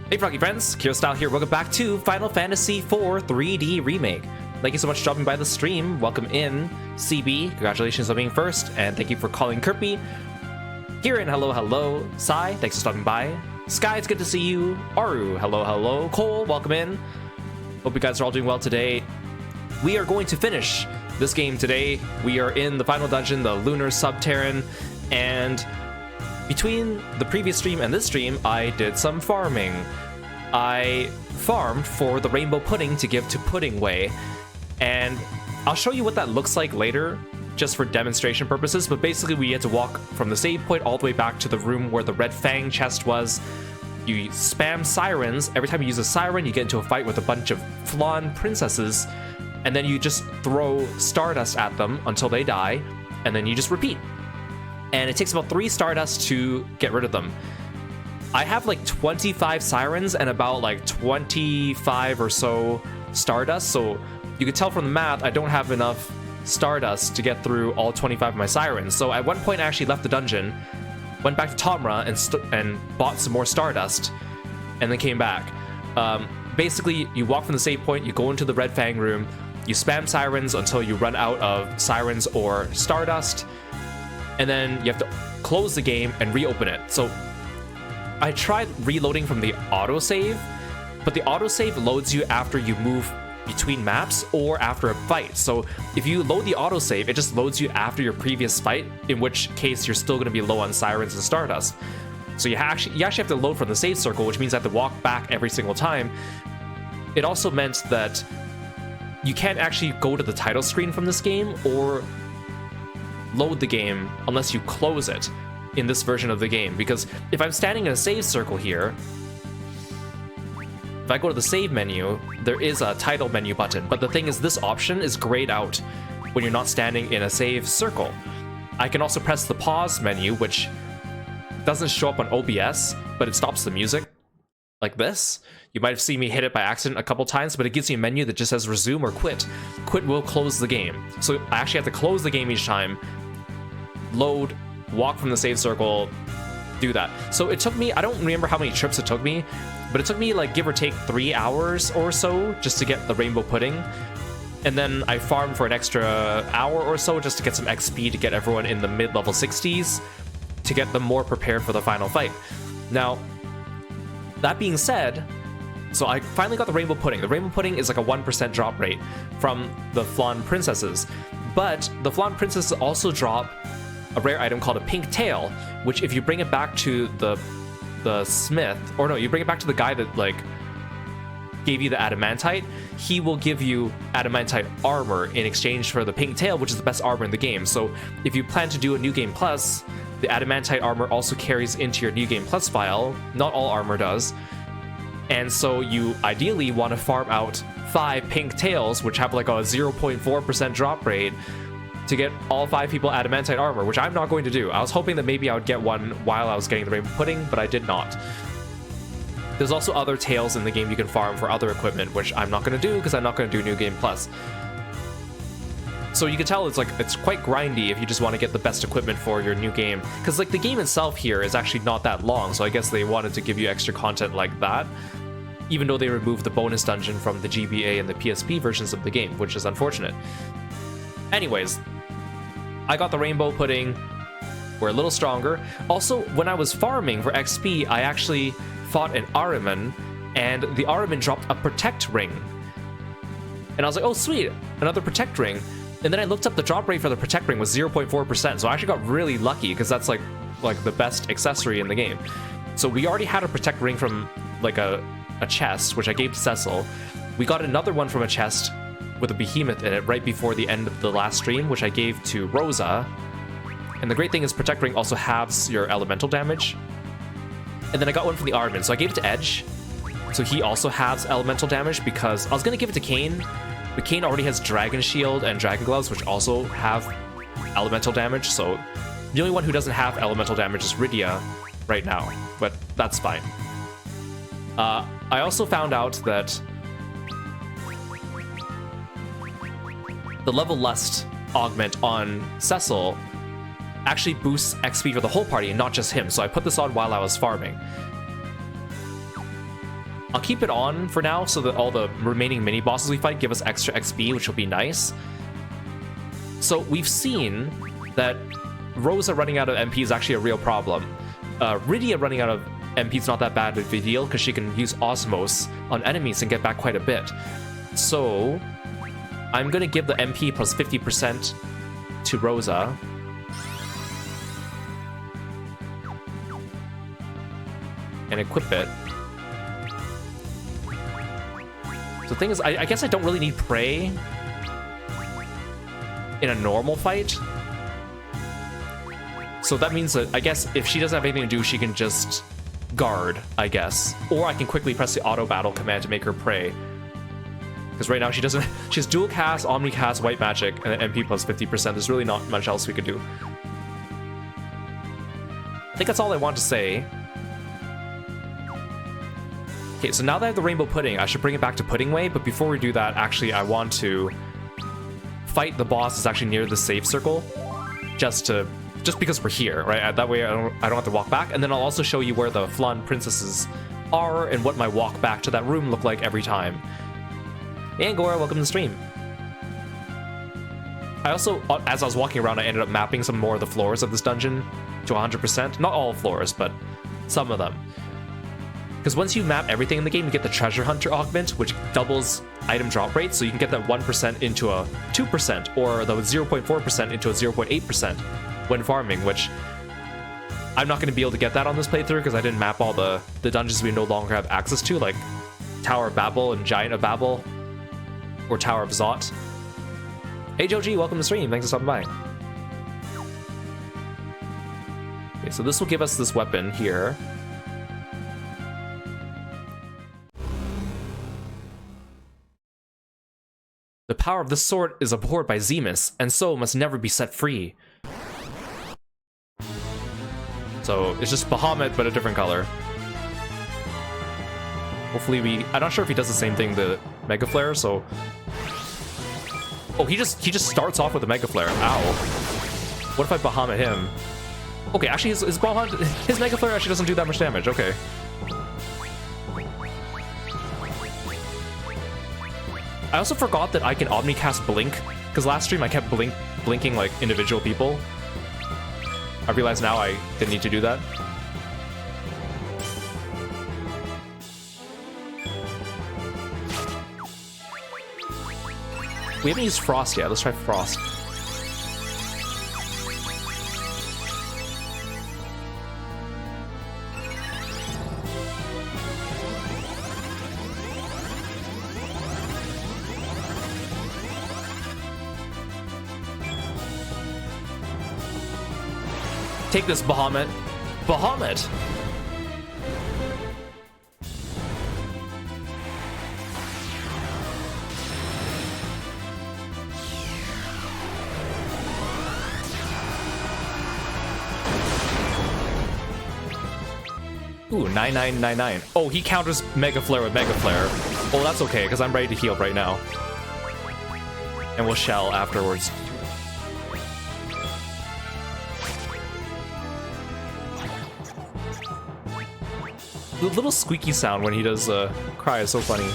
Hey Froggy friends, Kirostyle here. Welcome back to Final Fantasy IV 3D Remake. Thank you so much for dropping by the stream. Welcome in, CB. Congratulations on being first, and thank you for calling Kirby. Kieran, hello, hello. Sai, thanks for stopping by. Sky, it's good to see you. Aru, hello, hello. Cole, welcome in. Hope you guys are all doing well today. We are going to finish this game today. We are in the final dungeon, the Lunar Subterrane, and between the previous stream and this stream, I did some farming. I farmed for the rainbow pudding to give to Pudding Way, and I'll show you what that looks like later, just for demonstration purposes, but basically we had to walk from the save point all the way back to the room where the red fang chest was. You spam sirens. Every time you use a siren, you get into a fight with a bunch of flan princesses, and then you just throw stardust at them until they die, and then you just repeat. And it takes about 3 stardust to get rid of them. I have like 25 sirens and about like 25 or so stardust, so you can tell from the math I don't have enough stardust to get through all 25 of my sirens. So at one point I actually left the dungeon, went back to Tomra and bought some more stardust, and then came back. Basically, you walk from the save point, you go into the red fang room, you spam sirens until you run out of sirens or stardust, and then you have to close the game and reopen it. So I tried reloading from the autosave, but the autosave loads you after you move between maps or after a fight. So if you load the autosave, it just loads you after your previous fight, in which case you're still going to be low on sirens and stardust. So you actually have to load from the save circle, which means I have to walk back every single time. It also meant that you can't actually go to the title screen from this game or load the game unless you close it in this version of the game, because if I'm standing in a save circle here, if I go to the save menu, there is a title menu button, but the thing is this option is grayed out when you're not standing in a save circle. I can also press the pause menu, which doesn't show up on OBS, but it stops the music like this. You might have seen me hit it by accident a couple times, but it gives you a menu that just says resume or quit. Quit will close the game. So I actually have to close the game each time, load, walk from the save circle, do that. So it took me, I don't remember how many trips it took me, but it took me like give or take 3 hours or so just to get the rainbow pudding. And then I farmed for an extra hour or so just to get some XP to get everyone in the mid-level 60s to get them more prepared for the final fight. Now, that being said, so I finally got the rainbow pudding. The rainbow pudding is like a 1% drop rate from the flan princesses, but the flan princesses also drop a rare item called a pink tail, which if you bring it back to the smith, or no, you bring it back to the guy that like gave you the adamantite, he will give you adamantite armor in exchange for the pink tail, which is the best armor in the game. So if you plan to do a New Game Plus, the adamantite armor also carries into your New Game Plus file. Not all armor does. And so you ideally want to farm out 5 pink tails, which have like a 0.4% drop rate, to get all 5 people adamantite armor, which I'm not going to do. I was hoping that maybe I would get one while I was getting the rainbow pudding, but I did not. There's also other tails in the game you can farm for other equipment, which I'm not going to do because I'm not going to do New Game Plus. So you can tell it's quite grindy if you just want to get the best equipment for your new game, because like the game itself here is actually not that long, so I guess they wanted to give you extra content like that, even though they removed the bonus dungeon from the GBA and the PSP versions of the game, which is unfortunate. Anyways, I got the rainbow pudding. We're a little stronger. Also, when I was farming for XP, I actually fought an Ahriman, and the Ahriman dropped a protect ring. And I was like, oh sweet, another protect ring. And then I looked up the drop rate for the protect ring was 0.4%, so I actually got really lucky because that's like the best accessory in the game. So we already had a protect ring from like a chest, which I gave to Cecil. We got another one from a chest with a behemoth in it right before the end of the last stream, which I gave to Rosa. And the great thing is Protect Ring also halves your elemental damage. And then I got one from the Ahriman, so I gave it to Edge, so he also halves elemental damage, because I was going to give it to Kain, but Kain already has Dragon Shield and Dragon Gloves, which also have elemental damage, so the only one who doesn't have elemental damage is Rydia right now, but that's fine. I also found out that the Level Lust augment on Cecil actually boosts XP for the whole party and not just him, so I put this on while I was farming. I'll keep it on for now so that all the remaining mini bosses we fight give us extra XP, which will be nice. So we've seen that Rosa running out of MP is actually a real problem. Rydia running out of MP is not that bad of a deal because she can use Osmos on enemies and get back quite a bit. So I'm going to give the MP plus 50% to Rosa. And equip it. So the thing is, I guess I don't really need Prey in a normal fight. So that means that, I guess, if she doesn't have anything to do, she can just guard, I guess. Or I can quickly press the auto battle command to make her Prey. Because right now she doesn't, she has dual cast, omni cast, white magic, and an MP plus 50%. There's really not much else we could do. I think that's all I want to say. Okay, so now that I have the rainbow pudding, I should bring it back to Pudding Way, but before we do that, actually, I want to fight the boss that's actually near the save circle, just because we're here, right? That way I don't have to walk back, and then I'll also show you where the Flan princesses are and what my walk back to that room look like every time. And Gora, welcome to the stream. I also, as I was walking around, I ended up mapping some more of the floors of this dungeon to 100%. Not all floors, but some of them. Because once you map everything in the game, you get the Treasure Hunter augment, which doubles item drop rate, so you can get that 1% into a 2%, or the 0.4% into a 0.8% when farming, which I'm not going to be able to get that on this playthrough because I didn't map all the dungeons we no longer have access to, like Tower of Babel and Giant of Babel, or Tower of Zot. Hey Joji, welcome to the stream, thanks for stopping by. Okay, so this will give us this weapon here. The power of this sword is abhorred by Zemus, and so must never be set free. So it's just Bahamut, but a different color. Hopefully I'm not sure if he does the same thing to Mega Flare, so... Oh, he just starts off with a Mega Flare. Ow. What if I Bahamut him? Okay, actually his Mega Flare actually doesn't do that much damage, okay. I also forgot that I can Omnicast Blink, because last stream I kept blinking like individual people. I realize now I didn't need to do that. We haven't used Frost yet, let's try Frost. Take this, Bahamut. Bahamut! Ooh, 9999. Oh, he counters Mega Flare with Mega Flare. Oh, that's okay, because I'm ready to heal right now. And we'll shell afterwards. The little squeaky sound when he does cry is so funny.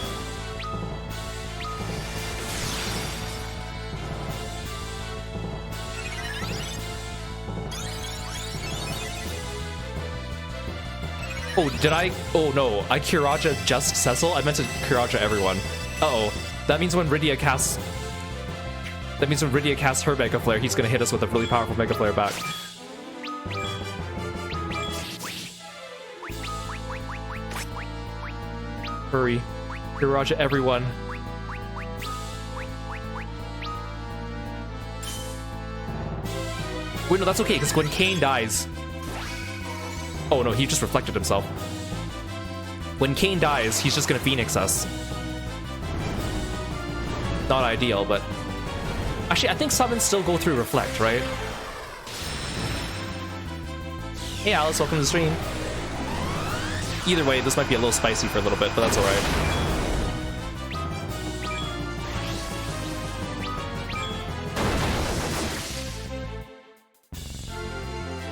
Oh, did I? Oh no, I Kiraja just Cecil? I meant to Kiraja everyone. Uh-oh. That means when Rydia casts... That means when Rydia casts her Mega Flare, he's gonna hit us with a really powerful Mega Flare back. Hurry. Kiraja everyone. Wait, no, that's okay, because when Kain dies... Oh no, he just reflected himself. When Kain dies, he's just gonna Phoenix us. Not ideal, but... Actually, I think summons still go through Reflect, right? Hey Alice, welcome to the stream. Either way, this might be a little spicy for a little bit, but that's alright.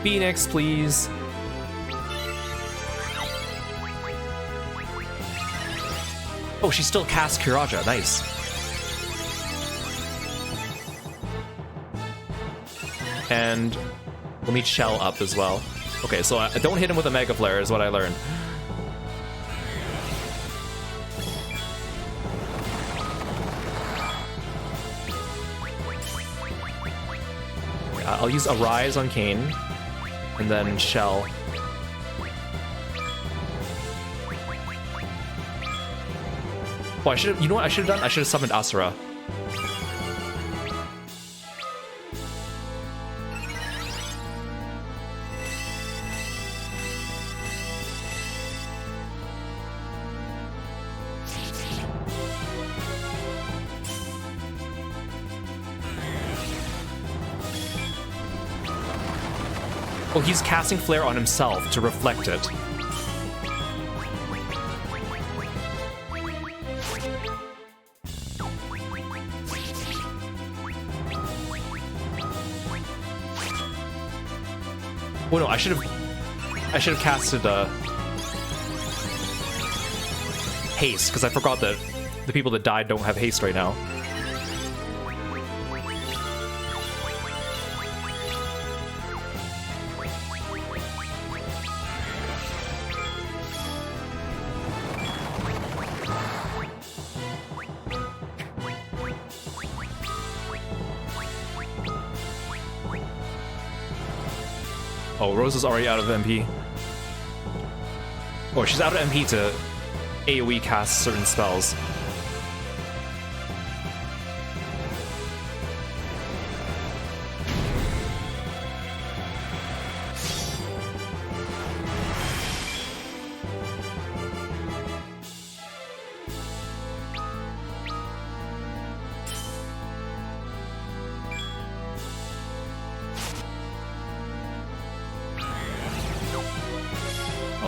Phoenix, please. Oh, she still casts Kiraja. Nice. And we'll need Shell up as well. Okay, so don't hit him with a Mega Flare is what I learned. I'll use Arise on Kain, and then Shell. Oh, I should have. You know what I should have done? I should have summoned Asura. Oh, he's casting Flare on himself to reflect it. Oh no, I should have casted haste, because I forgot that the people that died don't have haste right now. Oh, Rose is already out of MP. Oh, she's out of MP to AoE cast certain spells.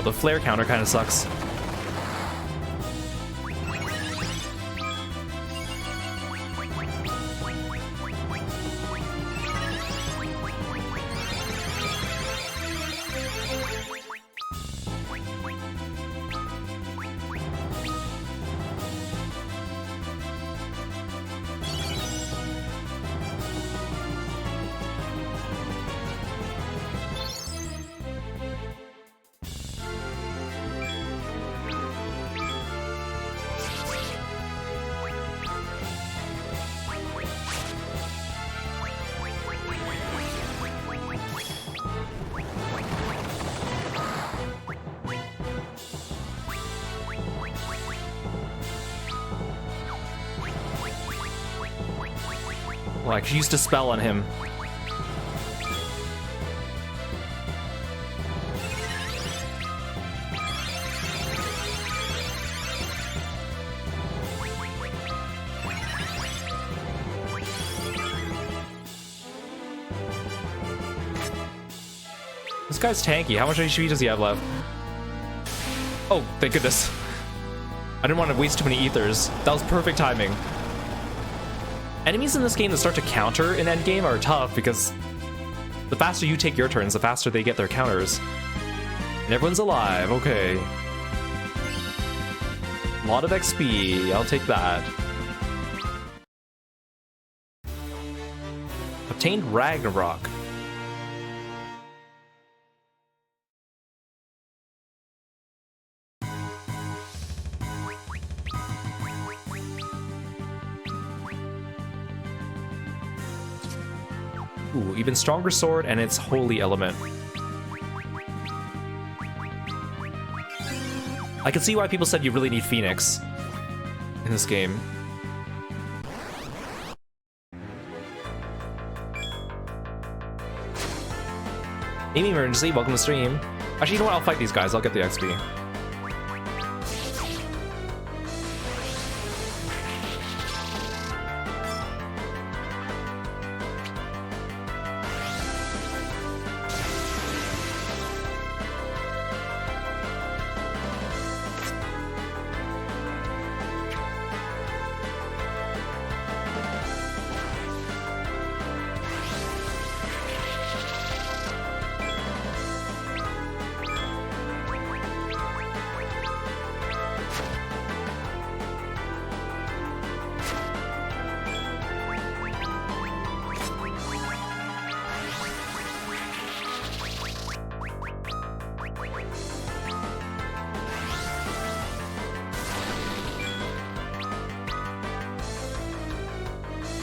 The flare counter kind of sucks. Like, she used a spell on him. This guy's tanky. How much HP does he have left? Oh, thank goodness. I didn't want to waste too many ethers. That was perfect timing. Enemies in this game that start to counter in endgame are tough because the faster you take your turns, the faster they get their counters. And everyone's alive, okay. A lot of XP, I'll take that. Obtained Ragnarok. Ooh, even stronger sword and its holy element. I can see why people said you really need Phoenix in this game. Amy Emergency, welcome to stream. Actually, you know what? I'll fight these guys. I'll get the XP.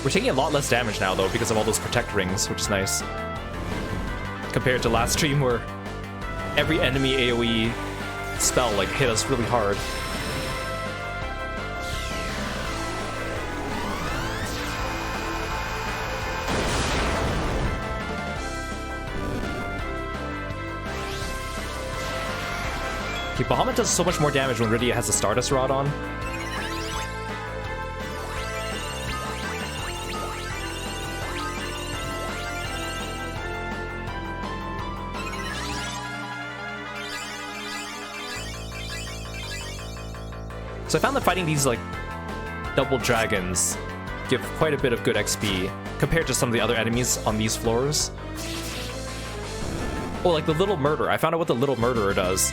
We're taking a lot less damage now, though, because of all those protect rings, which is nice. Compared to last stream, where every enemy AoE spell, like, hit us really hard. Okay, Bahamut does so much more damage when Rydia has the Stardust Rod on. So I found that fighting these, like, double dragons give quite a bit of good XP compared to some of the other enemies on these floors. Oh, like the Little Murderer. I found out what the Little Murderer does.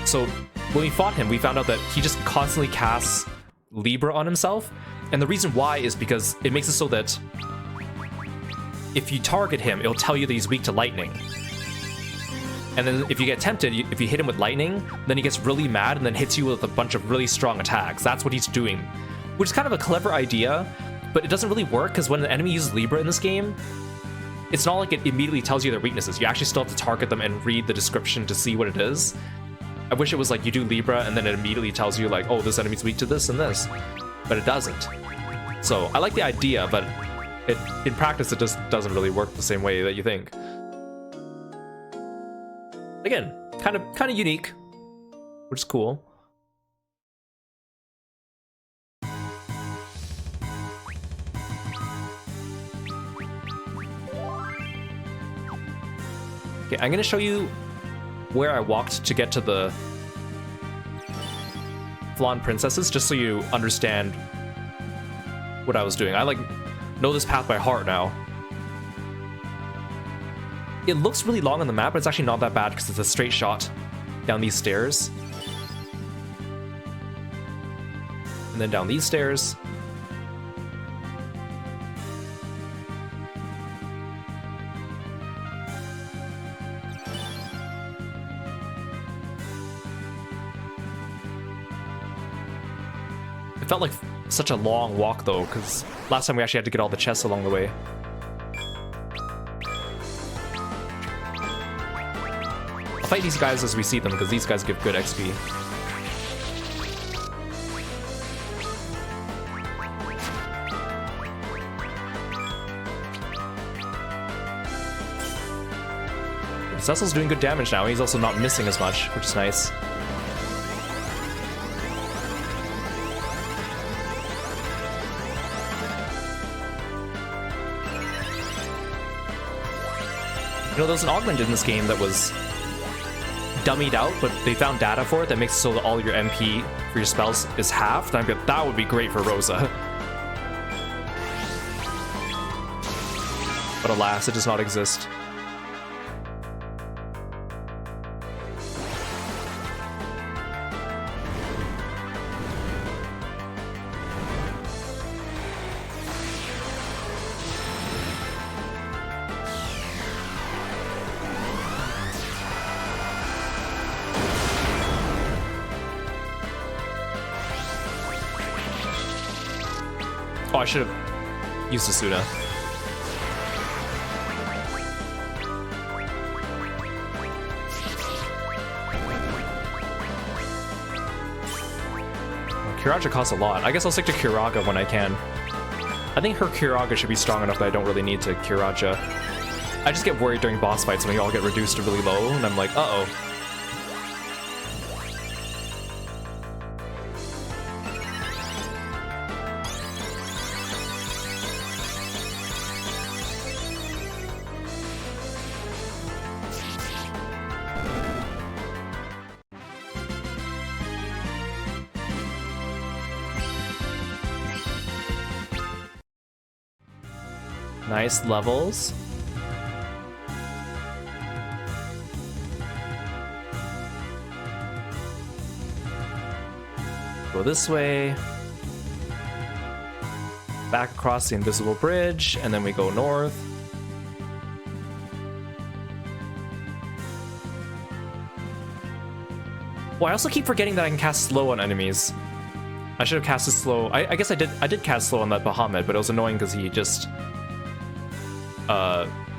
So when we fought him, we found out that he just constantly casts Libra on himself. And the reason why is because it makes it so that if you target him, it'll tell you that he's weak to lightning. And then if you get tempted, if you hit him with lightning, then he gets really mad and then hits you with a bunch of really strong attacks. That's what he's doing, which is kind of a clever idea, but it doesn't really work because when an enemy uses Libra in this game, it's not like it immediately tells you their weaknesses. You actually still have to target them and read the description to see what it is. I wish it was like you do Libra and then it immediately tells you like, oh, this enemy's weak to this and this, but it doesn't. So I like the idea, but in practice it just doesn't really work the same way that you think. Again, kind of unique, which is cool. Okay, I'm gonna show you where I walked to get to the Flan Princesses, just so you understand what I was doing. I like know this path by heart now. It looks really long on the map, but it's actually not that bad because it's a straight shot down these stairs. And then down these stairs. It felt like such a long walk though, because last time we actually had to get all the chests along the way. I'll fight these guys as we see them, because these guys give good XP. Cecil's doing good damage now. He's also not missing as much, which is nice. You know, there's an augment in this game that was dummied out, but they found data for it that makes it so that all your MP for your spells is halved. And I'm like, that would be great for Rosa. But alas, it does not exist. Oh, I should have used Asuna. Oh, Kiraja costs a lot. I guess I'll stick to Kiraga when I can. I think her Kiraga should be strong enough that I don't really need to Kiraja. I just get worried during boss fights when we all get reduced to really low, and I'm like, uh-oh. Nice levels. Go this way. Back across the invisible bridge, and then we go north. Oh, I also keep forgetting that I can cast slow on enemies. I should have casted slow. I guess I did cast slow on that Bahamut, but it was annoying because he just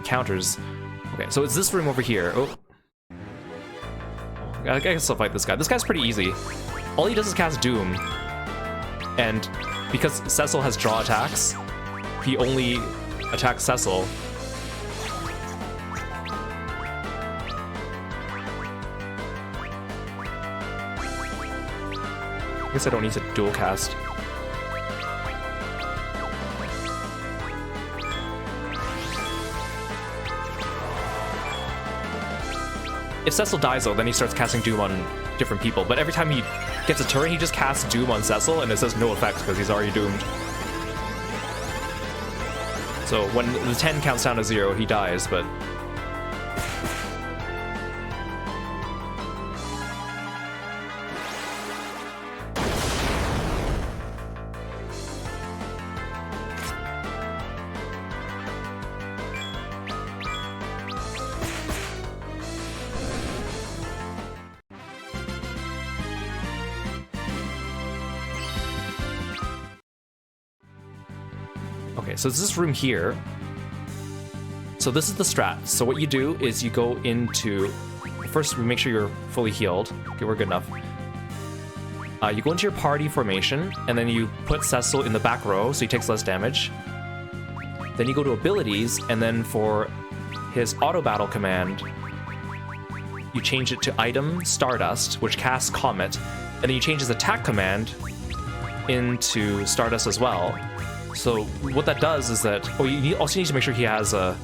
counters. Okay, so it's this room over here. Oh. I guess I'll fight this guy. This guy's pretty easy. All he does is cast Doom. And because Cecil has draw attacks, he only attacks Cecil. I guess I don't need to dual cast. If Cecil dies though, then he starts casting Doom on different people. But every time he gets a turn, he just casts Doom on Cecil, and it says no effect because he's already doomed. So when the 10 counts down to 0, he dies, but... Okay, so it's this room here. So this is the strat. So what you do is you go into... First, we make sure you're fully healed. Okay, we're good enough. You go into your party formation, and then you put Cecil in the back row, so he takes less damage. Then you go to abilities, and then for his auto battle command, you change it to item Stardust, which casts Comet, and then you change his attack command into Stardust as well. So what that does is that... Oh, you also need to make sure he has a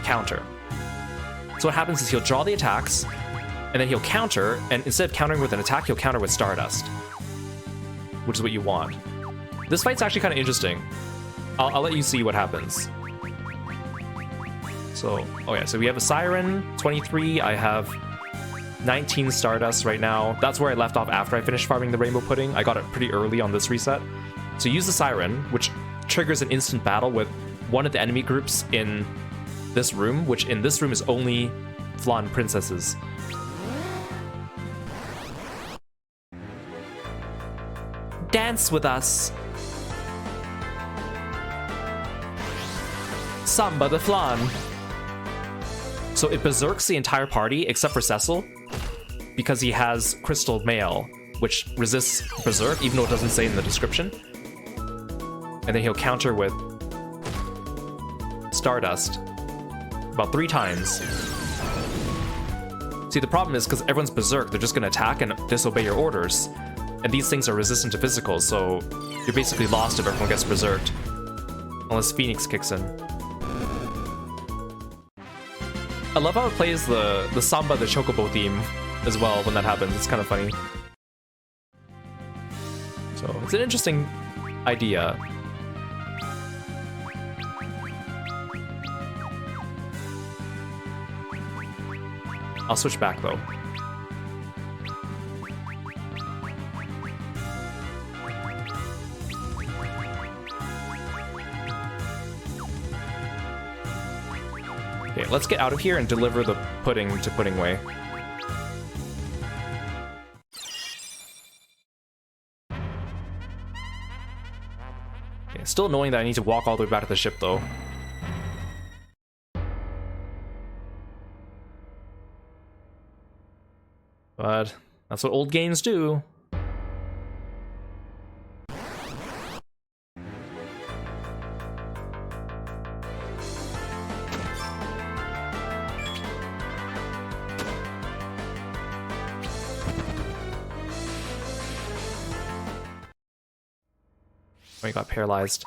counter. So what happens is he'll draw the attacks, and then he'll counter, and instead of countering with an attack, he'll counter with Stardust, which is what you want. This fight's actually kind of interesting. I'll let you see what happens. So, oh yeah, so we have a Siren, 23, I have 19 Stardust right now. That's where I left off after I finished farming the Rainbow Pudding. I got it pretty early on this reset. So use the Siren, which triggers an instant battle with one of the enemy groups in this room, which in this room is only Flan princesses. Dance with us! Samba the Flan! So it berserks the entire party except for Cecil, because he has Crystal Mail, which resists berserk, even though it doesn't say in the description. And then he'll counter with Stardust about 3 times. See, the problem is because everyone's berserk, they're just going to attack and disobey your orders. And these things are resistant to physicals, so you're basically lost if everyone gets berserked. Unless Phoenix kicks in. I love how it plays the Samba the Chocobo theme as well when that happens. It's kind of funny. So it's an interesting idea. I'll switch back though. Okay, let's get out of here and deliver the pudding to Pudding Way. Okay, still annoying that I need to walk all the way back to the ship though. But that's what old games do. Oh, he got paralyzed.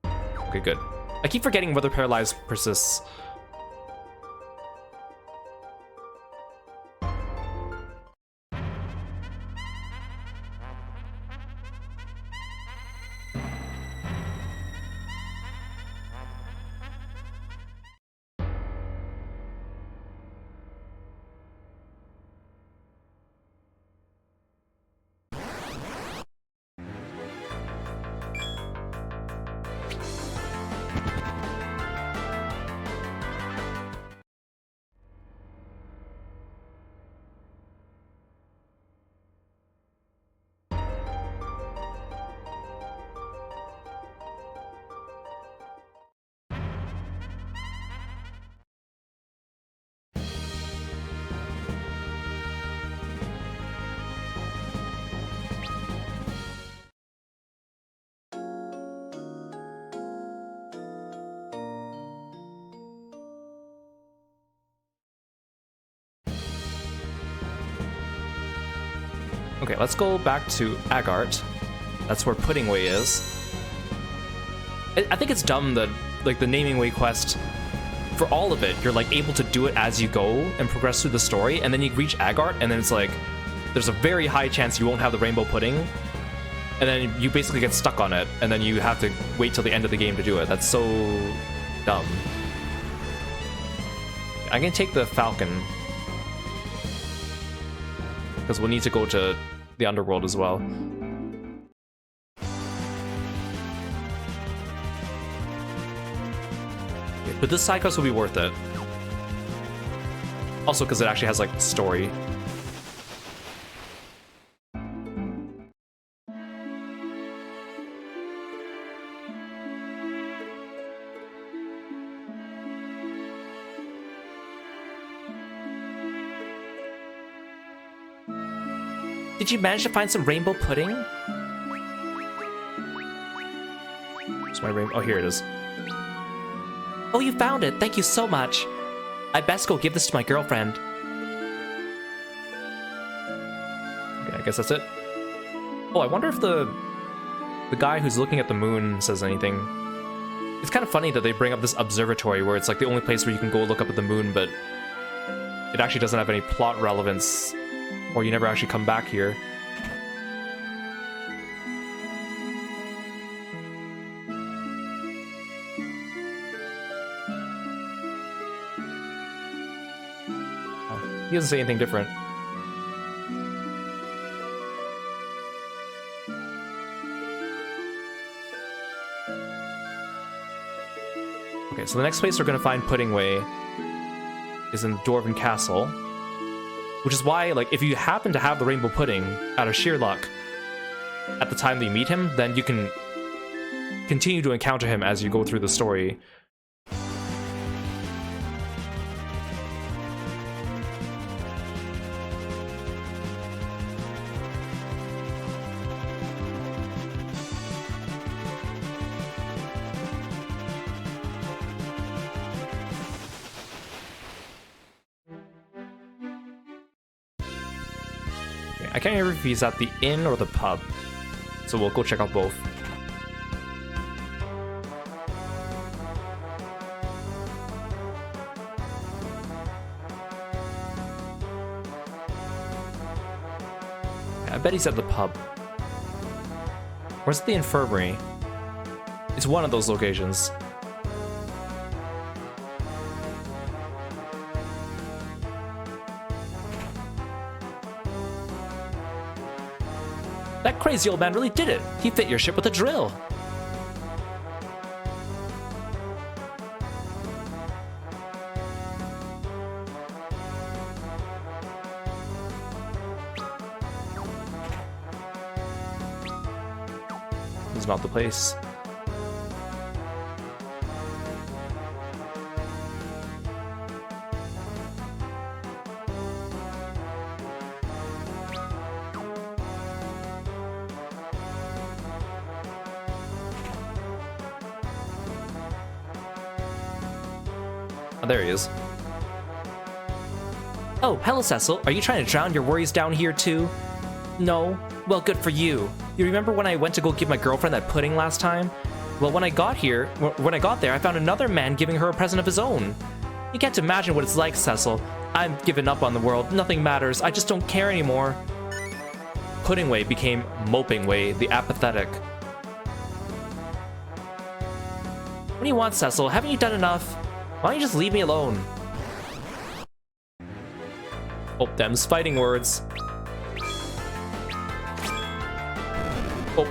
Okay, good. I keep forgetting whether paralyzed persists. Okay, let's go back to Agart. That's where Pudding Way is. I think it's dumb that, like, the Naming Way quest, for all of it, you're, like, able to do it as you go and progress through the story, and then you reach Agart, and then it's like, there's a very high chance you won't have the rainbow pudding, and then you basically get stuck on it, and then you have to wait till the end of the game to do it. That's so dumb. I can take the Falcon, because we'll need to go to the underworld as well. But this side quest will be worth it. Also, because it actually has, like, story. Did you manage to find some rainbow pudding? Where's my rainbow? Oh, here it is. Oh, you found it. Thank you so much. I best go give this to my girlfriend. Okay, I guess that's it. Oh, I wonder if the guy who's looking at the moon says anything. It's kind of funny that they bring up this observatory where it's like the only place where you can go look up at the moon, but it actually doesn't have any plot relevance, or you never actually come back here. He doesn't say anything different. Okay, so the next place we're going to find Pudding Way is in the Dwarven Castle. Which is why, like, if you happen to have the rainbow pudding out of sheer luck at the time that you meet him, then you can continue to encounter him as you go through the story. I can't remember if he's at the inn or the pub, so we'll go check out both. I bet he's at the pub. Where's the infirmary? It's one of those locations. That crazy old man really did it. He fit your ship with a drill. This is not the place. Oh, there he is. Oh, hello, Cecil. Are you trying to drown your worries down here, too? No? Well, good for you. You remember when I went to go give my girlfriend that pudding last time? Well, when I got there, I found another man giving her a present of his own. You can't imagine what it's like, Cecil. I've given up on the world. Nothing matters. I just don't care anymore. Pudding Way became Moping Way, the apathetic. What do you want, Cecil? Haven't you done enough? Why don't you just leave me alone? Oh, them's fighting words. Oh.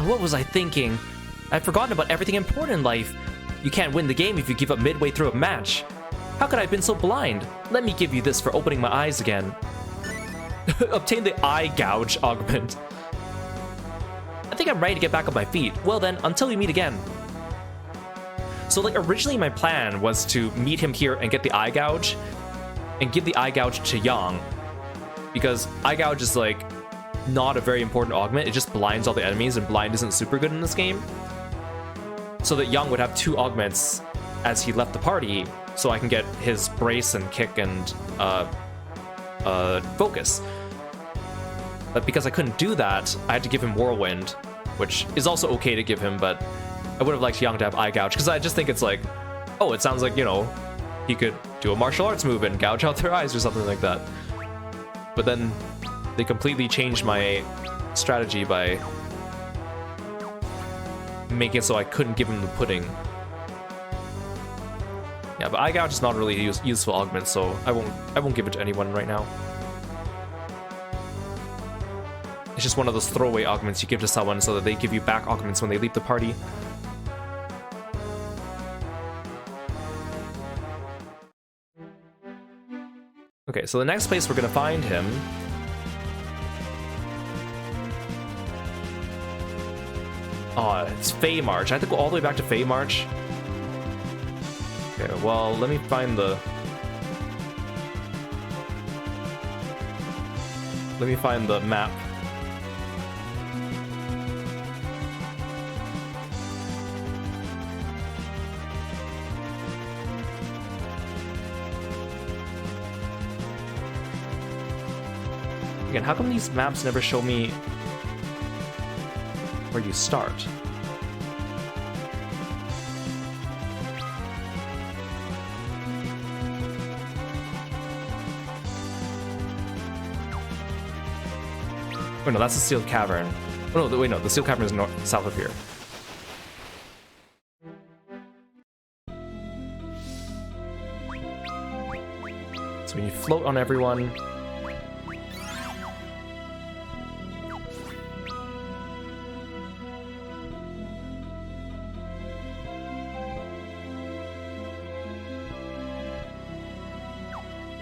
What was I thinking? I've forgotten about everything important in life. You can't win the game if you give up midway through a match. How could I have been so blind? Let me give you this for opening my eyes again. Obtain the eye gouge augment. I think I'm ready to get back on my feet. Well then, until we meet again. So, like, originally my plan was to meet him here and get the eye gouge, and give the eye gouge to Yang, because eye gouge is, like, not a very important augment. It just blinds all the enemies, and blind isn't super good in this game. So that Yang would have two augments as he left the party so I can get his brace and kick and focus. But because I couldn't do that, I had to give him Whirlwind, which is also okay to give him, but I would have liked Yang to have Eye Gouge, because I just think it's like, oh, it sounds like, you know, he could do a martial arts move and gouge out their eyes or something like that. But then they completely changed my strategy by making it so I couldn't give him the pudding. Yeah, but Eye Gouge is not really useful augment, so I won't give it to anyone right now. It's just one of those throwaway augments you give to someone so that they give you back augments when they leave the party. Okay, so the next place we're gonna find him it's Fey March. I have to go all the way back to Fey March. Okay, well, let me find the map. Again, how come these maps never show me where you start? Wait, no, that's the Sealed Cavern. Oh, no, wait, no, the Sealed Cavern is south of here. So when you float on everyone...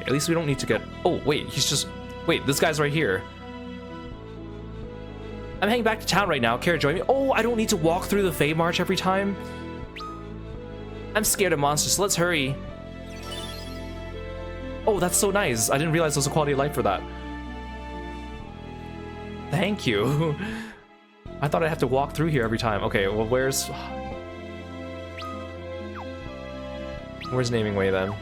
At least we don't need to get... Oh, wait, he's just... Wait, this guy's right here. I'm heading back to town right now. Care to join me? Oh, I don't need to walk through the Fey March every time? I'm scared of monsters, so let's hurry. Oh, that's so nice. I didn't realize there was a quality of life for that. Thank you. I thought I'd have to walk through here every time. Okay, well, where's Naming Way, then?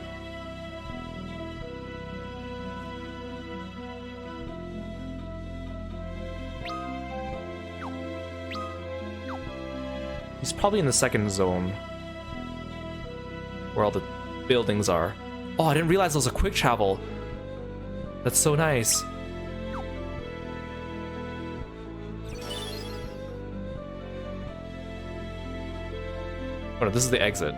He's probably in the second zone, where all the buildings are. Oh, I didn't realize there was a quick travel. That's so nice. Oh no, this is the exit.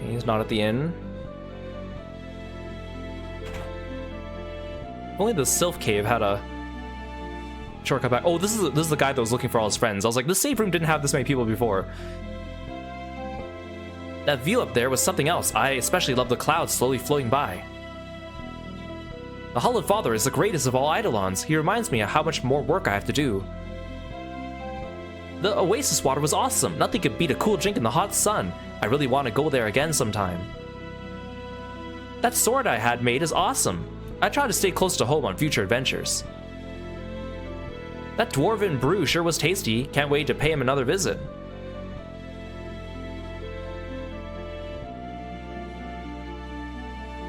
He's not at the inn. Only the Sylph Cave had a shortcut back. Oh, this is the guy that was looking for all his friends. I was like, this save room didn't have this many people before. That view up there was something else. I especially love the clouds slowly floating by. The Hallowed Father is the greatest of all Eidolons. He reminds me of how much more work I have to do. The oasis water was awesome. Nothing could beat a cool drink in the hot sun. I really want to go there again sometime. That sword I had made is awesome. I try to stay close to home on future adventures. That dwarven brew sure was tasty. Can't wait to pay him another visit.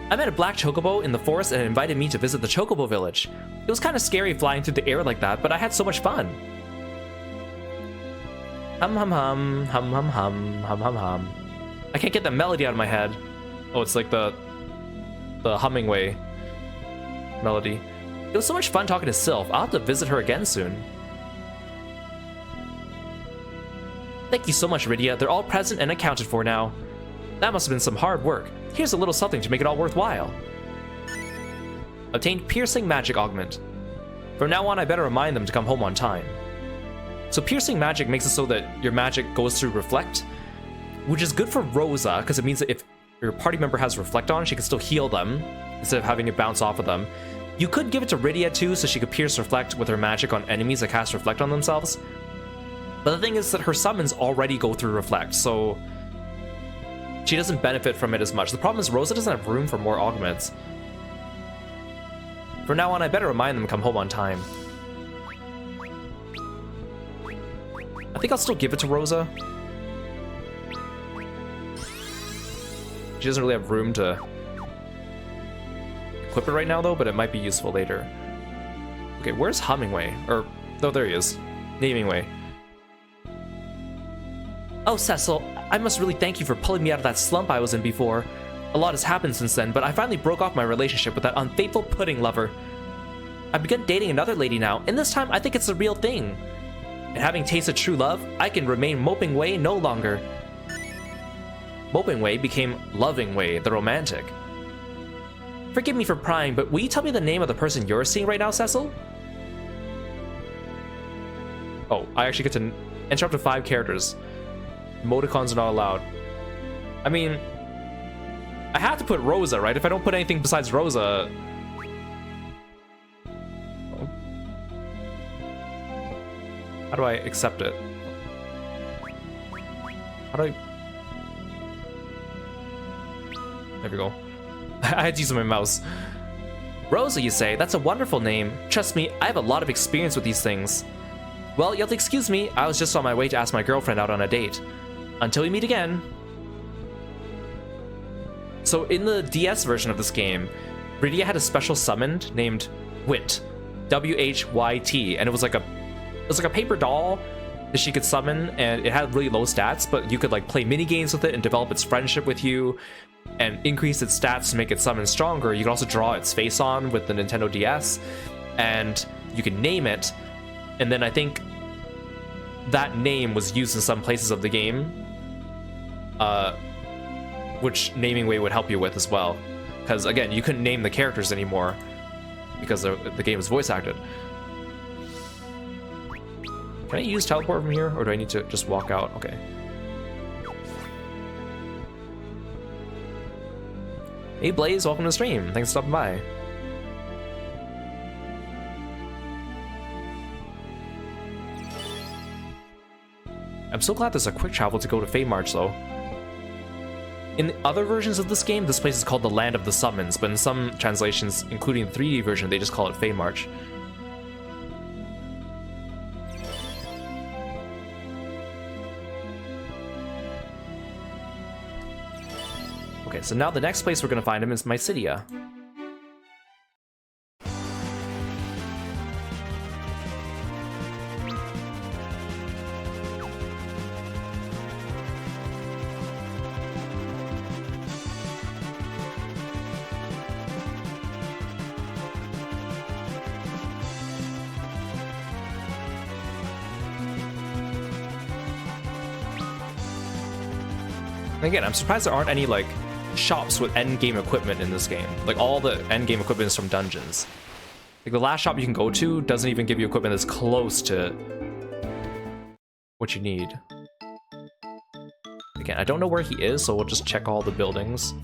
I met a black chocobo in the forest and it invited me to visit the chocobo village. It was kind of scary flying through the air like that, but I had so much fun. Hum hum hum, hum hum hum, hum hum hum. I can't get that melody out of my head. Oh, it's like the humming way melody. It was so much fun talking to Sylph. I'll have to visit her again soon. Thank you so much, Rydia. They're all present and accounted for now. That must have been some hard work. Here's a little something to make it all worthwhile. Obtained Piercing Magic Augment. From now on, I better remind them to come home on time. So piercing magic makes it so that your magic goes through reflect, which is good for Rosa, because it means that if your party member has reflect on, she can still heal them instead of having it bounce off of them. You could give it to Rydia too, so she could pierce reflect with her magic on enemies that cast reflect on themselves. But the thing is that her summons already go through reflect, so she doesn't benefit from it as much. The problem is Rosa doesn't have room for more augments. From now on, I better remind them to come home on time. I think I'll still give it to Rosa. She doesn't really have room to equip it right now, though, but it might be useful later. Okay, where's Hummingway? Or, oh, there he is. Namingway. Oh, Cecil, I must really thank you for pulling me out of that slump I was in before. A lot has happened since then, but I finally broke off my relationship with that unfaithful pudding lover. I've begun dating another lady now, and this time I think it's the real thing. And having tasted true love, I can remain Moping Way no longer. Moping Way became Loving Way, the romantic. Forgive me for prying, but will you tell me the name of the person you're seeing right now, Cecil? Oh, I actually get to enter up to 5 characters. Emoticons are not allowed. I mean, I have to put Rosa, right? If I don't put anything besides Rosa... Oh. How do I accept it? How do I... There we go. I had to use my mouse. Rosa, you say? That's a wonderful name. Trust me, I have a lot of experience with these things. Well, you'll have to excuse me. I was just on my way to ask my girlfriend out on a date. Until we meet again. So in the DS version of this game, Rydia had a special summon named Whyt. W-H-Y-T. And it was like a paper doll that she could summon, and it had really low stats, but you could like play mini games with it and develop its friendship with you and increase its stats to make it summon stronger. You can also draw its face on with the Nintendo DS, and you can name it, and then I think that name was used in some places of the game, which Naming Way would help you with as well, because again, you couldn't name the characters anymore because the game is voice acted. Can I use teleport from here, or do I need to just walk out? Okay. Hey Blaze, welcome to the stream. Thanks for stopping by. I'm so glad there's a quick travel to go to Feymarch though. In the other versions of this game, this place is called the Land of the Summons, but in some translations, including the 3D version, they just call it Feymarch. Okay, so now the next place we're gonna find him is Mysidia. Again, I'm surprised there aren't any like shops with endgame equipment in this game. Like all the endgame equipment is from dungeons. Like the last shop you can go to doesn't even give you equipment that's close to what you need. Again, I don't know where he is, so we'll just check all the buildings.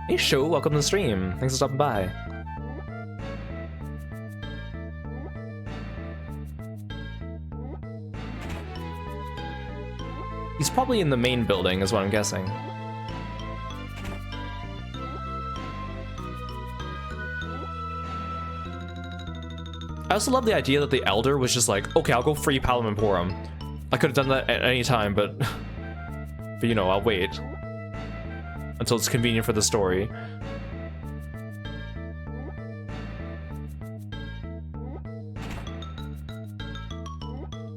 Hey Sho, welcome to the stream. Thanks for stopping by. He's probably in the main building, is what I'm guessing. I also love the idea that the Elder was just like, okay, I'll go free Palom Emporum. I could have done that at any time, but you know, I'll wait until it's convenient for the story.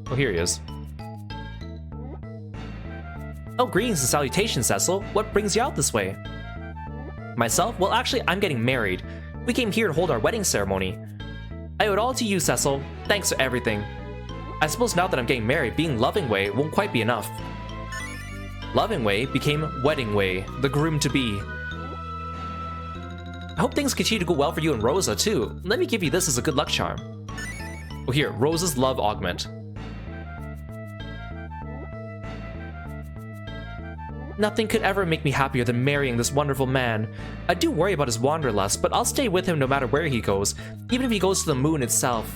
Oh, here he is. Oh, greetings and salutations, Cecil. What brings you out this way? Myself? Well, actually, I'm getting married. We came here to hold our wedding ceremony. I owe it all to you, Cecil. Thanks for everything. I suppose now that I'm getting married, being loving way won't quite be enough. Loving way became wedding way, the groom-to-be. I hope things continue to go well for you and Rosa, too. Let me give you this as a good luck charm. Oh, here, Rosa's love augment. Nothing could ever make me happier than marrying this wonderful man. I do worry about his wanderlust, but I'll stay with him no matter where he goes, even if he goes to the moon itself.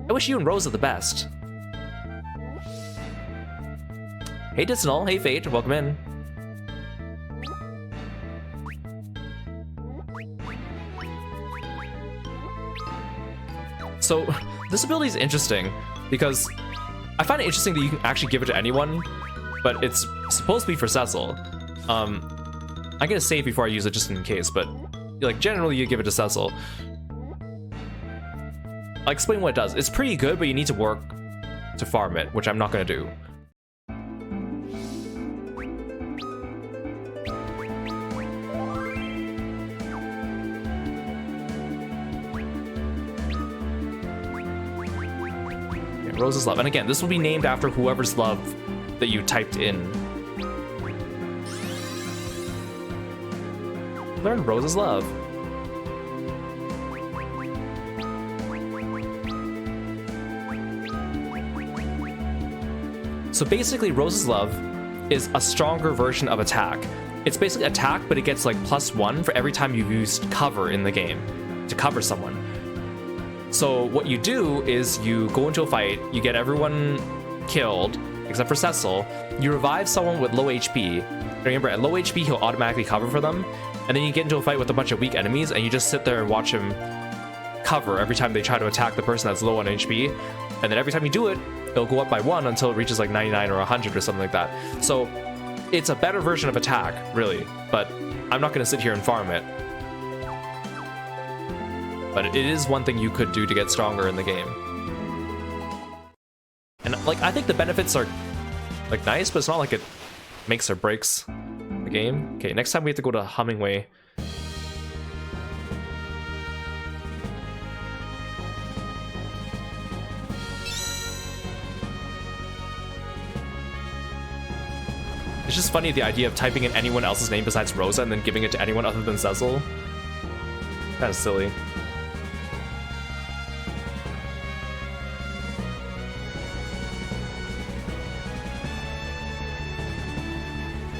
I wish you and Rosa the best. Hey Disnal, hey Fate, welcome in. So, this ability is interesting, because I find it interesting that you can actually give it to anyone, but it's supposed to be for Cecil. I'm gonna save before I use it just in case, but like generally you give it to Cecil. I'll explain what it does. It's pretty good, but you need to work to farm it, which I'm not gonna do. Okay, Rose's love, and again, this will be named after whoever's love that you typed in. Learn Rose's love. So basically, Rose's love is a stronger version of attack. It's basically attack, but it gets like +1 for every time you've used cover in the game to cover someone. So what you do is you go into a fight, you get everyone killed, except for Cecil, you revive someone with low HP. Remember, at low HP, he'll automatically cover for them, and then you get into a fight with a bunch of weak enemies, and you just sit there and watch him cover every time they try to attack the person that's low on HP, and then every time you do it, it'll go up by 1 until it reaches like 99 or 100 or something like that. So it's a better version of attack, really, but I'm not going to sit here and farm it. But it is one thing you could do to get stronger in the game. And like, I think the benefits are like nice, but it's not like it makes or breaks the game. Okay, next time we have to go to Hummingway. It's just funny, the idea of typing in anyone else's name besides Rosa and then giving it to anyone other than Cecil. Kind of silly.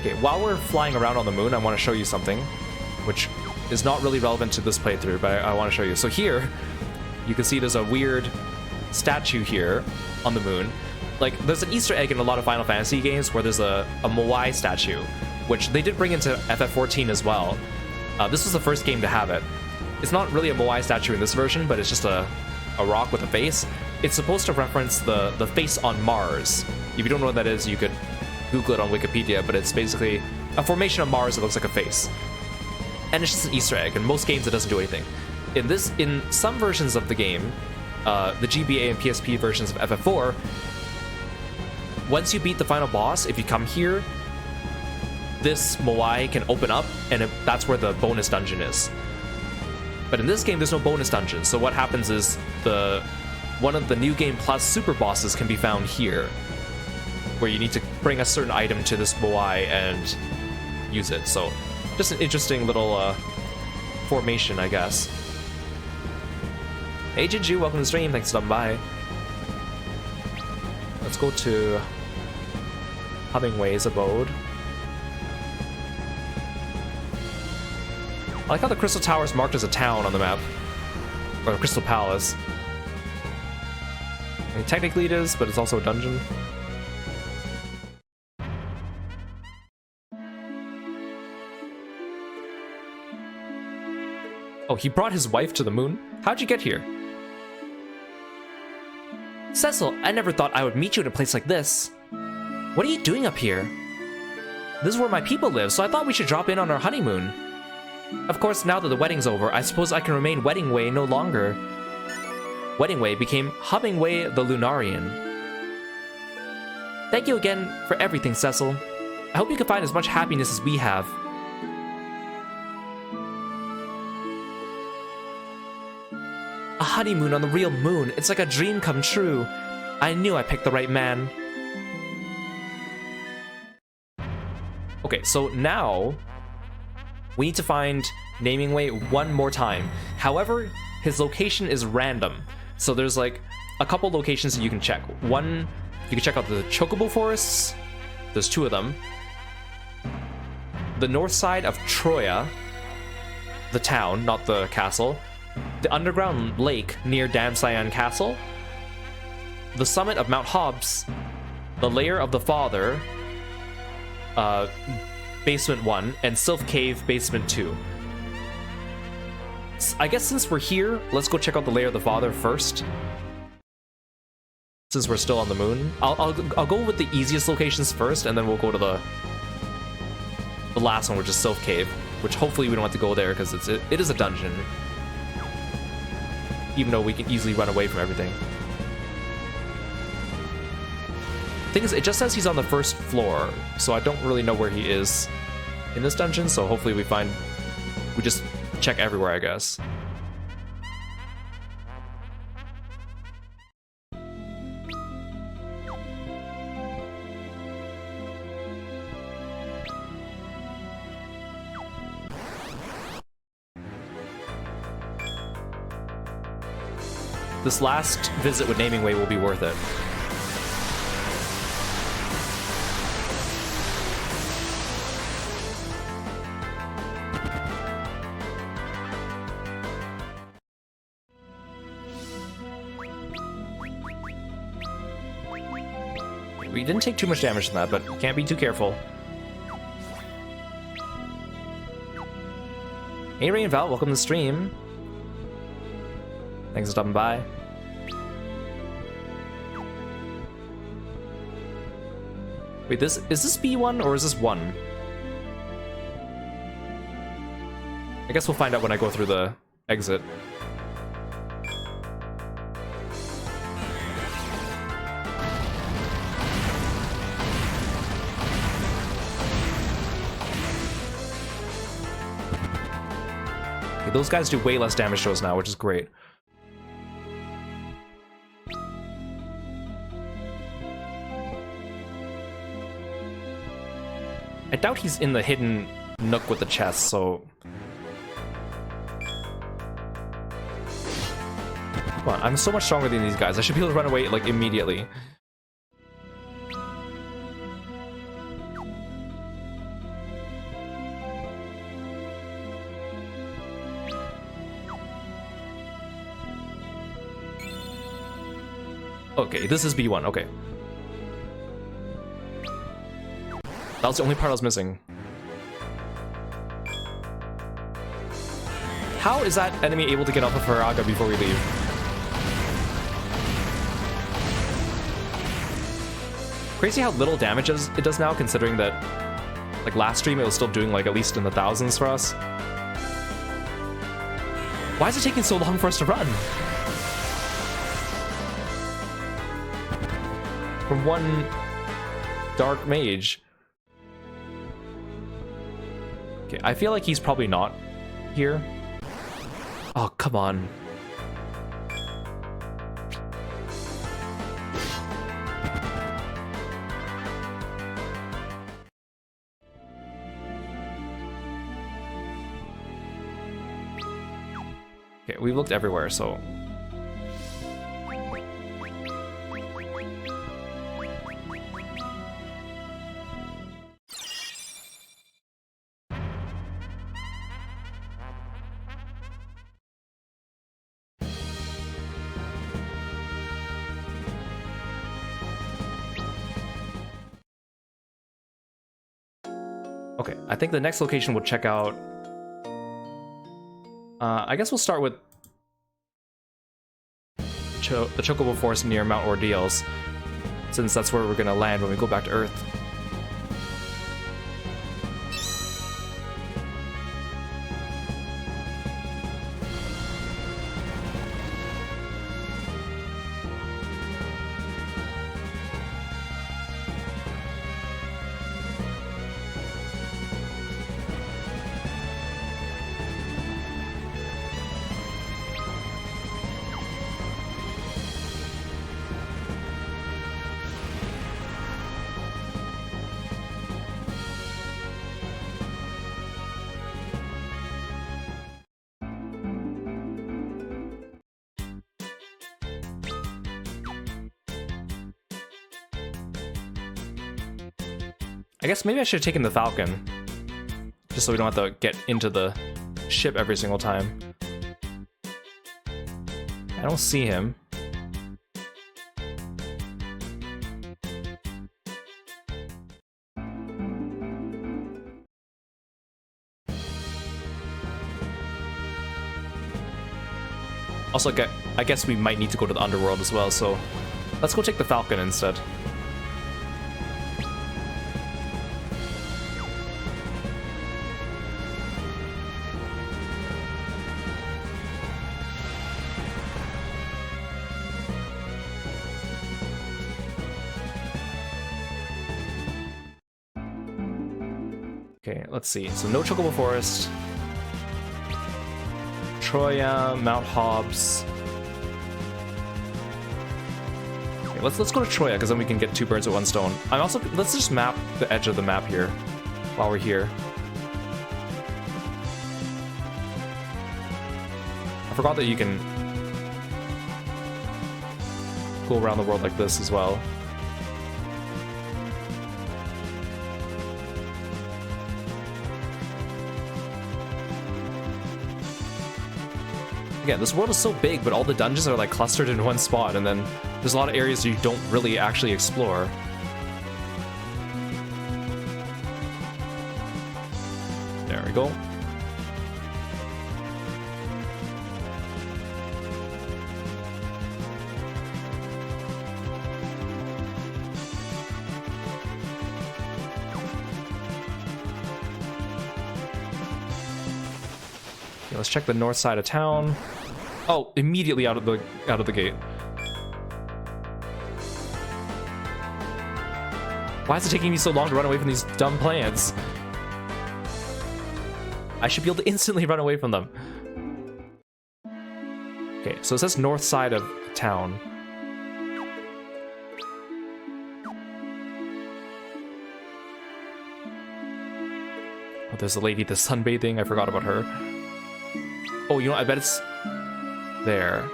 Okay, while we're flying around on the moon, I want to show you something, which is not really relevant to this playthrough, but I want to show you. So here, you can see there's a weird statue here on the moon. Like, there's an Easter egg in a lot of Final Fantasy games where there's a Moai statue, which they did bring into FF14 as well. This was the first game to have it. It's not really a Moai statue in this version, but it's just a rock with a face. It's supposed to reference the face on Mars. If you don't know what that is, you could Google it on Wikipedia, but it's basically a formation of Mars that looks like a face. And it's just an Easter egg. In most games, it doesn't do anything. In some versions of the game, the GBA and PSP versions of FF4, once you beat the final boss, if you come here, this Moai can open up, and that's where the bonus dungeon is. But in this game, there's no bonus dungeon, so what happens is one of the New Game Plus super bosses can be found here, where you need to bring a certain item to this Moai and use it. So just an interesting little formation, I guess. Hey Jinju, welcome to the stream, thanks for stopping by. Let's go to Hummingway's abode. I like how the Crystal Tower is marked as a town on the map. Or the Crystal Palace. I mean, technically it is, but it's also a dungeon. Oh, he brought his wife to the moon? How'd you get here? Cecil, I never thought I would meet you in a place like this. What are you doing up here? This is where my people live, so I thought we should drop in on our honeymoon. Of course, now that the wedding's over, I suppose I can remain Wedding Way no longer. Wedding Way became Hummingway the Lunarian. Thank you again for everything, Cecil. I hope you can find as much happiness as we have. A honeymoon on the real moon. It's like a dream come true. I knew I picked the right man. Okay, so now we need to find Naming Way one more time. However, his location is random. So there's like a couple locations that you can check. One, you can check out the Chocobo Forests. There's 2 of them. The north side of Troya, the town, not the castle. The underground lake near Dam Cyan Castle. The summit of Mount Hobbs. The lair of the father, basement 1, and Sylph Cave, basement 2. I guess since we're here, let's go check out the lair of the father first. Since we're still on the moon, I'll go with the easiest locations first, and then we'll go to the last one, which is Sylph Cave, which hopefully we don't have to go there because it is a dungeon, even though we can easily run away from everything. The thing is, it just says he's on the first floor, so I don't really know where he is in this dungeon. So hopefully we just check everywhere, I guess. This last visit with Naming Way will be worth it. We didn't take too much damage from that, but can't be too careful. Hey Ray and Val, welcome to the stream. Thanks for stopping by. Wait, is this B1 or is this 1? I guess we'll find out when I go through the exit. Okay, those guys do way less damage to us now, which is great. I doubt he's in the hidden nook with the chest, so... Come on, I'm so much stronger than these guys. I should be able to run away, like, immediately. Okay, this is B1, okay. That was the only part I was missing. How is that enemy able to get off of Faraga before we leave? Crazy how little damage it does now, considering that, like, last stream it was still doing, like, at least in the thousands for us. Why is it taking so long for us to run? From one dark mage. Okay, I feel like he's probably not here. Oh, come on. Okay, we've looked everywhere, so... Okay, I think the next location we'll check out... I guess we'll start with the Chocobo Forest near Mount Ordeals, since that's where we're gonna land when we go back to Earth. I guess maybe I should have taken the Falcon. Just so we don't have to get into the ship every single time. I don't see him. Also, I guess we might need to go to the underworld as well, so let's go take the Falcon instead. Okay, let's see. So no Chocobo Forest. Troya, Mount Hobbs. Okay, let's go to Troya, because then we can get 2 birds with 1 stone. I'm also let's just map the edge of the map here while we're here. I forgot that you can go around the world like this as well. Again, this world is so big, but all the dungeons are like clustered in one spot, and then there's a lot of areas you don't really actually explore. There we go. Okay, let's check the north side of town. Oh, immediately out of the gate. Why is it taking me so long to run away from these dumb plants? I should be able to instantly run away from them. Okay, so it says north side of town. Oh, there's a lady that's sunbathing. I forgot about her. Oh, you know, I bet it's there,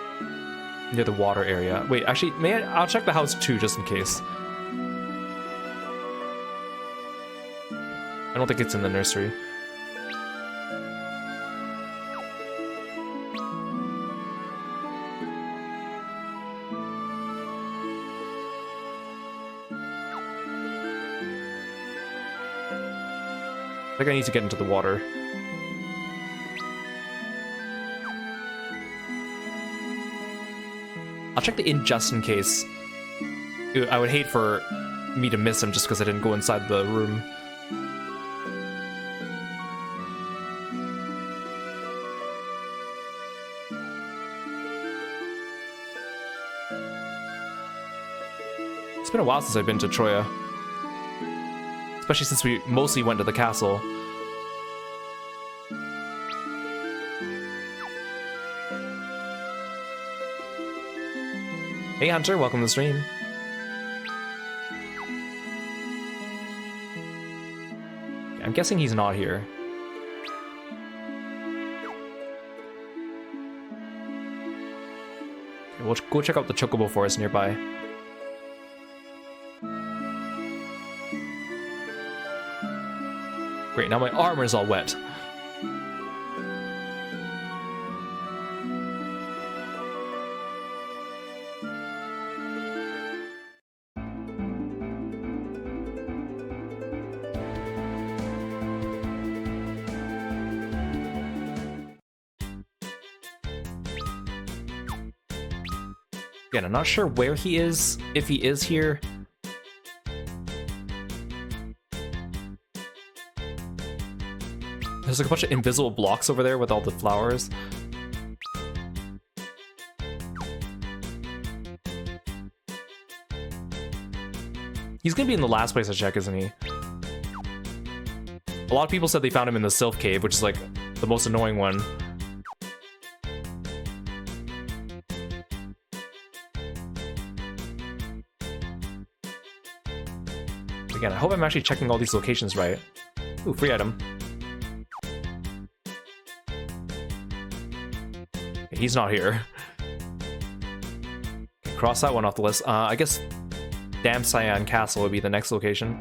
near the water area. Wait, actually, I'll check the house too, just in case. I don't think it's in the nursery. I think I need to get into the water. I'll check the inn just in case. I would hate for me to miss him just because I didn't go inside the room. It's been a while since I've been to Troya. Especially since we mostly went to the castle. Hey Hunter, welcome to the stream. I'm guessing he's not here. Okay, we'll go check out the Chocobo Forest nearby. Great, now my armor's all wet. Again, I'm not sure where he is, if he is here. There's like a bunch of invisible blocks over there with all the flowers. He's gonna be in the last place I check, isn't he? A lot of people said they found him in the Sylph Cave, which is like the most annoying one. Again, I hope I'm actually checking all these locations right. Ooh, free item. Okay, he's not here. Okay, cross that one off the list. I guess Dam Cyan Castle would be the next location.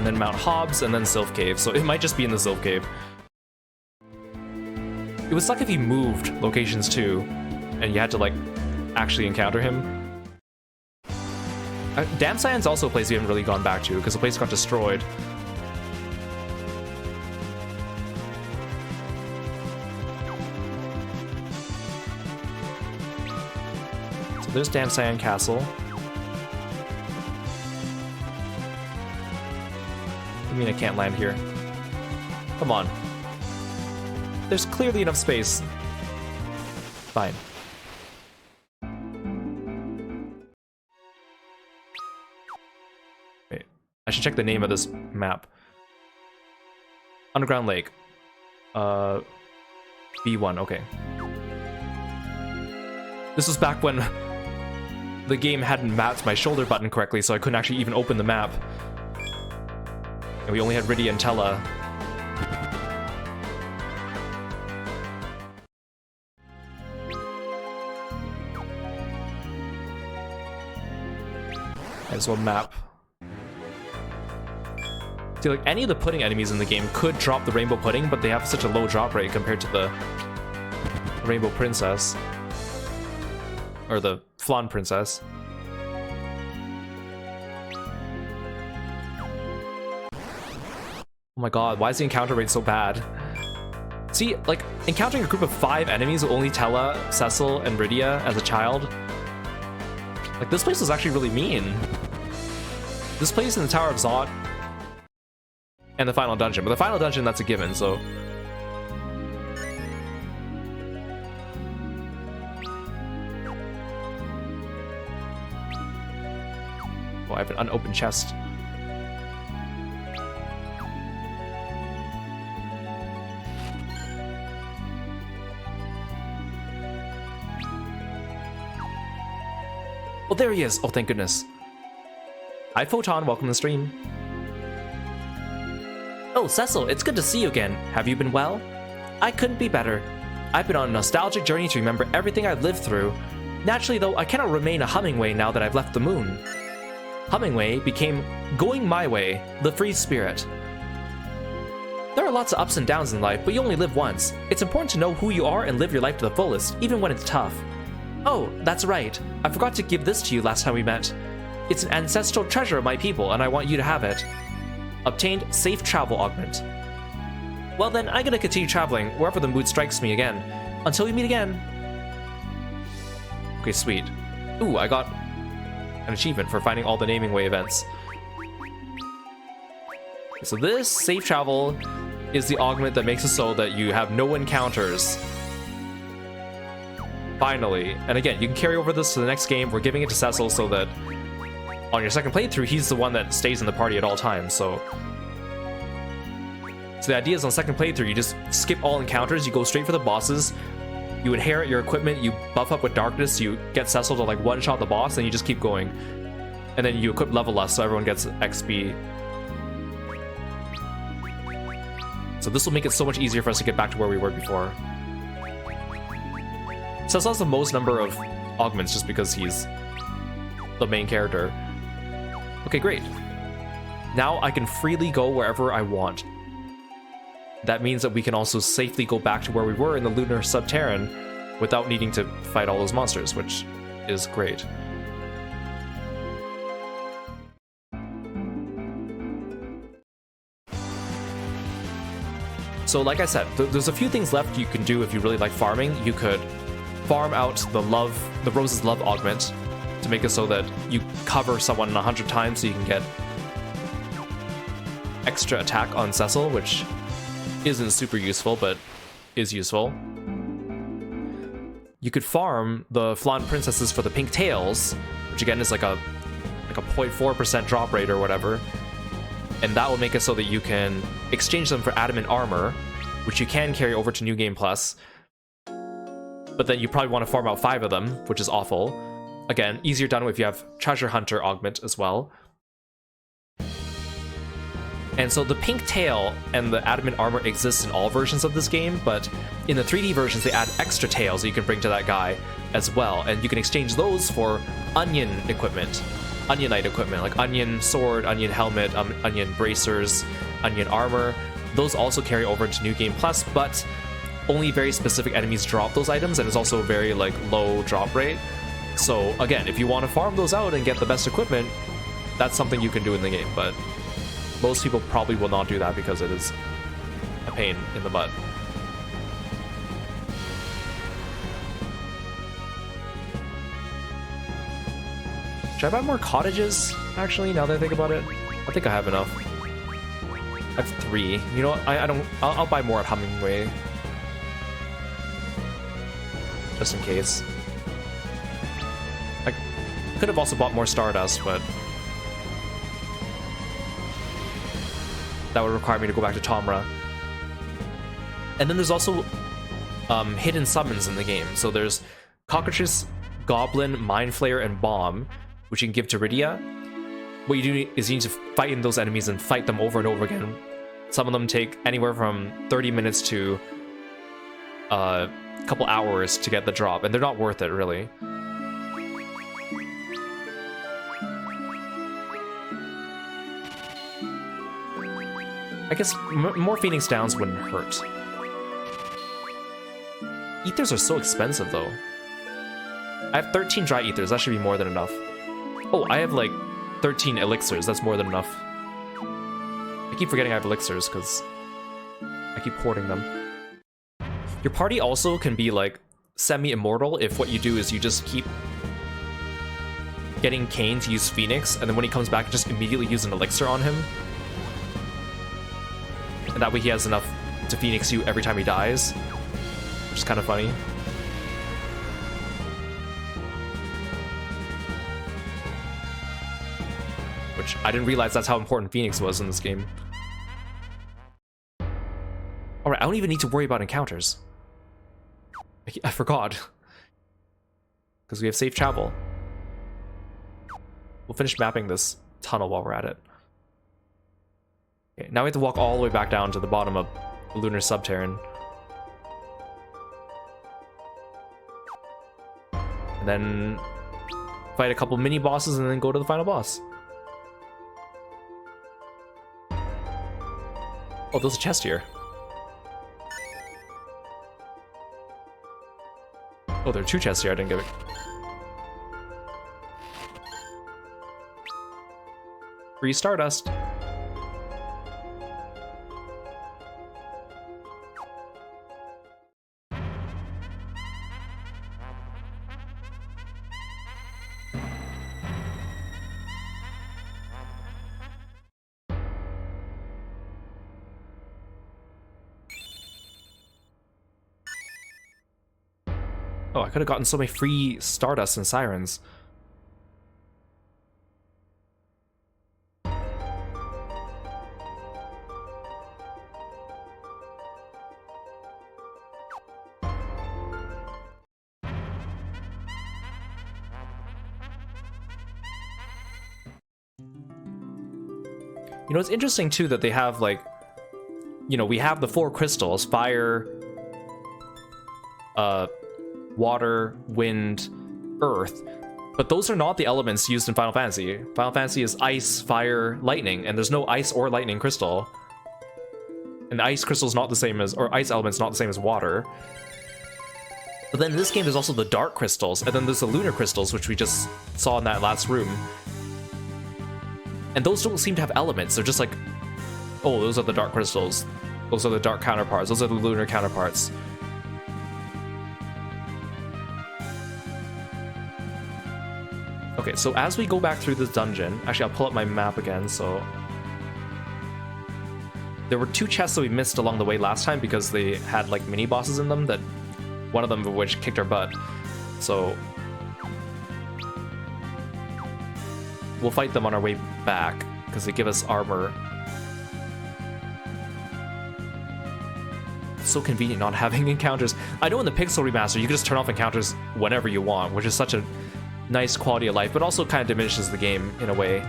and then Mount Hobbs, and then Sylph Cave. So it might just be in the Sylph Cave. It would suck if he moved locations too, and you had to like actually encounter him. Dam Science also a place we haven't really gone back to because the place got destroyed. So there's Dam Science Castle. I mean, I can't land here. Come on. There's clearly enough space. Fine. Wait, I should check the name of this map. Underground Lake. B1, okay. This was back when the game hadn't mapped my shoulder button correctly, so I couldn't actually even open the map. And we only had Rydia and Tella. As well map. See, like any of the pudding enemies in the game could drop the rainbow pudding, but they have such a low drop rate compared to the rainbow princess. Or the flan princess. Oh my god, why is the encounter rate so bad? See, like, encountering a group of 5 enemies with only Tella, Cecil, and Rydia as a child. Like, this place was actually really mean. This place in the Tower of Zot and the final dungeon. But the final dungeon, that's a given, so... Oh, I have an unopened chest. Oh, there he is! Oh, thank goodness. Hi, Photon. Welcome to the stream. Oh, Cecil, it's good to see you again. Have you been well? I couldn't be better. I've been on a nostalgic journey to remember everything I've lived through. Naturally, though, I cannot remain a Hummingway now that I've left the moon. Hummingway became Going My Way, the free spirit. There are lots of ups and downs in life, but you only live once. It's important to know who you are and live your life to the fullest, even when it's tough. Oh, that's right. I forgot to give this to you last time we met. It's an ancestral treasure of my people, and I want you to have it. Obtained safe travel augment. Well then, I'm gonna continue traveling wherever the mood strikes me again. Until we meet again. Okay, sweet. Ooh, I got an achievement for finding all the Naming Way events. So this safe travel is the augment that makes it so that you have no encounters. Finally. And again, you can carry over this to the next game. We're giving it to Cecil so that on your second playthrough, he's the one that stays in the party at all times, so the idea is on second playthrough, you just skip all encounters, you go straight for the bosses, you inherit your equipment, you buff up with darkness, you get Cecil to like one-shot the boss, and you just keep going. And then you equip Level Lust so everyone gets XP. So this will make it so much easier for us to get back to where we were before. Cecil has the most number of augments just because he's the main character. Okay, great. Now I can freely go wherever I want. That means that we can also safely go back to where we were in the Lunar Subterrane without needing to fight all those monsters, which is great. So like I said, there's a few things left you can do if you really like farming. You could farm out the Rose's Love augment to make it so that you cover someone 100 times so you can get extra attack on Cecil, which isn't super useful, but is useful. You could farm the Flan Princesses for the pink tails, which again is like a 0.4% drop rate or whatever, and that will make it so that you can exchange them for adamant armor, which you can carry over to New Game Plus, but then you probably want to farm out 5 of them, which is awful. Again, easier done if you have Treasure Hunter augment as well. And so the pink tail and the adamant armor exists in all versions of this game, but in the 3D versions they add extra tails that you can bring to that guy as well, and you can exchange those for onion equipment. Onionite equipment, like onion sword, onion helmet, onion bracers, onion armor. Those also carry over into New Game Plus, but only very specific enemies drop those items, and it's also a very like low drop rate. So again, if you want to farm those out and get the best equipment, that's something you can do in the game, but most people probably will not do that because it is a pain in the butt. Should I buy more cottages, actually, now that I think about it? I think I have enough. I have 3. You know what? I'll buy more at Hummingway. Just in case. I could have also bought more Stardust, but that would require me to go back to Tomra. And then there's also hidden summons in the game. So there's Cockatrice, Goblin, Mind Flayer, and Bomb, which you can give to Rydia. What you do is you need to fight in those enemies and fight them over and over again. Some of them take anywhere from 30 minutes to a couple hours to get the drop, and they're not worth it, really. I guess more Phoenix Downs wouldn't hurt. Ethers are so expensive, though. I have 13 dry ethers. That should be more than enough. Oh, I have like 13 elixirs. That's more than enough. I keep forgetting I have elixirs because I keep hoarding them. Your party also can be like semi-immortal if what you do is you just keep getting Kane to use Phoenix, and then when he comes back, just immediately use an elixir on him. And that way he has enough to Phoenix you every time he dies, which is kind of funny. Which I didn't realize that's how important Phoenix was in this game. Alright, I don't even need to worry about encounters. I forgot. Because we have safe travel. We'll finish mapping this tunnel while we're at it. Okay, now we have to walk all the way back down to the bottom of the Lunar Subterrane. And then fight a couple mini bosses and then go to the final boss. Oh, there's a chest here. Oh, there are 2 chests here. I didn't get it. Free Stardust. Oh, I could have gotten so many free Stardust and Sirens. You know, it's interesting too that they have like, you know, we have the 4 crystals: fire, water, wind, earth, but those are not the elements used in Final Fantasy. Final Fantasy is ice, fire, lightning, and there's no ice or lightning crystal. And the ice crystal is not the same as, or ice element's not the same as water. But then in this game there's also the dark crystals, and then there's the lunar crystals, which we just saw in that last room. And those don't seem to have elements. They're just like, oh, those are the dark crystals. Those are the dark counterparts. Those are the lunar counterparts. Okay, so as we go back through this dungeon, actually I'll pull up my map again, so... There were 2 chests that we missed along the way last time because they had like mini bosses in them, that one of them of which kicked our butt. So we'll fight them on our way back because they give us armor. It's so convenient not having encounters. I know in the Pixel Remaster you can just turn off encounters whenever you want, which is such a nice quality of life, but also kind of diminishes the game in a way.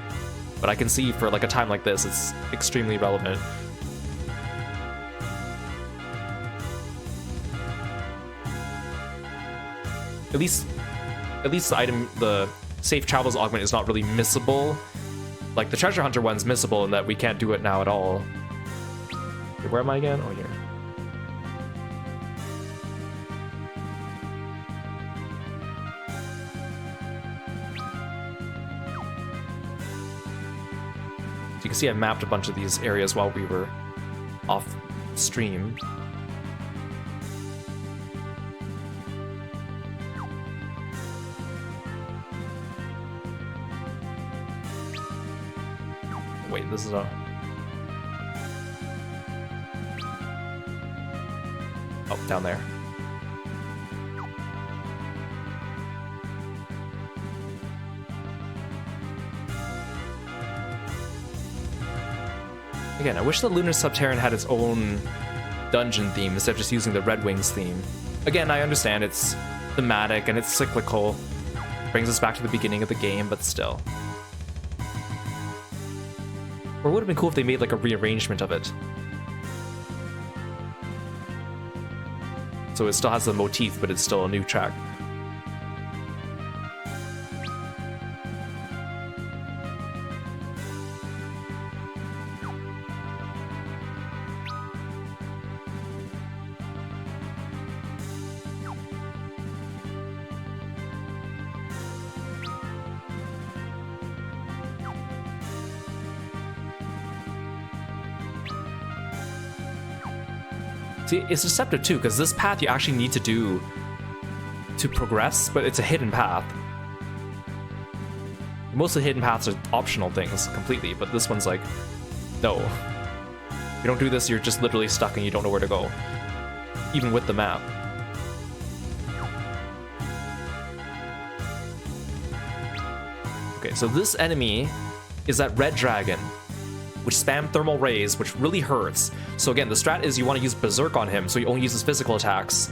But I can see for like a time like this, it's extremely relevant. At least the Safe Travels Augment is not really missable. Like, the Treasure Hunter one's missable in that we can't do it now at all. Okay, where am I again? Oh, here. So you can see I mapped a bunch of these areas while we were off stream. Wait, this is a... Oh, down there. Again, I wish the Lunar Subterran had its own dungeon theme instead of just using the Red Wings theme. Again, I understand it's thematic and it's cyclical. Brings us back to the beginning of the game, but still. Or it would have been cool if they made like a rearrangement of it. So it still has the motif, but it's still a new track. See, it's deceptive too, because this path you actually need to do to progress, but it's a hidden path. Most of the hidden paths are optional things completely, but this one's like, no. If you don't do this, you're just literally stuck and you don't know where to go, even with the map. Okay, so this enemy is that red dragon, which spam thermal rays, which really hurts. So again, the strat is you want to use Berserk on him, so he only uses physical attacks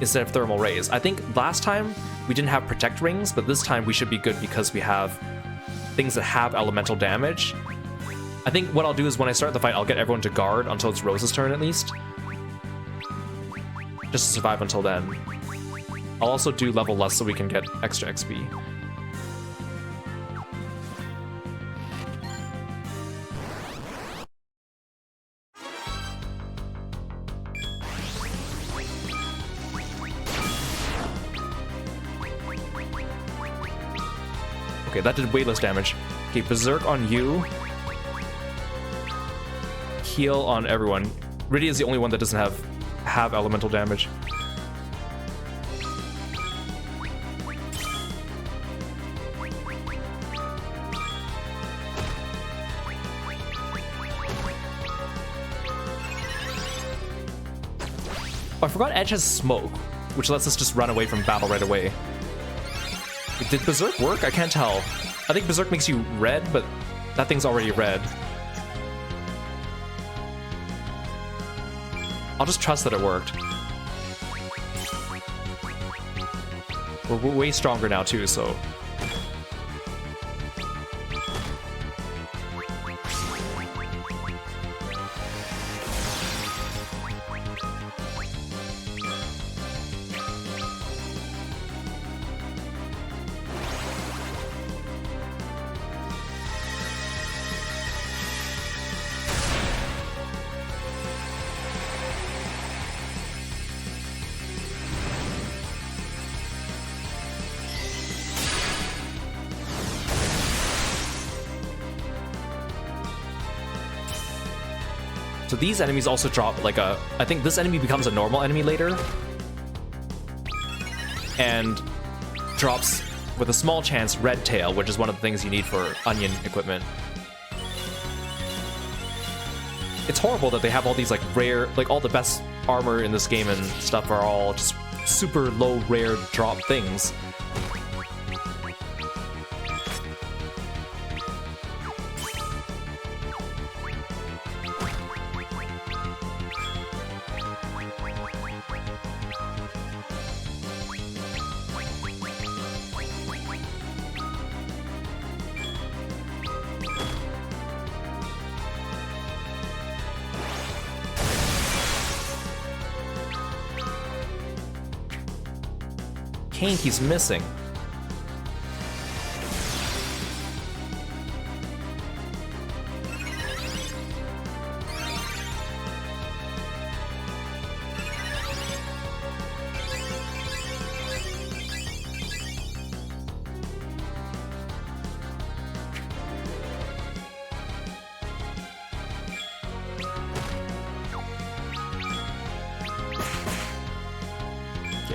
instead of thermal rays. I think last time we didn't have Protect Rings, but this time we should be good because we have things that have elemental damage. I think what I'll do is when I start the fight, I'll get everyone to guard until it's Rose's turn at least. Just to survive until then. I'll also do level less so we can get extra XP. Okay, that did way less damage. Okay, Berserk on you. Heal on everyone. Rydia is the only one that doesn't have elemental damage. Oh, I forgot Edge has smoke, which lets us just run away from battle right away. Did Berserk work? I can't tell. I think Berserk makes you red, but that thing's already red. I'll just trust that it worked. We're way stronger now too, so... So these enemies also drop like a... I think this enemy becomes a normal enemy later. And drops, with a small chance, Red Tail, which is one of the things you need for onion equipment. It's horrible that they have all these like rare... Like all the best armor in this game and stuff are all just super low rare drop things. He's missing.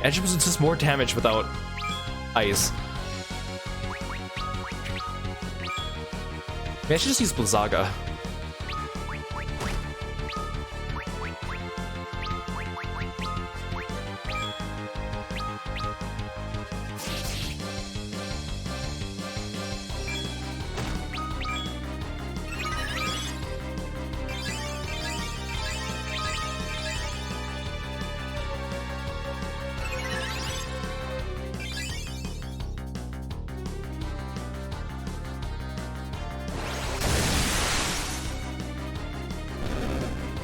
Edge was just more damage without ice. Maybe I should just use Blizzaga.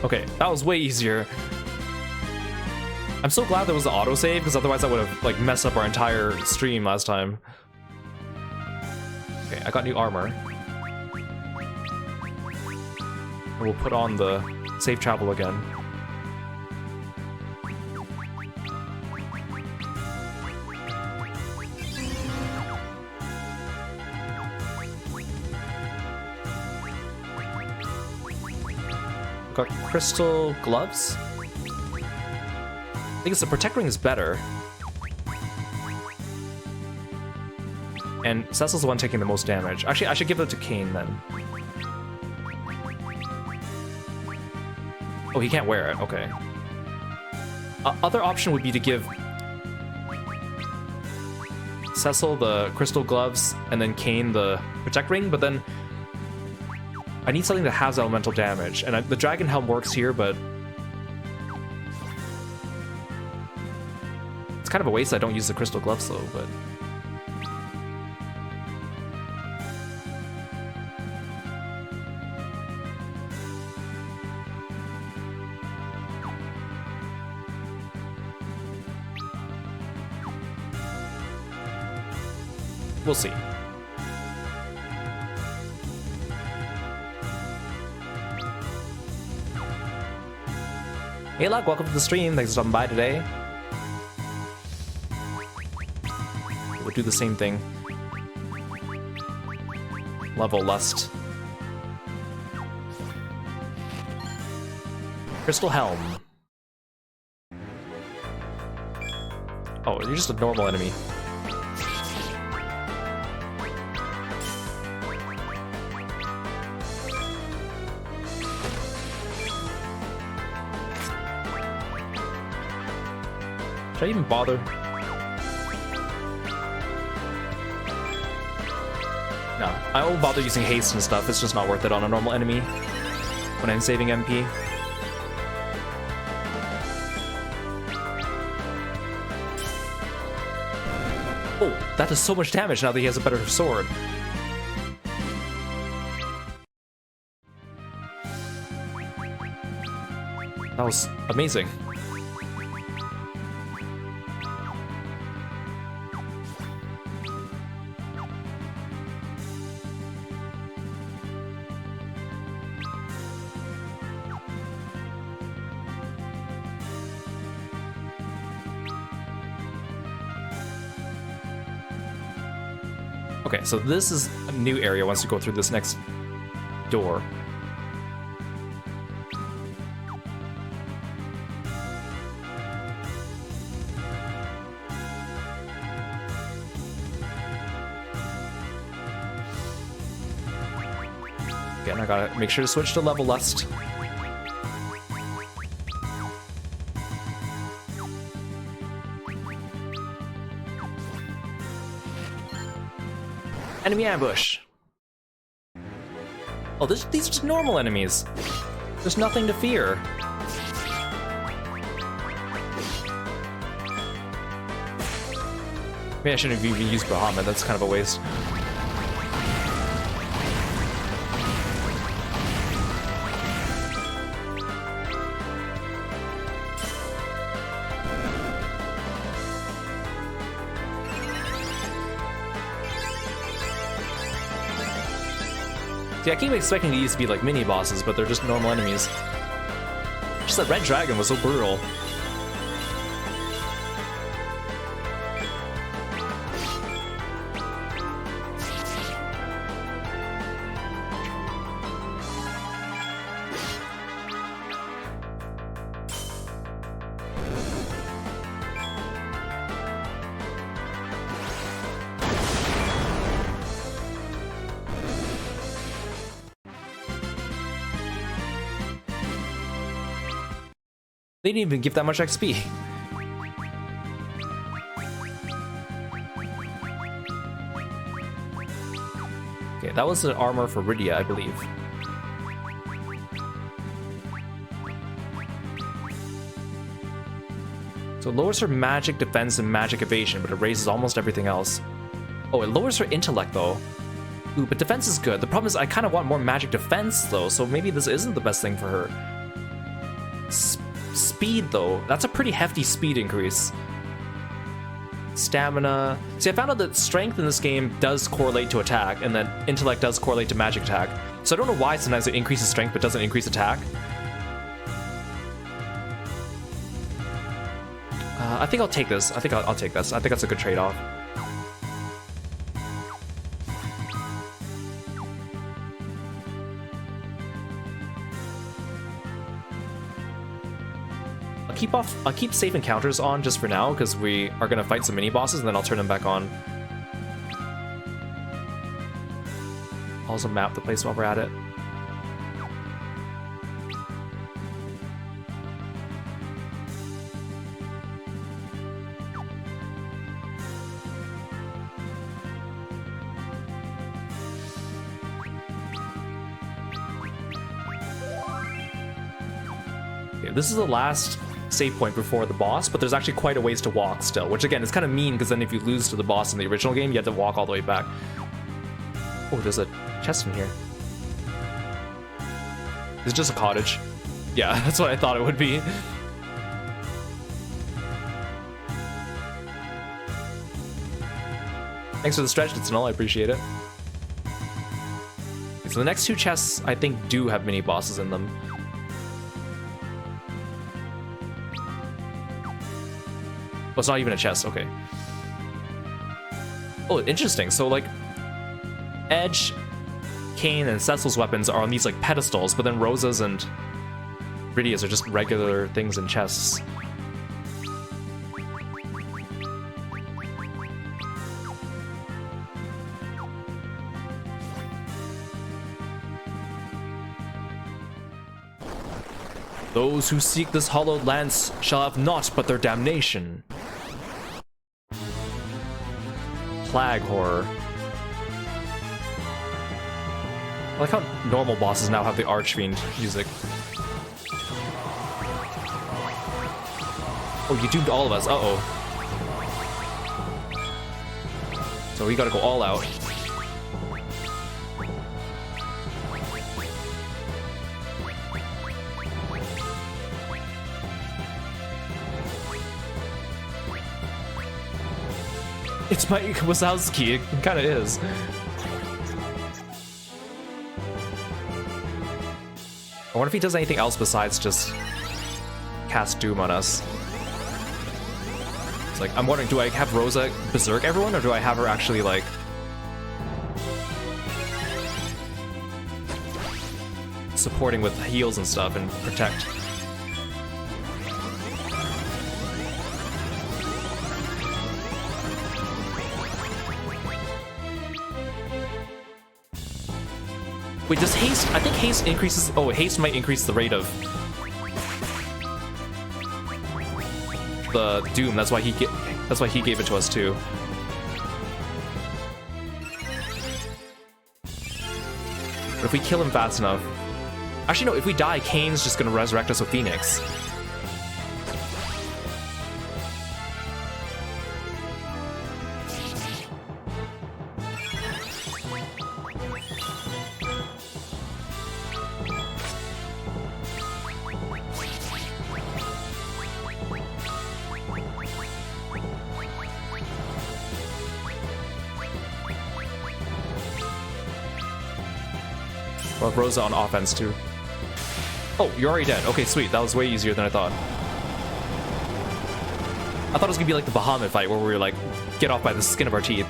Okay, that was way easier. I'm so glad there was the autosave, because otherwise that would have like messed up our entire stream last time. Okay, I got new armor. And we'll put on the safe travel again. Got crystal gloves. I think it's the protect ring is better. And Cecil's the one taking the most damage. Actually, I should give it to Kane then. Oh, he can't wear it. Okay. Other option would be to give Cecil the crystal gloves and then Kane the protect ring, but then I need something that has elemental damage, and the Dragon Helm works here, but it's kind of a waste I don't use the Crystal Gloves though, but we'll see. Hey Luck, welcome to the stream. Thanks for stopping by today. We'll do the same thing. Level Lust. Crystal Helm. Oh, you're just a normal enemy. Should I even bother? No, I won't bother using haste and stuff. It's just not worth it on a normal enemy when I'm saving MP. Oh, that does so much damage now that he has a better sword. That was amazing. Okay, so this is a new area once you go through this next door. Again, I gotta make sure to switch to Level Lust. Enemy ambush. Oh, these are just normal enemies. There's nothing to fear. Maybe I shouldn't have even used Bahamut. That's kind of a waste. See, I keep expecting these to be like mini bosses, but they're just normal enemies. Just that red dragon was so brutal. They didn't even give that much XP. Okay, that was the armor for Rydia, I believe. So it lowers her magic defense and magic evasion, but it raises almost everything else. Oh, it lowers her intellect though. Ooh, but defense is good. The problem is I kind of want more magic defense though, so maybe this isn't the best thing for her. Speed though, that's a pretty hefty speed increase. Stamina. See, I found out that strength in this game does correlate to attack, and that intellect does correlate to magic attack. So I don't know why sometimes it increases strength but doesn't increase attack. I think I'll take this. I think I'll take this. I think that's a good trade-off. I'll keep safe encounters on just for now, because we are gonna fight some mini bosses, and then I'll turn them back on. I'll also map the place while we're at it. Okay, this is the last save point before the boss, but there's actually quite a ways to walk still, which again is kind of mean, because then if you lose to the boss in the original game, you have to walk all the way back. Oh, there's a chest in here. Is it just a cottage? Yeah, that's what I thought it would be. Thanks for the stretch, it's null, I appreciate it. Okay, so the next two chests, I think, do have mini bosses in them. Oh, it's not even a chest, okay. Oh, interesting. So, like, Edge, Kane, and Cecil's weapons are on these, like, pedestals, but then Rosa's and Rydia's are just regular things in chests. Those who seek this hallowed lance shall have naught but their damnation. Plague horror. I like how normal bosses now have the Archfiend music. Oh, you doomed all of us. Uh-oh. So we gotta go all out. It's Mike Wazowski, it kinda is. I wonder if he does anything else besides just cast Doom on us. It's like, I'm wondering, do I have Rosa berserk everyone, or do I have her actually, like... supporting with heals and stuff and protect? Wait, does haste? I think haste increases. Oh, haste might increase the rate of the doom. That's why he gave it to us too. But if we kill him fast enough, actually no. If we die, Kane's just gonna resurrect us with Phoenix. Well, Rosa on offense too. Oh, you're already dead. Okay, sweet. That was way easier than I thought. I thought it was gonna be like the Bahamut fight where we were like, get off by the skin of our teeth.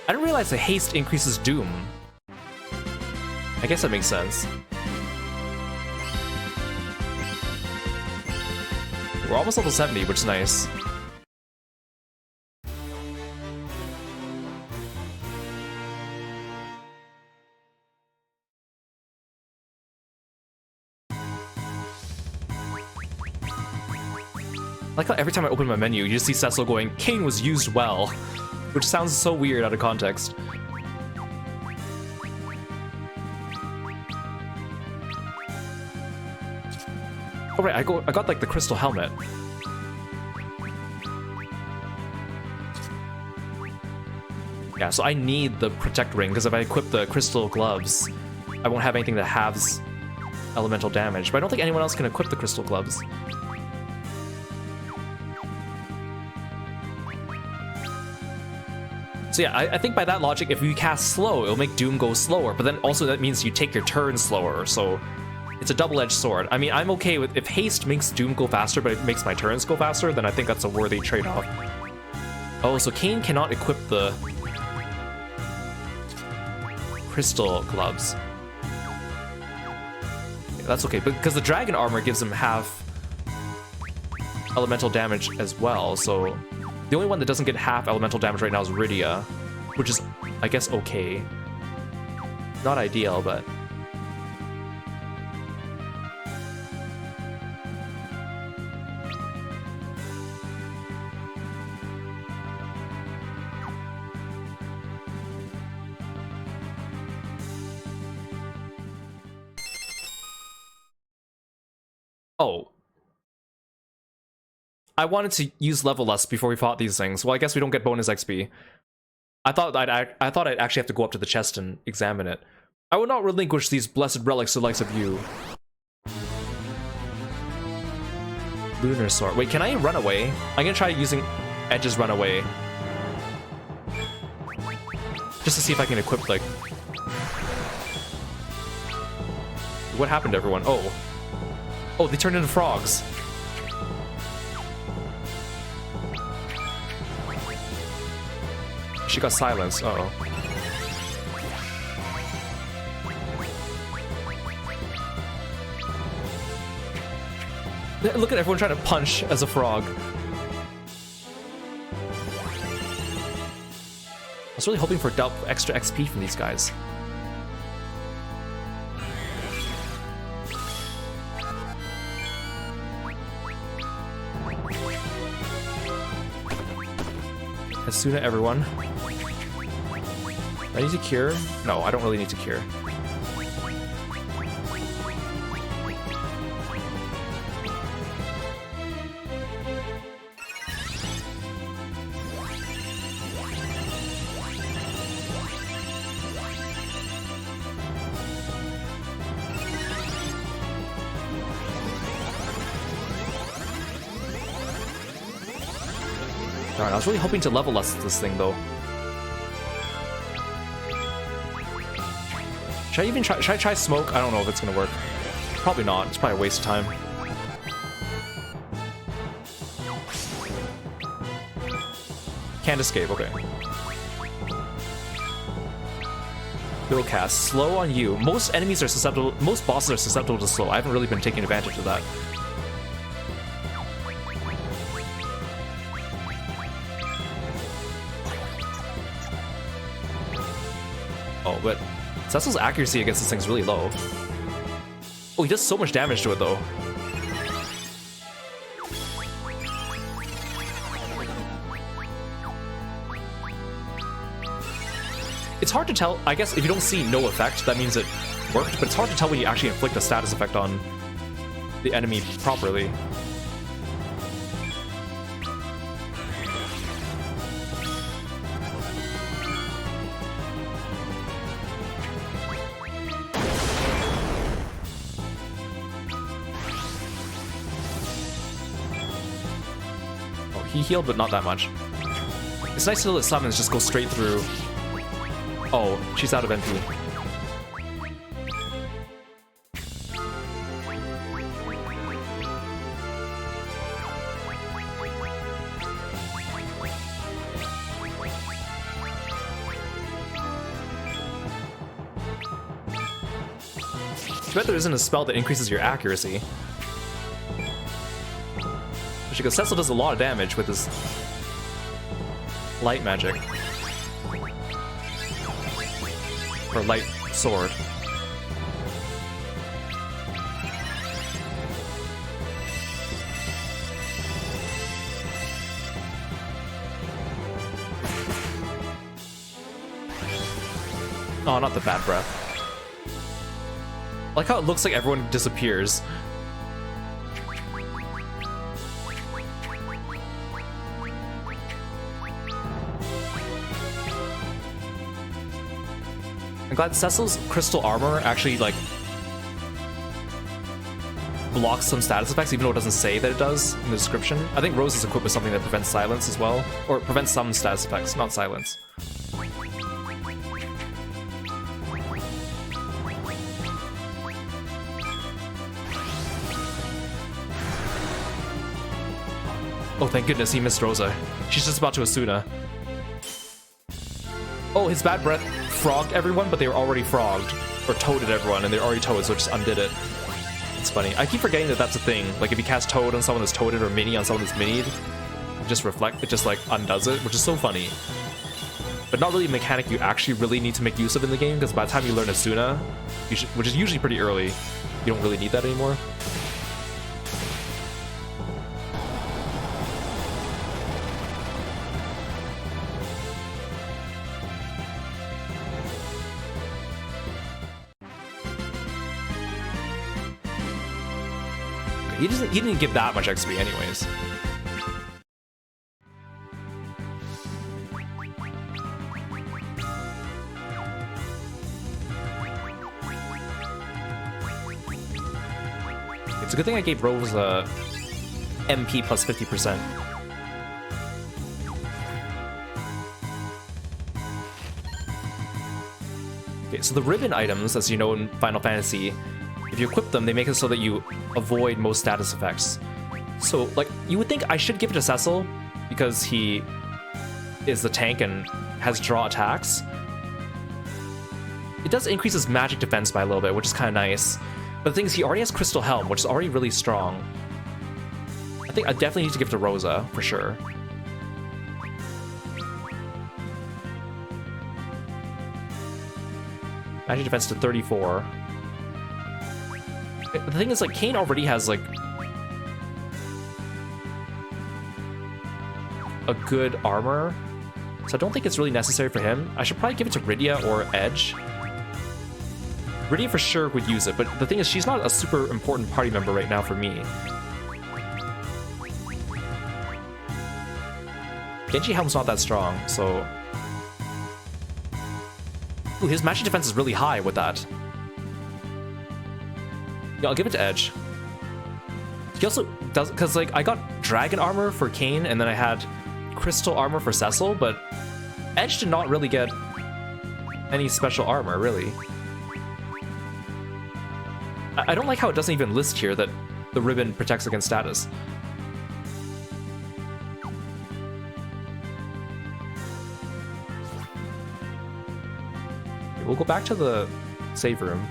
I didn't realize that haste increases doom. I guess that makes sense. We're almost level 70, which is nice. Like how every time I open my menu, you just see Cecil going, "Kane was used well," which sounds so weird out of context. Oh right, I got like the crystal helmet. Yeah, so I need the protect ring because if I equip the crystal gloves, I won't have anything that halves elemental damage. But I don't think anyone else can equip the crystal gloves. So yeah, I think by that logic, if you cast slow, it'll make Doom go slower. But then also that means you take your turn slower. So it's a double-edged sword. I mean, I'm okay with if haste makes Doom go faster, but it makes my turns go faster, then I think that's a worthy trade-off. Oh, so Kane cannot equip the crystal gloves. Yeah, that's okay, because the dragon armor gives him half elemental damage as well, so the only one that doesn't get half elemental damage right now is Rydia, which is, I guess, okay. Not ideal, but... Oh. I wanted to use level less before we fought these things. Well, I guess we don't get bonus XP. I thought I'd actually have to go up to the chest and examine it. I will not relinquish these blessed relics to the likes of you. Lunar sword. Wait, can I run away? I'm gonna try using Edge's run away. Just to see if I can equip, like... What happened to everyone? Oh. Oh, they turned into frogs. She got silenced. Uh-oh. Look at everyone trying to punch as a frog. I was really hoping for extra XP from these guys. Asuna, everyone. I need to cure? No, I don't really need to cure. Darn, I was really hoping to level us this thing though. Should I try smoke? I don't know if it's gonna work. Probably not. It's probably a waste of time. Can't escape. Okay. Dual cast. Slow on you. Most enemies are susceptible. Most bosses are susceptible to slow. I haven't really been taking advantage of that. Oh, but Cecil's accuracy against this thing's really low. Oh, he does so much damage to it, though. It's hard to tell. I guess if you don't see no effect, that means it worked, but it's hard to tell when you actually inflict a status effect on the enemy properly. He healed, but not that much. It's nice to let summons just go straight through. Oh, she's out of MP. I bet there isn't a spell that increases your accuracy. Because Cecil does a lot of damage with his light magic. Or light sword. Oh, not the bad breath. I like how it looks like everyone disappears. I'm glad Cecil's crystal armor actually, like, blocks some status effects, even though it doesn't say that it does in the description. I think Rose is equipped with something that prevents silence as well. Or prevents some status effects, not silence. Oh, thank goodness he missed Rosa. She's just about to Asuna. Oh, his bad breath frogged everyone, but they were already frogged. Or toaded everyone, and they're already toad, so it just undid it. It's funny. I keep forgetting that that's a thing. Like, if you cast Toad on someone that's toaded or Mini on someone that's minied, it just like undoes it, which is so funny. But not really a mechanic you actually really need to make use of in the game, because by the time you learn Asuna, which is usually pretty early, you don't really need that anymore. He didn't give that much XP anyways. It's a good thing I gave Rose a MP plus 50%. Okay, so the ribbon items, as you know in Final Fantasy, if you equip them, they make it so that you avoid most status effects. So, like, you would think I should give it to Cecil, because he is the tank and has draw attacks. It does increase his magic defense by a little bit, which is kind of nice. But the thing is, he already has Crystal Helm, which is already really strong. I think I definitely need to give it to Rosa, for sure. Magic defense to 34. The thing is, like, Kain already has, like, a good armor, so I don't think it's really necessary for him. I should probably give it to Rydia or Edge. Rydia for sure would use it, but the thing is, she's not a super important party member right now for me. Genji Helm's not that strong, so... Ooh, his magic defense is really high with that. Yeah, I'll give it to Edge. He also does, because, like, I got dragon armor for Kain, and then I had crystal armor for Cecil, but Edge did not really get any special armor, really. I don't like how it doesn't even list here that the ribbon protects against status. Okay, we'll go back to the save room.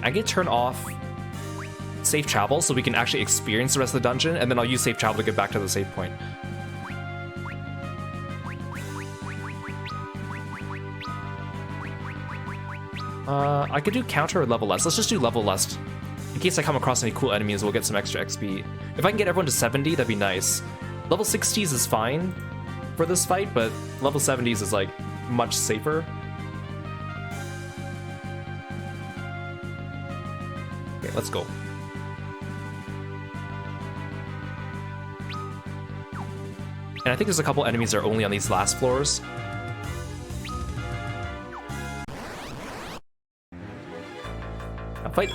I can turn off safe travel so we can actually experience the rest of the dungeon, and then I'll use safe travel to get back to the save point. I could do counter or level less. Let's just do level less. In case I come across any cool enemies, we'll get some extra XP. If I can get everyone to 70, that'd be nice. Level 60s is fine for this fight, but level 70s is, like, much safer. Okay, let's go. And I think there's a couple enemies that are only on these last floors.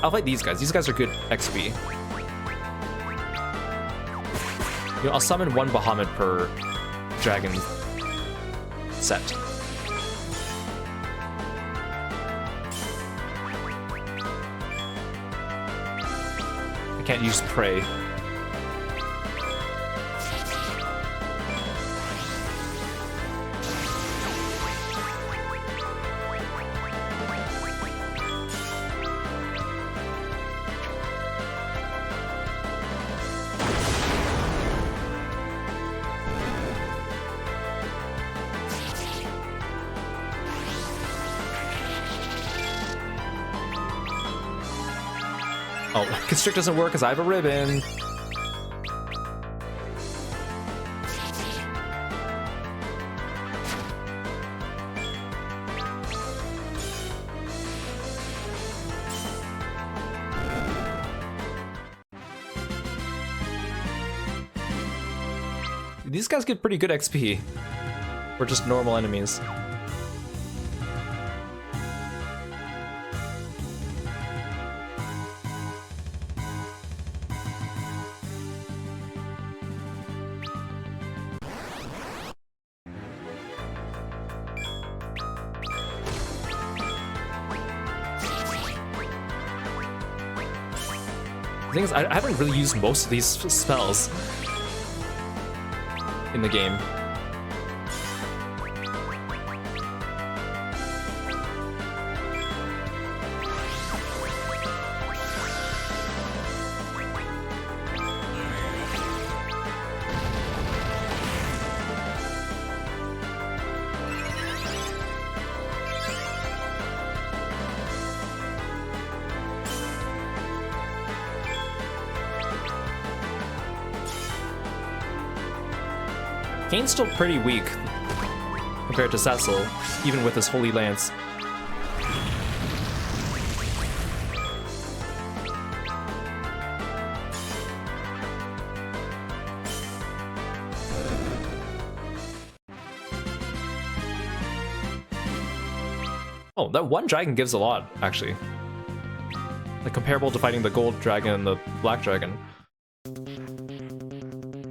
I'll fight these guys. These guys are good XP. You know, I'll summon one Bahamut per dragon set. can't use prey. Oh, Constrict doesn't work because I have a ribbon. These guys get pretty good XP for just normal enemies. The thing is, I haven't really used most of these spells in the game. Kane's still pretty weak compared to Cecil, even with his Holy Lance. Oh, that one dragon gives a lot, actually. Like, comparable to fighting the gold dragon and the black dragon.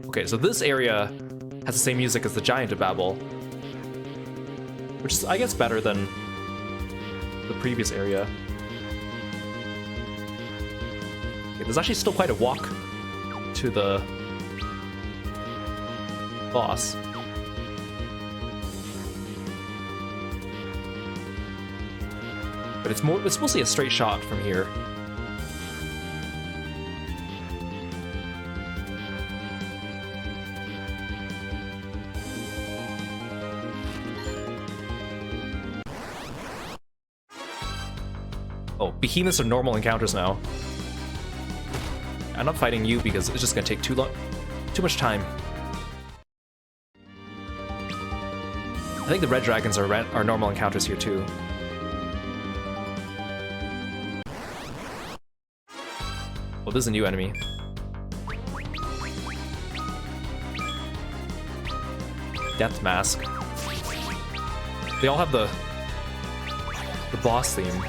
Okay, so this area has the same music as the Giant of Babel, which is, I guess, better than the previous area. Okay, there's actually still quite a walk to the boss. But it's mostly a straight shot from here. Oh, behemoths are normal encounters now. I'm not fighting you because it's just gonna take too much time. I think the red dragons are normal encounters here too. Well, this is a new enemy. Death Mask. They all have the boss theme.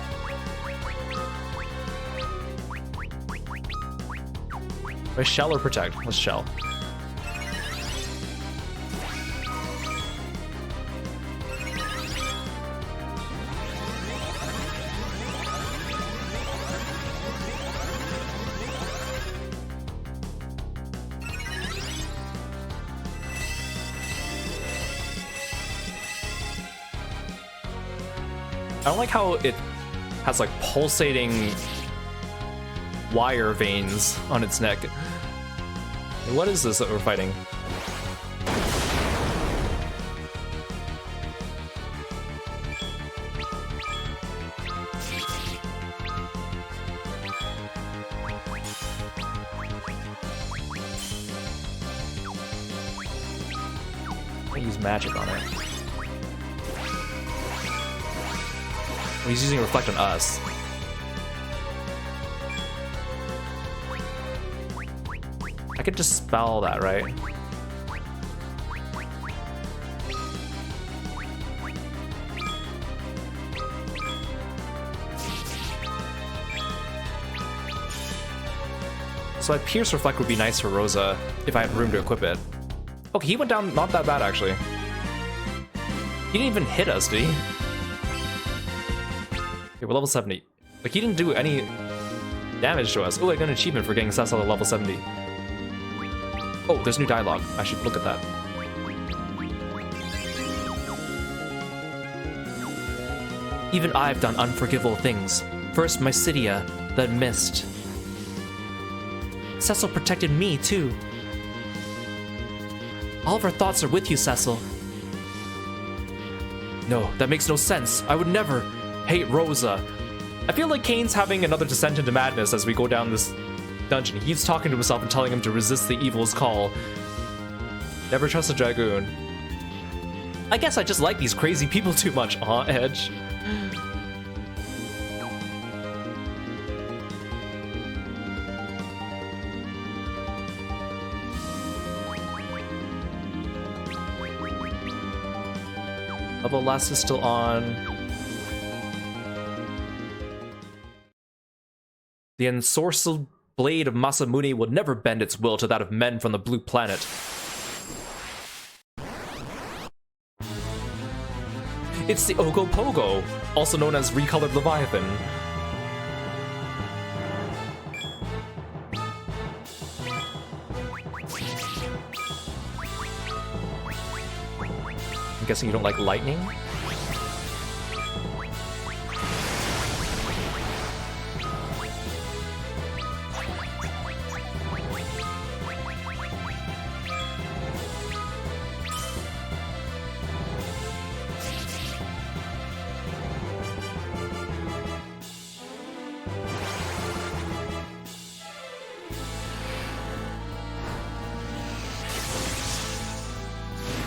Wait, shell or protect? Let's shell. I don't like how it has like pulsating wire veins on its neck. What is this that we're fighting? I'll use magic on it. Oh, he's using Reflect on us. I could just spell that, right? So a Pierce Reflect would be nice for Rosa if I had room to equip it. Okay, he went down not that bad, actually. He didn't even hit us, did he? Okay, we're level 70. Like, he didn't do any damage to us. Oh, I got an achievement for getting Cecil at level 70. Oh, there's new dialogue. I should look at that. Even I've done unforgivable things. First Mysidia, then Mist. Cecil protected me, too. All of our thoughts are with you, Cecil. No, that makes no sense. I would never hate Rosa. I feel like Kane's having another descent into madness as we go down this dungeon. He's talking to himself and telling him to resist the evil's call. Never trust a dragoon. I guess I just like these crazy people too much. Aw, Edge. Level last is still on. The ensorcelled blade of Masamune will never bend its will to that of men from the blue planet. It's the Ogopogo, also known as Recolored Leviathan. I'm guessing you don't like lightning?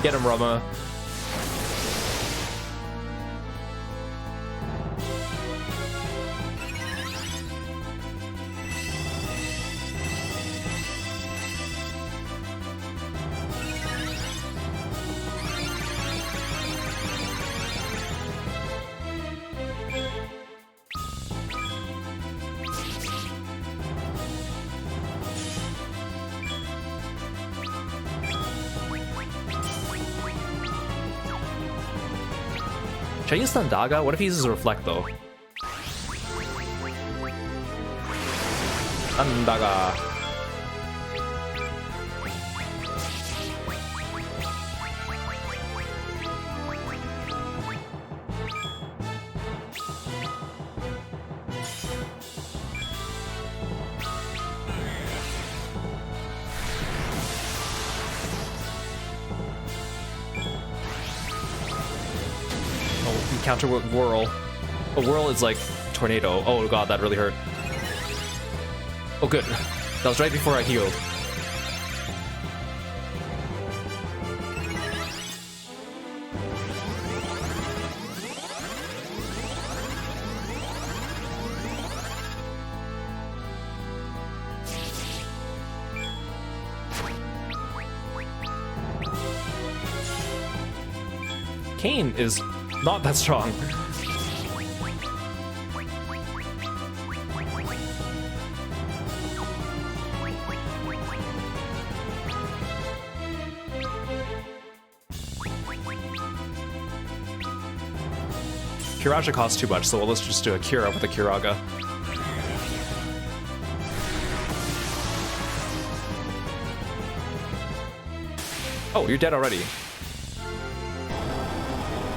Get him, Rama. Should I use Thundaga? What if he uses Reflect, though? Thundaga. Counter with Whirl. A Whirl is like Tornado. Oh god, that really hurt. Oh good. That was right before I healed. Kane is not that strong. Kiraja costs too much, so let's just do a Kira with a Kiraga. Oh, you're dead already.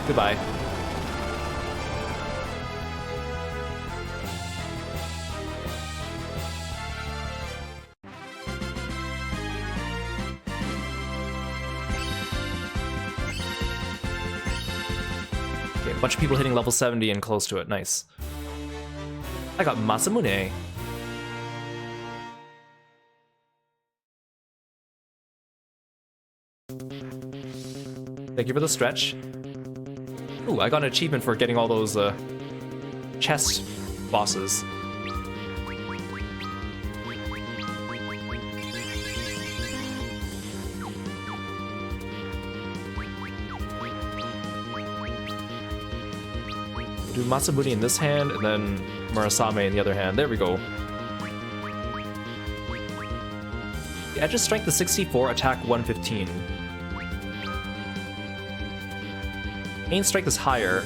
Goodbye. Okay, a bunch of people hitting level 70 and close to it. Nice. I got Masamune. Thank you for the stretch. Ooh, I got an achievement for getting all those chest bosses. Do Masamune in this hand, and then Murasame in the other hand. There we go. The Edge's strength is 64, attack 115. Kane's strength is higher.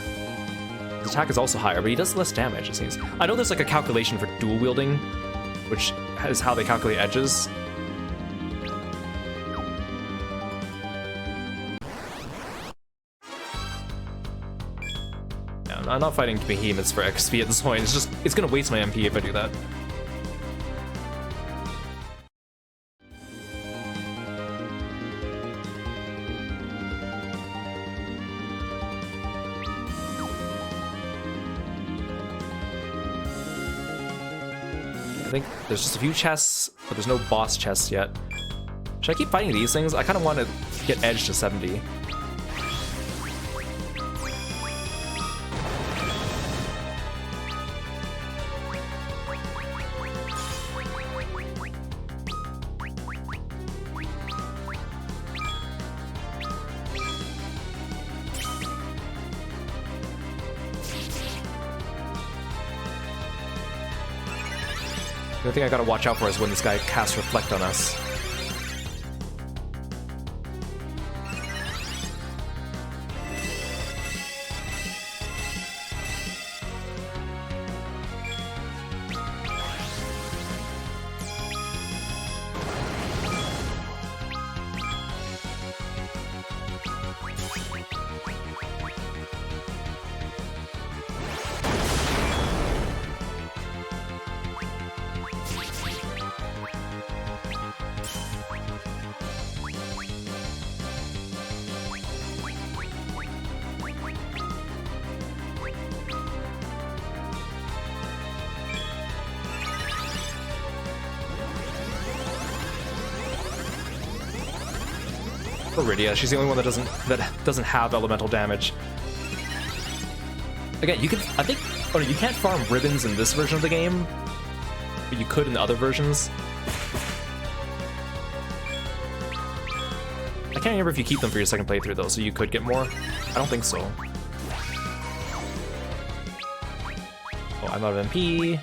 His attack is also higher, but he does less damage, it seems. I know there's like a calculation for dual wielding which is how they calculate edges. Yeah, I'm not fighting behemoths for XP at this point. It's gonna waste my MP if I do that. I think there's just a few chests, but there's no boss chests yet. Should I keep fighting these things? I kind of want to get edge to 70. The thing I gotta watch out for is when this guy casts Reflect on us. Iridia, she's the only one that doesn't have elemental damage. Again, you can you can't farm ribbons in this version of the game, but you could in the other versions. I can't remember if you keep them for your second playthrough though, so you could get more. I don't think so. Oh, I'm out of MP.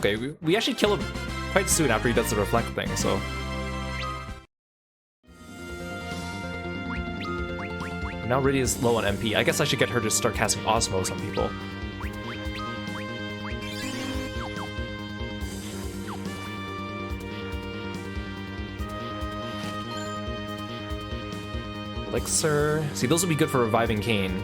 Okay, we actually kill him quite soon after he does the reflect thing, so... Now Riddy is low on MP. I guess I should get her to start casting Osmos on people. Elixir. See, those would be good for reviving Kane.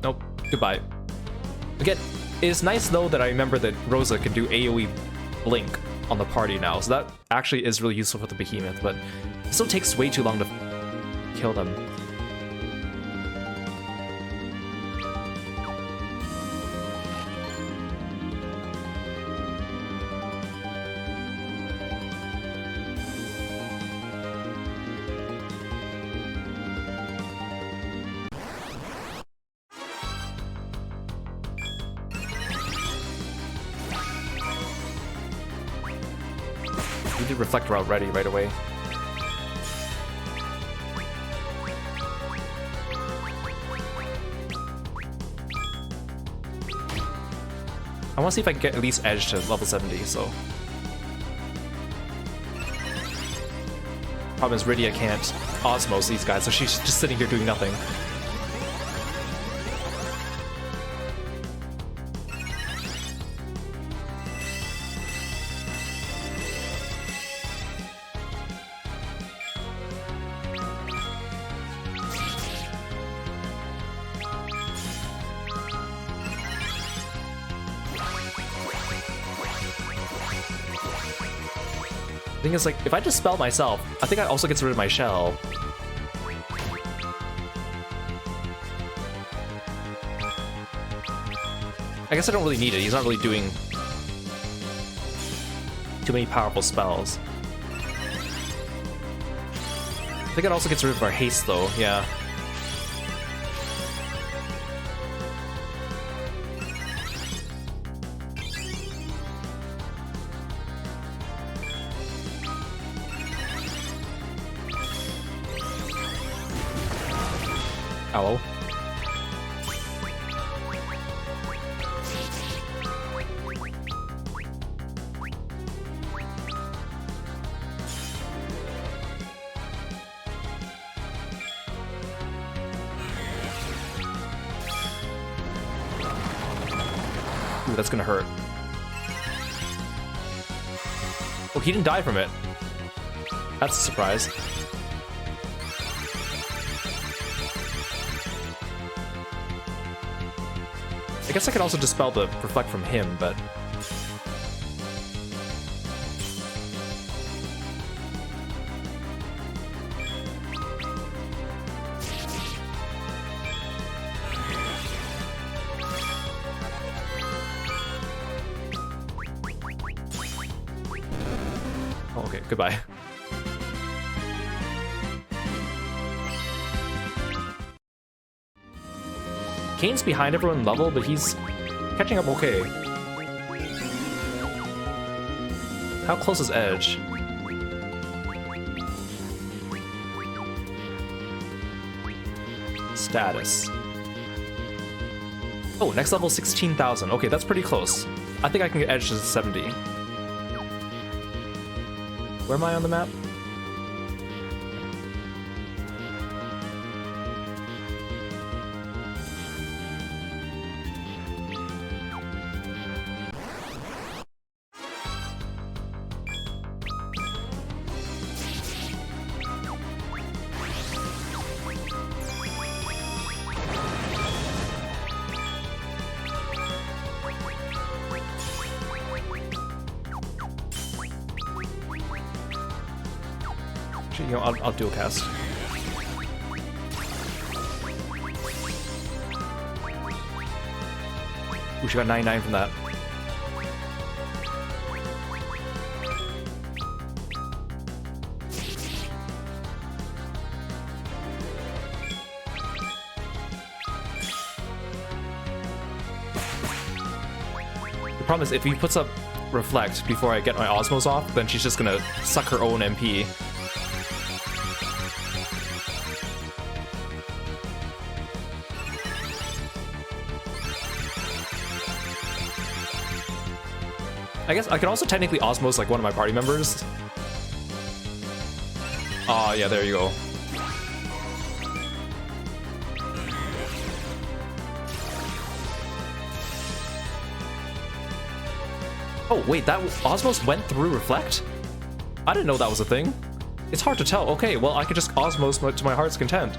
Nope. Goodbye. Again, it's nice though that I remember that Rosa can do AoE blink on the party now, so that actually is really useful for the behemoth, but it still takes way too long to kill them. We did Reflector already right away. I want to see if I can get at least edge to level 70, so... Problem is Rydia can't Osmos these guys, so she's just sitting here doing nothing. The thing is, like, if I dispel myself, I think I also gets rid of my shell. I guess I don't really need it. He's not really doing too many powerful spells. I think it also gets rid of our haste, though. Yeah. Owl. Ooh, that's gonna hurt. Oh, he didn't die from it. That's a surprise. I guess I could also dispel the reflect from him, but... Oh, okay, goodbye. Kane's behind everyone level, but he's catching up okay. How close is Edge? Status. Oh, next level 16,000. Okay, that's pretty close. I think I can get Edge to 70. Where am I on the map? You know, I'll dual cast. Ooh, she got 99 from that. The problem is if he puts up Reflect before I get my Osmos off, then she's just gonna suck her own MP. I guess I can also technically Osmos like one of my party members. Oh, yeah, there you go. Oh, wait, that Osmos went through Reflect? I didn't know that was a thing. It's hard to tell. Okay, well, I could just Osmos to my heart's content.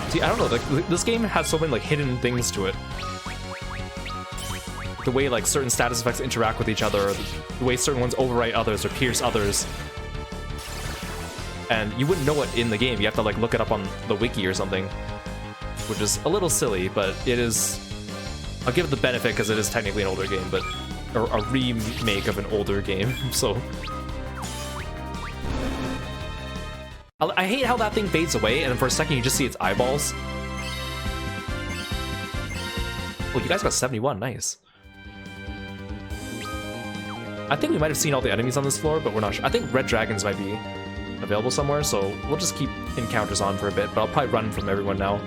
See, I don't know, like, this game has so many like hidden things to it. The way like certain status effects interact with each other, the way certain ones overwrite others or pierce others. And you wouldn't know it in the game, you have to like look it up on the wiki or something. Which is a little silly, but it is... I'll give it the benefit because it is technically an older game, but... Or a remake of an older game, so... I hate how that thing fades away, and for a second you just see its eyeballs. Oh, you guys got 71, nice. I think we might have seen all the enemies on this floor, but we're not sure. I think red dragons might be available somewhere, so we'll just keep encounters on for a bit, but I'll probably run from everyone now.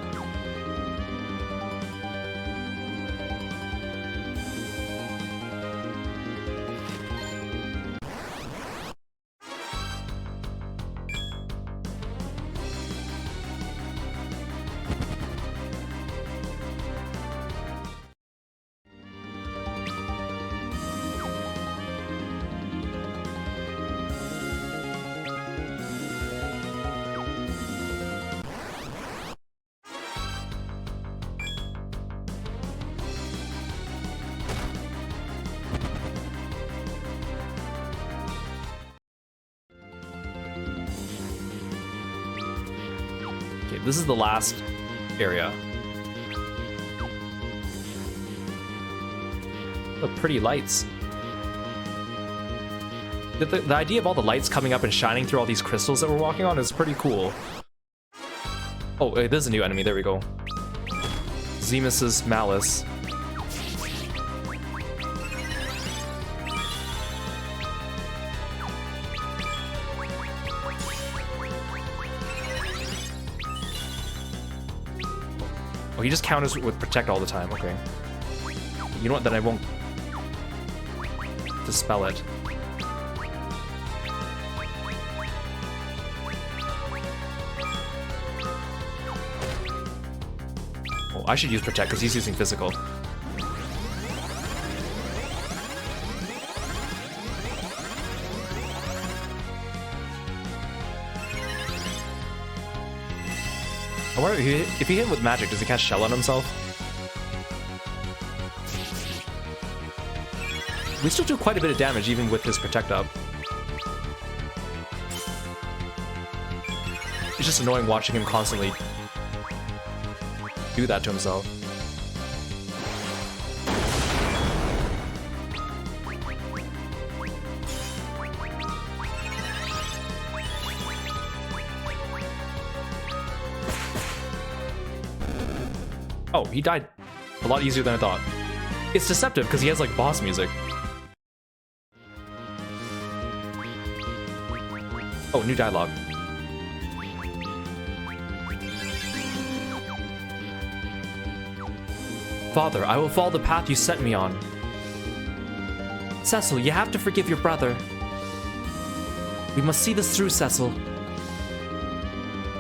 This is the last area. The pretty lights. The idea of all the lights coming up and shining through all these crystals that we're walking on is pretty cool. Oh, there's a new enemy. There we go. Zemus's Malice. Oh, he just counters with Protect all the time. Okay. You know what? Then I won't dispel it. Oh, I should use Protect because he's using Physical. I wonder if he hit him with magic, does he cast Shell on himself? We still do quite a bit of damage even with his Protect up. It's just annoying watching him constantly do that to himself. Oh, he died a lot easier than I thought. It's deceptive because he has like boss music. Oh, new dialogue. Father, I will follow the path you set me on. Cecil, you have to forgive your brother. We must see this through, Cecil.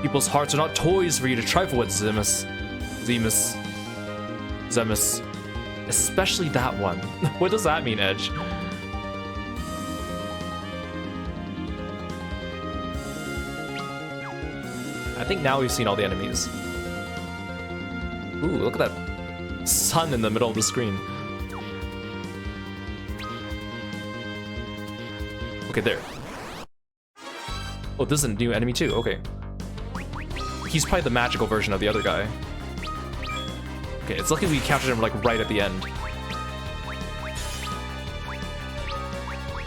People's hearts are not toys for you to trifle with, Zemus. Especially that one. What does that mean, Edge? I think now we've seen all the enemies. Ooh, look at that sun in the middle of the screen. Okay, there. Oh, this is a new enemy too. Okay. He's probably the magical version of the other guy. Okay, it's lucky we captured him like right at the end.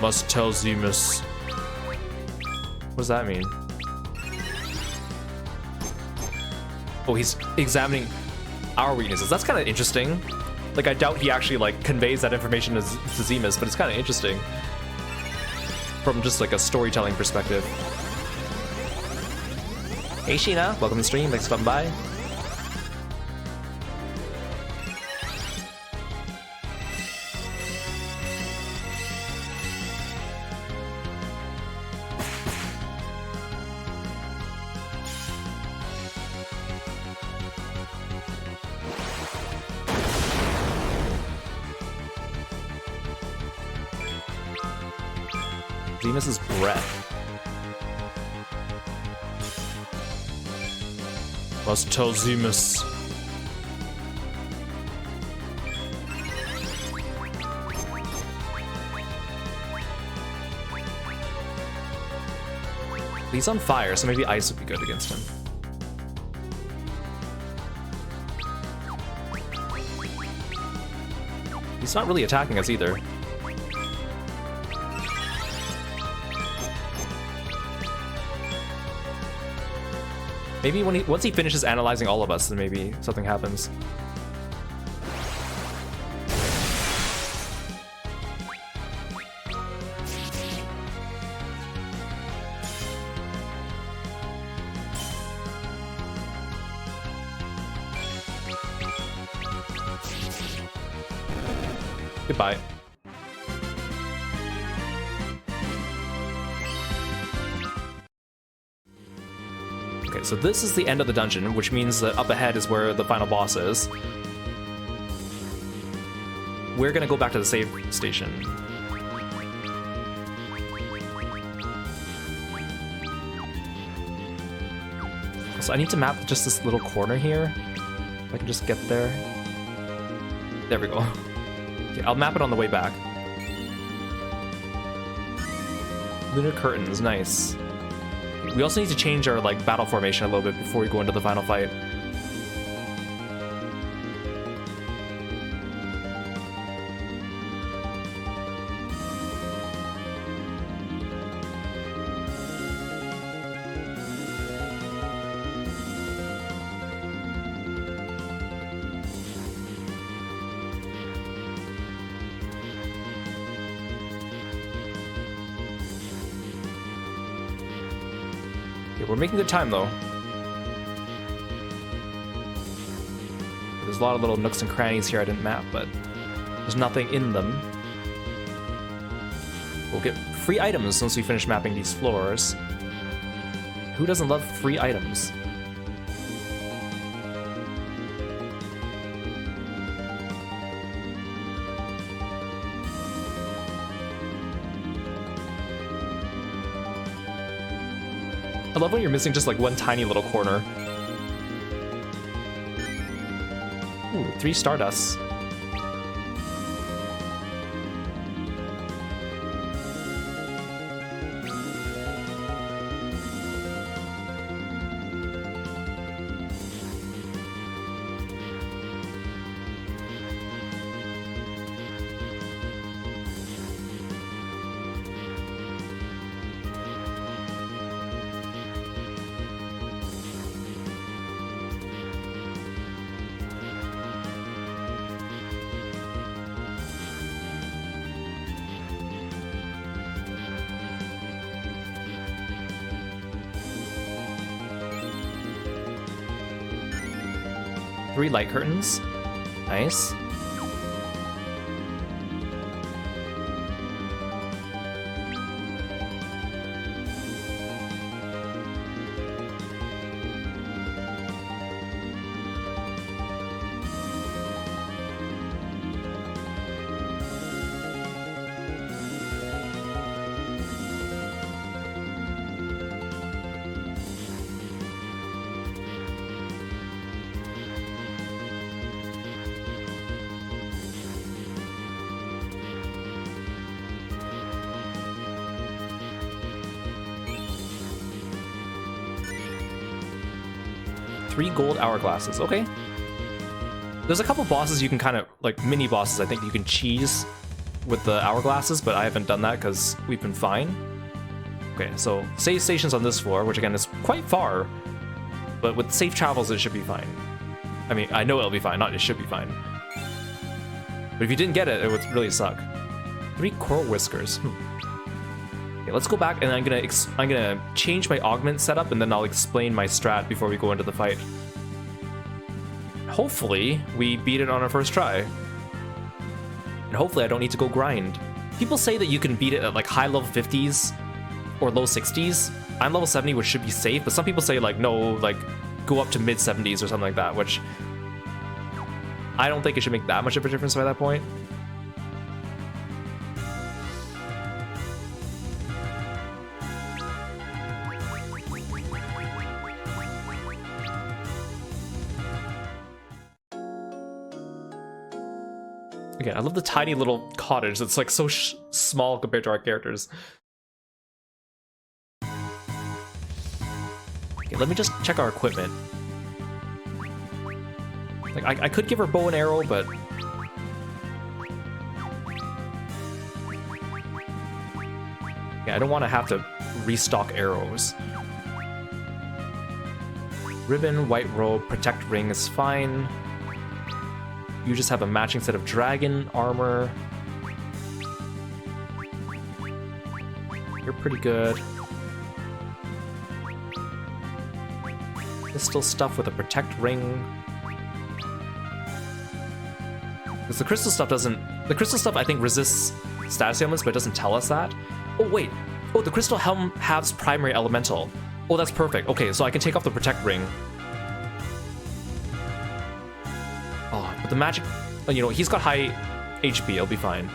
Must tell Zemus. What does that mean? Oh, he's examining our weaknesses. That's kind of interesting. Like, I doubt he actually like conveys that information to Zemus, but it's kind of interesting from just like a storytelling perspective. Hey Sheena, welcome to the stream. Thanks for stopping by. Zemus's breath. Must tell Zemus. He's on fire, so maybe ice would be good against him. He's not really attacking us either. Maybe once he finishes analyzing all of us, then maybe something happens. Goodbye. Okay, so this is the end of the dungeon, which means that up ahead is where the final boss is. We're gonna go back to the save station. So I need to map just this little corner here. If I can just get there. There we go. Okay, I'll map it on the way back. Lunar curtains, nice. We also need to change our like battle formation a little bit before we go into the final fight. we're making good time though. There's a lot of little nooks and crannies here I didn't map, but there's nothing in them. We'll get free items once we finish mapping these floors. Who doesn't love free items? I love when you're missing just like one tiny little corner. Ooh, 3 Stardusts. Three light curtains. Nice. Three gold hourglasses, okay. There's a couple bosses you can kind of, like mini bosses I think you can cheese with the hourglasses, but I haven't done that because we've been fine. Okay, so save stations on this floor, which again is quite far, but with safe travels it should be fine. I mean, I know it'll be fine, not it should be fine. But if you didn't get it, it would really suck. 3 coral whiskers. Okay, let's go back and I'm gonna change my augment setup and then I'll explain my strat before we go into the fight. Hopefully we beat it on our first try. And hopefully I don't need to go grind. People say that you can beat it at like high level 50s or low 60s. I'm level 70, which should be safe, but some people say like no, like go up to mid 70s or something like that, which I don't think it should make that much of a difference by that point. Again, I love the tiny little cottage. It's like so small compared to our characters. Okay, let me just check our equipment. Like, I could give her bow and arrow, but yeah, I don't want to have to restock arrows. Ribbon, white robe, protect ring is fine. You just have a matching set of dragon armor. You're pretty good. Crystal stuff with a protect ring. Because the crystal stuff doesn't... The crystal stuff, I think, resists status ailments, but it doesn't tell us that. Oh, wait. Oh, the crystal helm halves primary elemental. Oh, that's perfect. Okay, so I can take off the protect ring. Oh, but the magic... You know, he's got high HP. It'll be fine.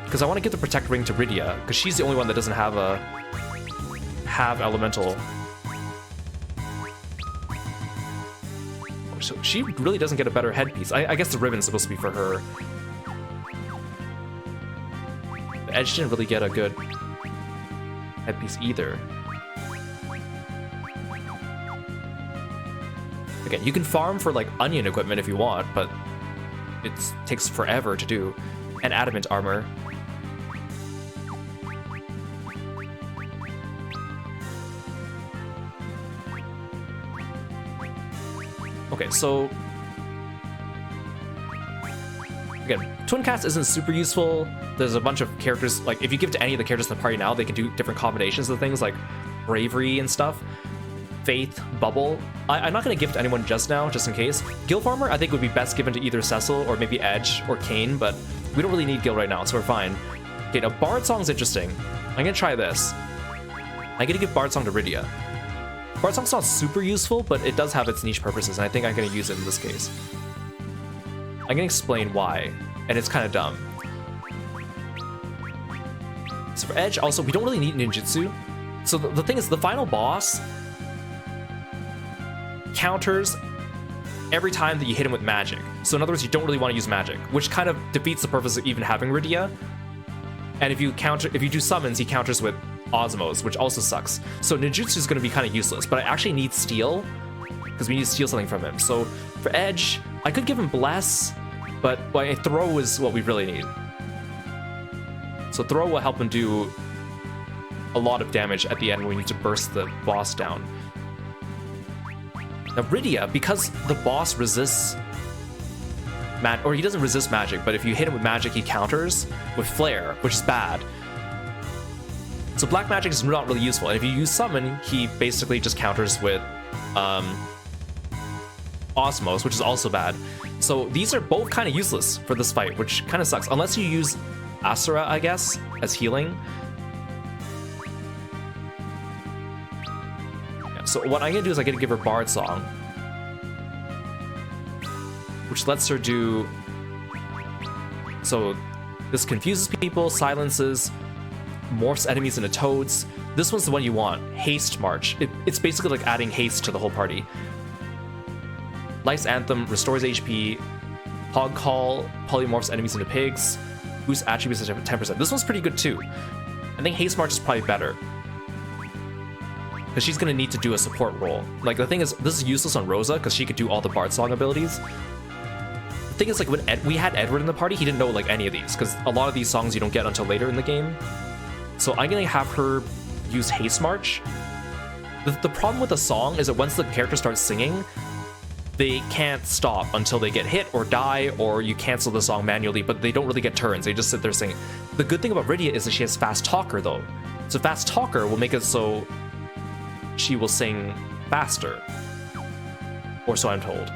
Because I want to give the protect ring to Rydia, because she's the only one that doesn't have a... have elemental. So she really doesn't get a better headpiece. I guess the ribbon's supposed to be for her. The Edge didn't really get a good headpiece either. Again, you can farm for like onion equipment if you want, but it takes forever to do. And adamant armor. Okay, so again, Twin Cast isn't super useful. There's a bunch of characters, like if you give to any of the characters in the party now, they can do different combinations of things like bravery and stuff. Faith Bubble. I'm not going to give it to anyone just now, just in case. Gil Farmer, I think, would be best given to either Cecil or maybe Edge or Kane, but we don't really need Gil right now, so we're fine. Okay, now Bard Song's interesting. I'm going to try this. I'm going to give Bard Song to Rydia. Bard Song's not super useful, but it does have its niche purposes, and I think I'm going to use it in this case. I'm going to explain why, and it's kind of dumb. So for Edge, also, we don't really need ninjutsu. So the thing is, the final boss counters every time that you hit him with magic. So in other words, you don't really want to use magic, which kind of defeats the purpose of even having Rydia. And if you do summons, he counters with Osmos, which also sucks. So ninjutsu is going to be kind of useless, but I actually need steal because we need to steal something from him. So for Edge, I could give him bless, but a throw is what we really need. So throw will help him do a lot of damage at the end when we need to burst the boss down. Now Rydia, because the boss resists or he doesn't resist magic, but if you hit him with magic, he counters with flare, which is bad. So black magic is not really useful, and if you use summon, he basically just counters with Osmos, which is also bad. So these are both kind of useless for this fight, which kind of sucks, unless you use Asura, I guess, as healing. Yeah, so what I'm gonna do is I'm gonna give her Bard Song, which lets her do... So this confuses people, silences, morphs enemies into toads. This one's the one you want, Haste March. It's basically like adding haste to the whole party. Life's Anthem restores HP, Hog Call polymorphs enemies into pigs, boosts attributes to 10%. This one's pretty good too. I think Haste March is probably better, because she's gonna need to do a support role. Like, the thing is, this is useless on Rosa because she could do all the Bard Song abilities. The thing is, like, when we had Edward in the party, he didn't know like any of these, because a lot of these songs you don't get until later in the game. So I'm gonna have her use Haste March. The problem with the song is that once the character starts singing, they can't stop until they get hit or die, or you cancel the song manually, but they don't really get turns. They just sit there singing. The good thing about Rydia is that she has Fast Talker, though. So Fast Talker will make it so she will sing faster. Or so I'm told.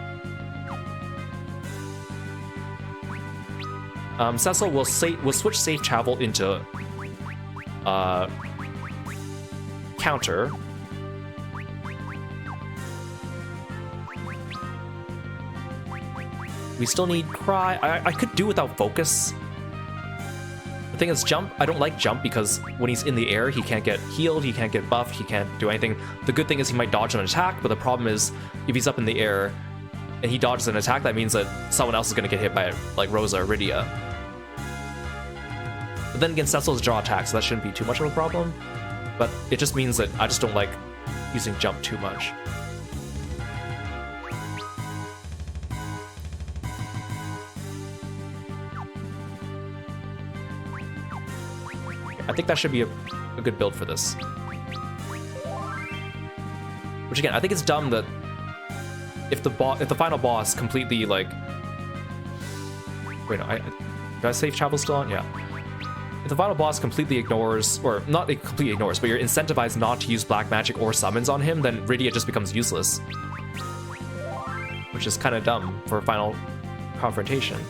Cecil will switch Safe Travel into counter. We still need Cry. I could do without Focus. The thing is, Jump, I don't like Jump because when he's in the air, he can't get healed, he can't get buffed, he can't do anything. The good thing is he might dodge an attack, but the problem is if he's up in the air and he dodges an attack, that means that someone else is going to get hit by it, like Rosa or Rydia. But then again, Cecil's draw attacks, so that shouldn't be too much of a problem. But it just means that I just don't like using Jump too much. I think that should be a good build for this. Which again, I think it's dumb that if the final boss completely like... Wait, no, do I Safe Travel still on? Yeah. If the final boss completely ignores, or not completely ignores, but you're incentivized not to use black magic or summons on him, then Rydia just becomes useless. Which is kind of dumb for a final confrontation.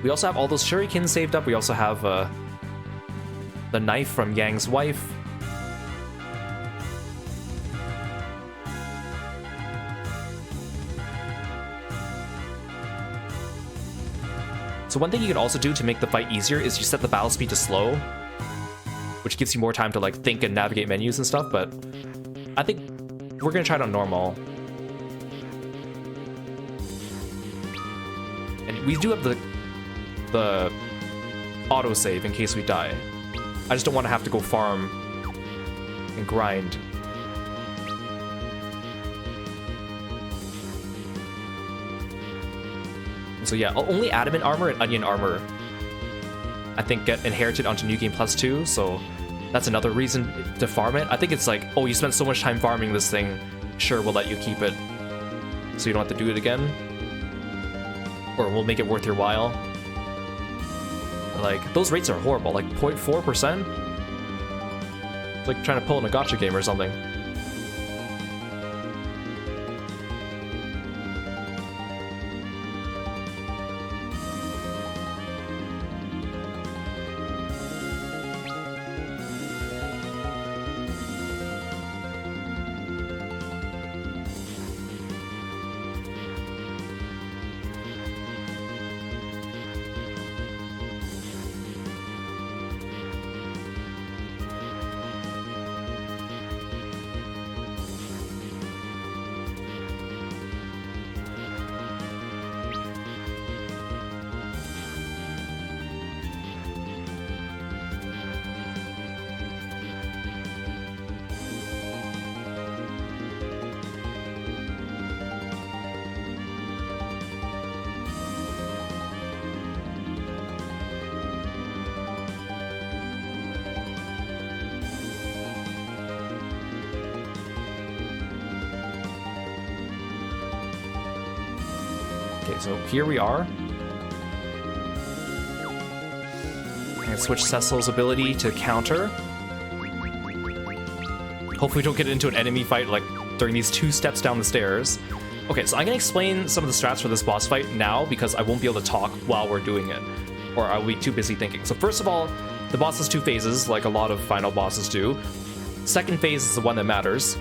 We also have all those shurikens saved up. We also have the knife from Yang's wife. So one thing you could also do to make the fight easier is you set the battle speed to slow, which gives you more time to like think and navigate menus and stuff, but I think we're gonna try it on normal. And we do have the autosave in case we die. I just don't want to have to go farm and grind. So yeah, only Adamant Armor and Onion Armor I think get inherited onto New Game Plus 2, so that's another reason to farm it. I think it's like, oh, you spent so much time farming this thing, sure, we'll let you keep it so you don't have to do it again. Or we'll make it worth your while. like, those rates are horrible, like 0.4%? It's like trying to pull in a gacha game or something. Okay, so here we are. And switch Cecil's ability to counter. Hopefully we don't get into an enemy fight like during these 2 steps down the stairs. Okay, so I'm gonna explain some of the strats for this boss fight now because I won't be able to talk while we're doing it, or I'll be too busy thinking. So first of all, the boss has 2 phases, like a lot of final bosses do. Second phase is the one that matters.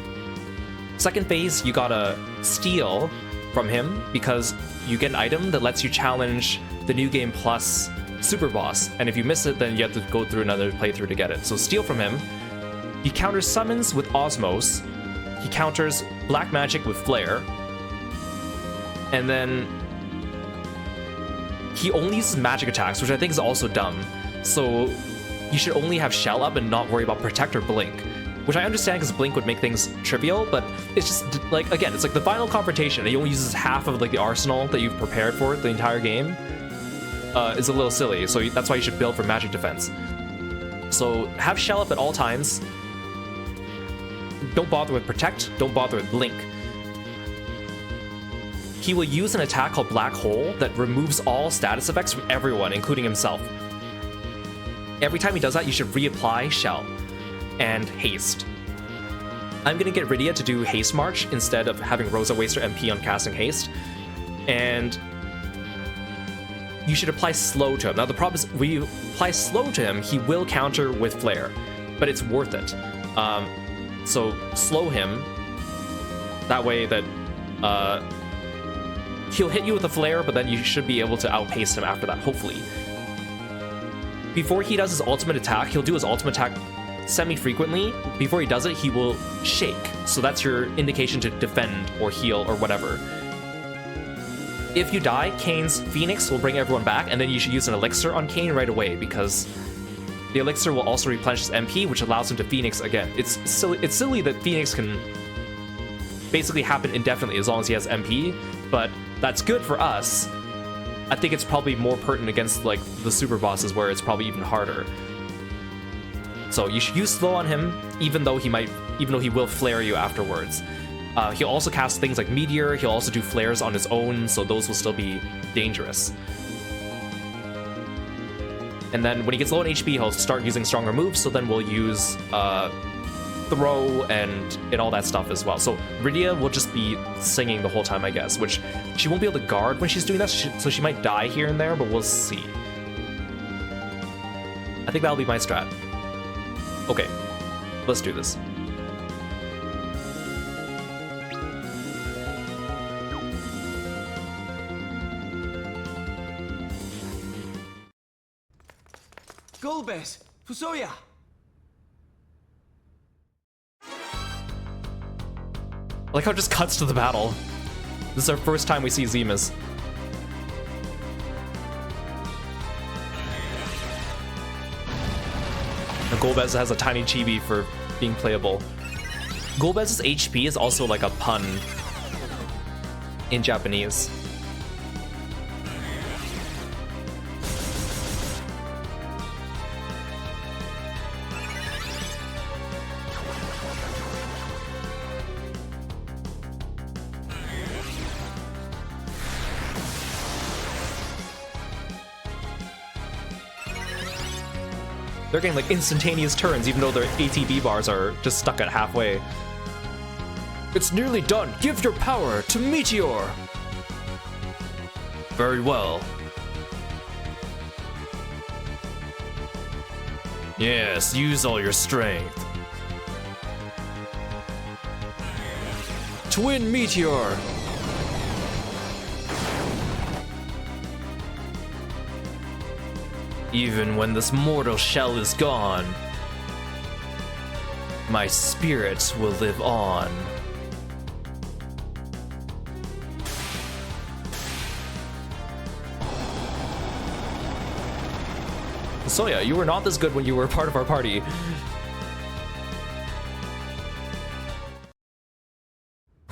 Second phase, you gotta steal from him because you get an item that lets you challenge the New Game Plus super boss, and if you miss it, then you have to go through another playthrough to get it. So steal from him. He counters summons with Osmos. He counters black magic with Flare. And then he only uses magic attacks, which I think is also dumb. So you should only have Shell up and not worry about Protect or Blink. Which I understand because Blink would make things trivial, but it's just, like, again, it's like the final confrontation, and he only uses half of, like, the arsenal that you've prepared for the entire game, is a little silly, so that's why you should build for magic defense. So have Shell up at all times. Don't bother with Protect, don't bother with Blink. He will use an attack called Black Hole that removes all status effects from everyone, including himself. Every time he does that, you should reapply Shell and Haste. I'm gonna get Rydia to do Haste March instead of having Rosa waste her MP on casting Haste. And you should apply Slow to him. Now the problem is, when you apply Slow to him, he will counter with Flare, but it's worth it. So slow him, that way that he'll hit you with a Flare, but then you should be able to outpace him after that, hopefully. Before he does his ultimate attack, he'll do his ultimate attack semi-frequently. Before he does it, he will shake. So that's your indication to defend or heal or whatever. If you die, Kane's Phoenix will bring everyone back, and then you should use an elixir on Kane right away because the elixir will also replenish his MP, which allows him to Phoenix again. It's silly that Phoenix can basically happen indefinitely as long as he has MP, but that's good for us. I think it's probably more pertinent against like the super bosses where it's probably even harder. So you should use slow on him, even though he will flare you afterwards. He'll also cast things like Meteor. He'll also do flares on his own, so those will still be dangerous. And then when he gets low on HP, he'll start using stronger moves, so then we'll use Throw and all that stuff as well. So Rydia will just be singing the whole time, I guess, which she won't be able to guard when she's doing that, so she might die here and there, but we'll see. I think that'll be my strat. Okay, let's do this. Golbez, Fusoya. I like how it just cuts to the battle. This is our first time we see Zemus. And Golbez has a tiny chibi for being playable. Golbez's HP is also like a pun in Japanese. They're getting like instantaneous turns even though their ATB bars are just stuck at halfway. It's nearly done. Give your power to Meteor. Very well. Yes, use all your strength. Twin Meteor. Even when this mortal shell is gone, my spirit will live on. So yeah, you were not this good when you were part of our party.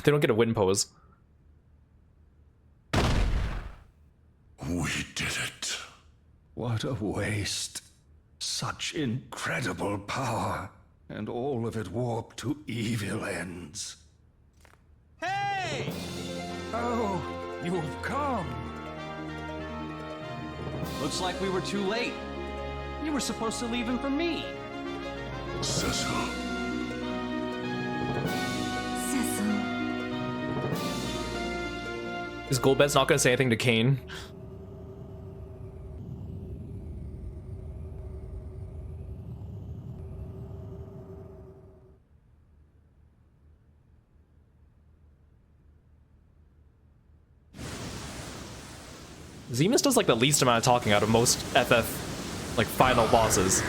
They don't get a win pose. We did it. What a waste. Such incredible power, and all of it warped to evil ends. Hey! Oh, you have come. Looks like we were too late. You were supposed to leave him for me. Cecil. Is Golbez not gonna say anything to Kane? Zemus does like the least amount of talking out of most FF like final bosses.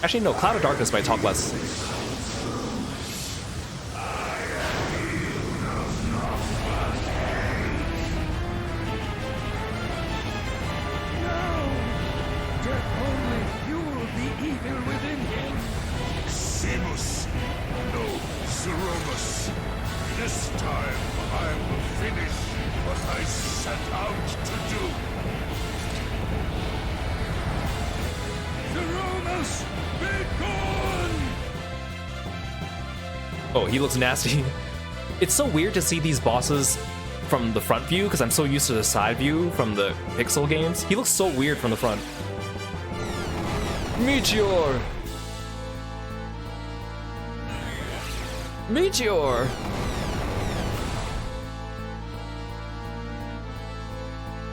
Actually, no, Cloud of Darkness might talk less. This time I will finish what I set out to do. Zeromus, be gone! Oh, he looks nasty. It's so weird to see these bosses from the front view because I'm so used to the side view from the Pixel games. He looks so weird from the front. Meteor! Meteor!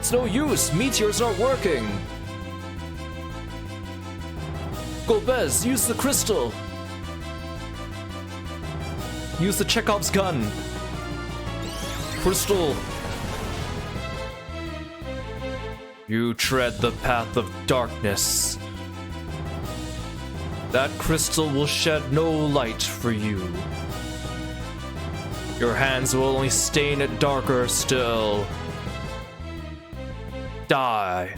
It's no use, Meteor's not working! Golbez, use the crystal! Use the Chekhov's gun! Crystal! You tread the path of darkness. That crystal will shed no light for you. Your hands will only stain it darker still. Die.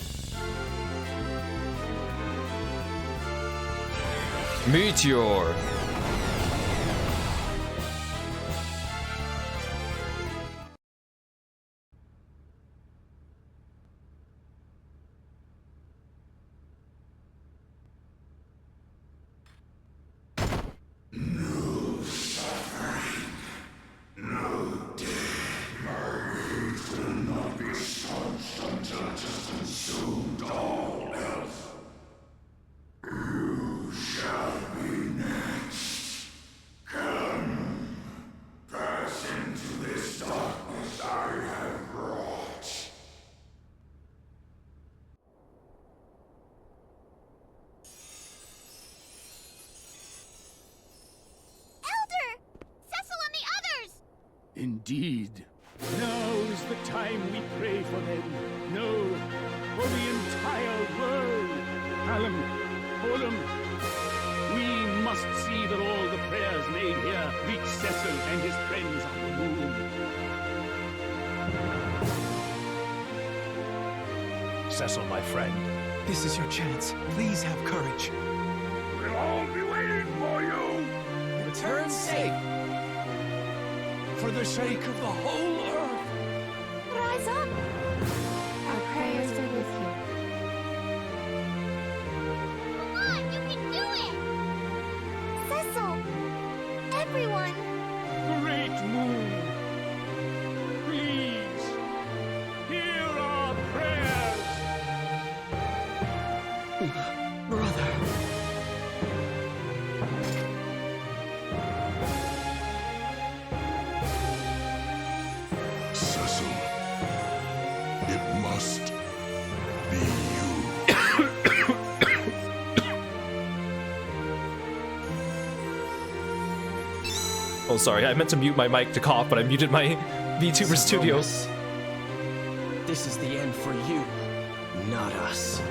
Meteor. Indeed. Now is the time we pray for them. No, for the entire world. Hallam, Olam, we must see that all the prayers made here reach Cecil and his friends on the moon. Cecil, my friend. This is your chance. Please have courage. We'll all be waiting for you. Return safe. For the sake of the whole Earth. Rise up! Our prayers are with you. Come on, you can do it! Cecil! Everyone! Great moon, Oh, sorry, I meant to mute my mic to cough, but I muted my VTuber Studio. This is the end for you, not us.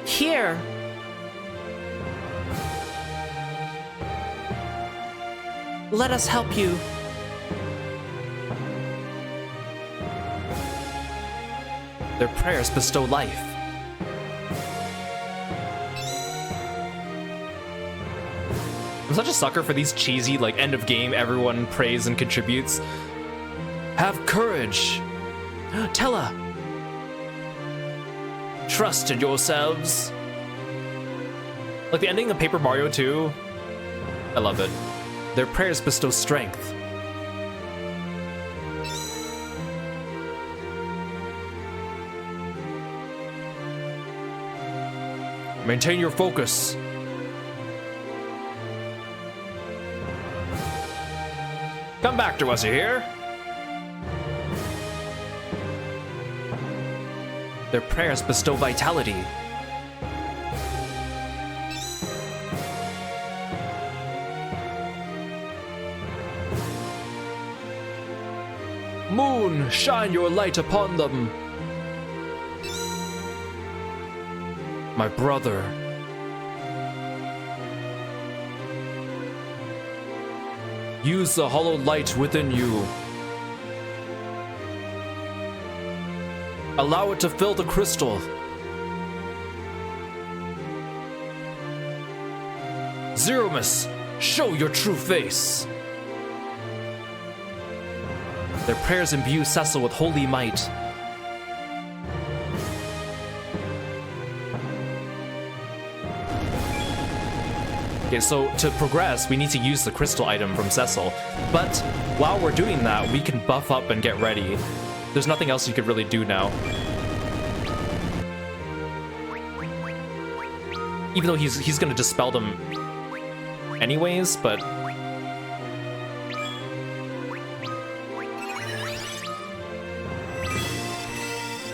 Here. Let us help you. Their prayers bestow life. I'm such a sucker for these cheesy, like, end of game, everyone prays and contributes. Have courage. Tella. Trust in yourselves. Like the ending of Paper Mario 2. I love it. Their prayers bestow strength. Maintain your focus. Come back to us, you hear? Their prayers bestow vitality. Moon, shine your light upon them. My brother. Use the hollow light within you. Allow it to fill the crystal. Zeromus, show your true face. Their prayers imbue Cecil with holy might. Okay, so to progress, we need to use the crystal item from Cecil. But while we're doing that, we can buff up and get ready. There's nothing else you could really do now. Even though he's gonna dispel them anyways, but...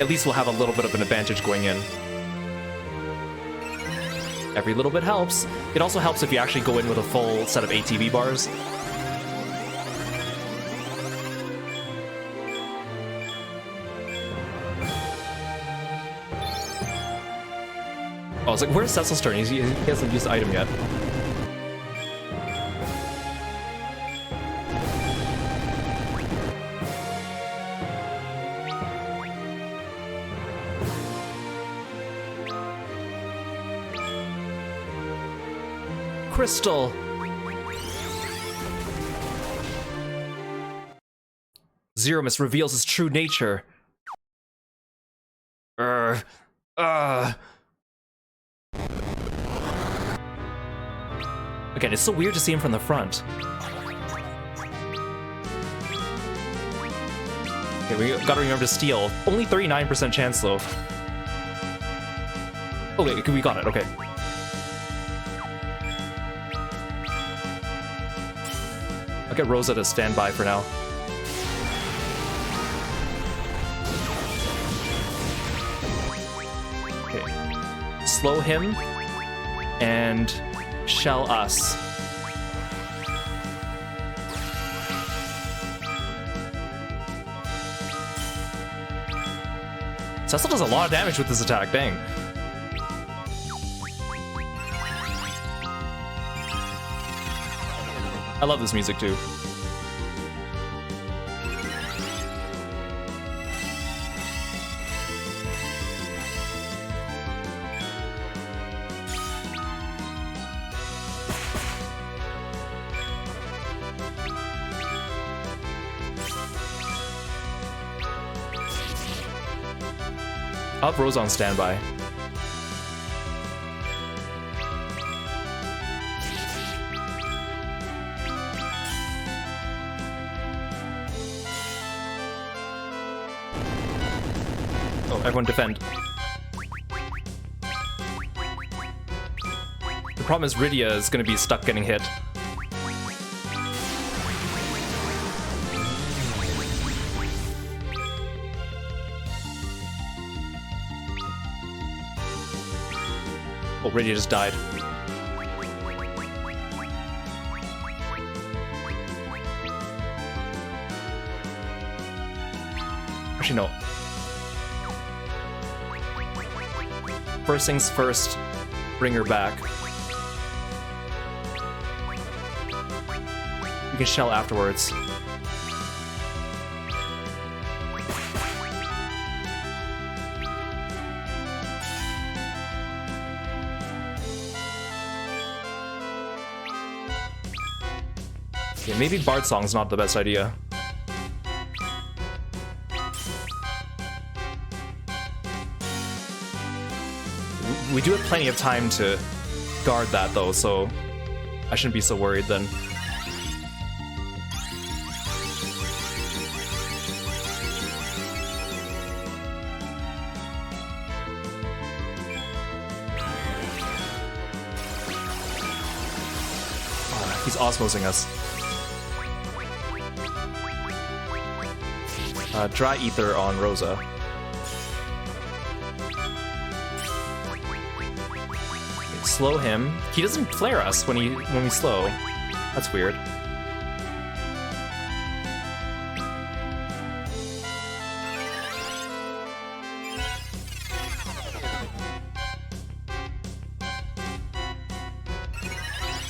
at least we'll have a little bit of an advantage going in. Every little bit helps. It also helps if you actually go in with a full set of ATB bars. Oh, I was like, where's Cecil's turn? He hasn't used the item yet. Crystal. Zeromus reveals his true nature. Again, it's so weird to see him from the front. Okay, we gotta remember to steal. Only 39% chance though. Okay, we got it, okay. I'll get Rosa to stand by for now. Okay. Slow him and shell us. Cecil does a lot of damage with this attack, dang. I love this music too. I'll have Rose on standby. Oh, everyone defend. The problem is Rydia is going to be stuck getting hit. Oh, Rydia just died. Actually, no. First things first, bring her back. We can shell afterwards. Yeah, maybe Bard Song's not the best idea. We do have plenty of time to guard that though, so I shouldn't be so worried then. Oh, he's osmosing us. Dry ether on Rosa. Slow him. He doesn't flare us when we slow. That's weird.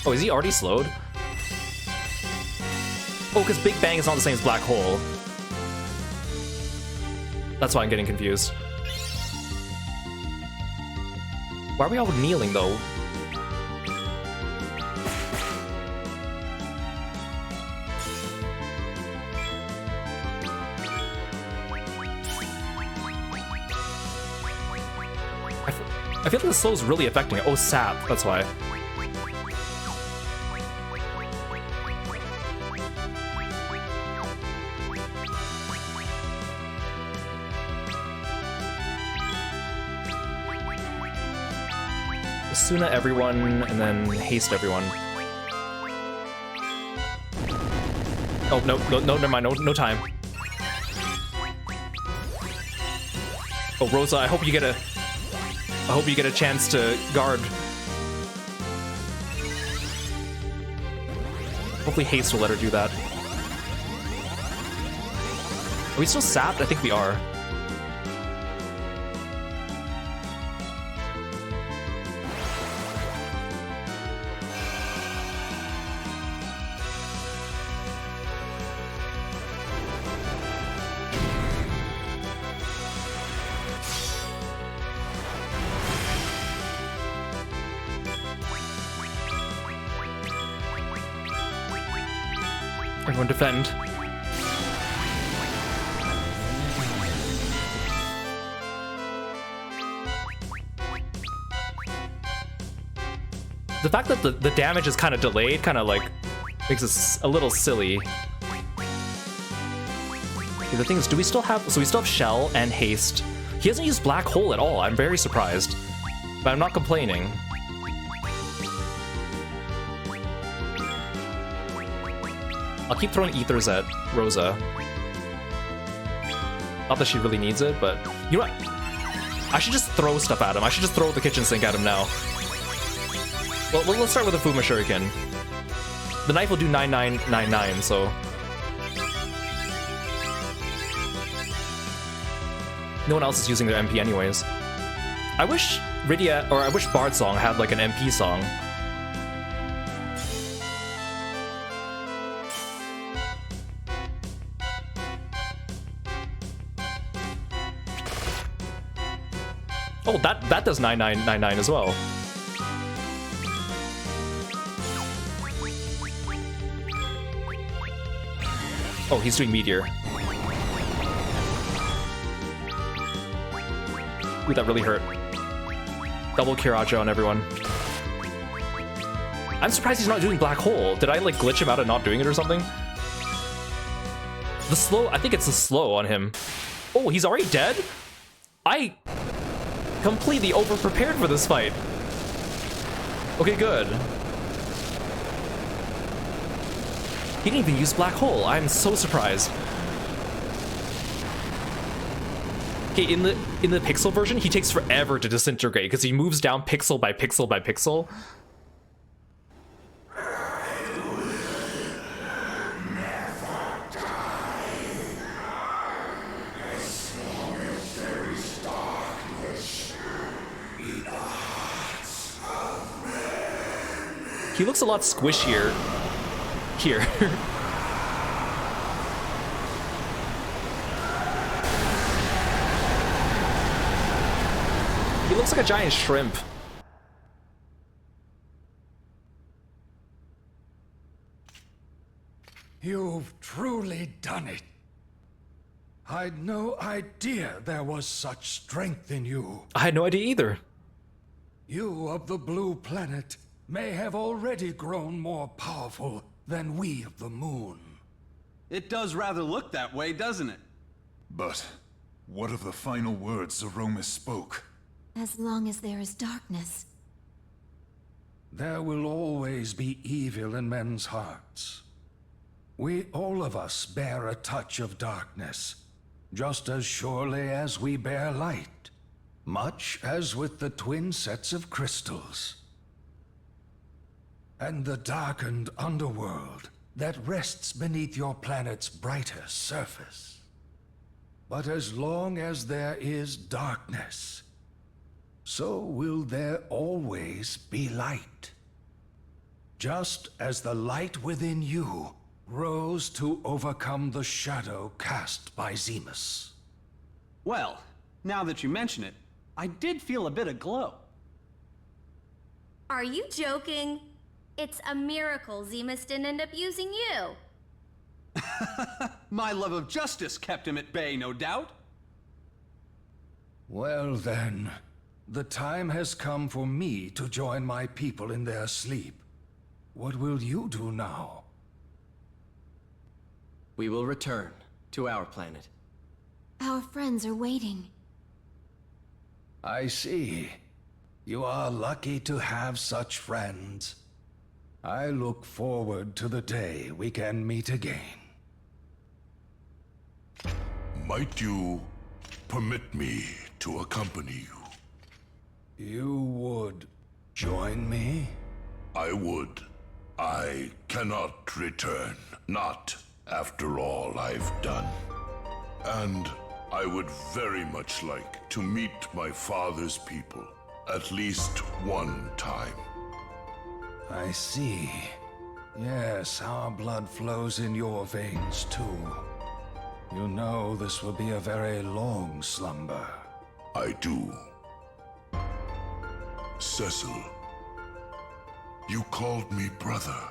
Oh, is he already slowed? Oh, because Big Bang is not the same as Black Hole. That's why I'm getting confused. Why are we all kneeling, though? I feel like the slow is really affecting it. Oh, sap. That's why. Suna everyone, and then haste everyone. Oh, no, never mind, no time. Oh, Rosa, I hope you get a chance to guard. Hopefully haste will let her do that. Are we still sapped? I think we are. Everyone defend. The fact that the damage is kind of delayed kind of like makes us a little silly. Okay, the thing is, do we still have... So we still have Shell and Haste. He hasn't used Black Hole at all. I'm very surprised. But I'm not complaining. I'll keep throwing ethers at Rosa. Not that she really needs it, but... You know what? I should just throw stuff at him. I should just throw the kitchen sink at him now. Well, let's start with the Fuma Shuriken. The knife will do 9999, so... No one else is using their MP anyways. I wish Rydia, or I wish Bard Song had like an MP song. Oh, that does 9999 as well. Oh, he's doing Meteor. Ooh, that really hurt. Double Kiraja on everyone. I'm surprised he's not doing Black Hole. Did I like glitch him out of not doing it or something? The slow, I think it's the slow on him. Oh, he's already dead? I completely over-prepared for this fight. Okay, good. He didn't even use Black Hole. I'm so surprised. Okay, in the pixel version, he takes forever to disintegrate because he moves down pixel by pixel by pixel. He looks a lot squishier here. He looks like a giant shrimp. You've truly done it. I'd no idea there was such strength in you. I had no idea either. You of the blue planet may have already grown more powerful than we of the moon. It does rather look that way, doesn't it? But what of the final words Zeromus spoke? As long as there is darkness. There will always be evil in men's hearts. We, all of us, bear a touch of darkness, just as surely as we bear light, much as with the twin sets of crystals. And the darkened underworld that rests beneath your planet's brighter surface. But as long as there is darkness, so will there always be light. Just as the light within you rose to overcome the shadow cast by Zemus. Well, now that you mention it, I did feel a bit of glow. Are you joking? It's a miracle Zemus didn't end up using you. My love of justice kept him at bay, no doubt. Well then, the time has come for me to join my people in their sleep. What will you do now? We will return to our planet. Our friends are waiting. I see. You are lucky to have such friends. I look forward to the day we can meet again. Might you permit me to accompany you? You would join me? I would. I cannot return. Not after all I've done. And I would very much like to meet my father's people at least one time. I see. Yes, our blood flows in your veins too. You know this will be a very long slumber. I do. Cecil, you called me brother.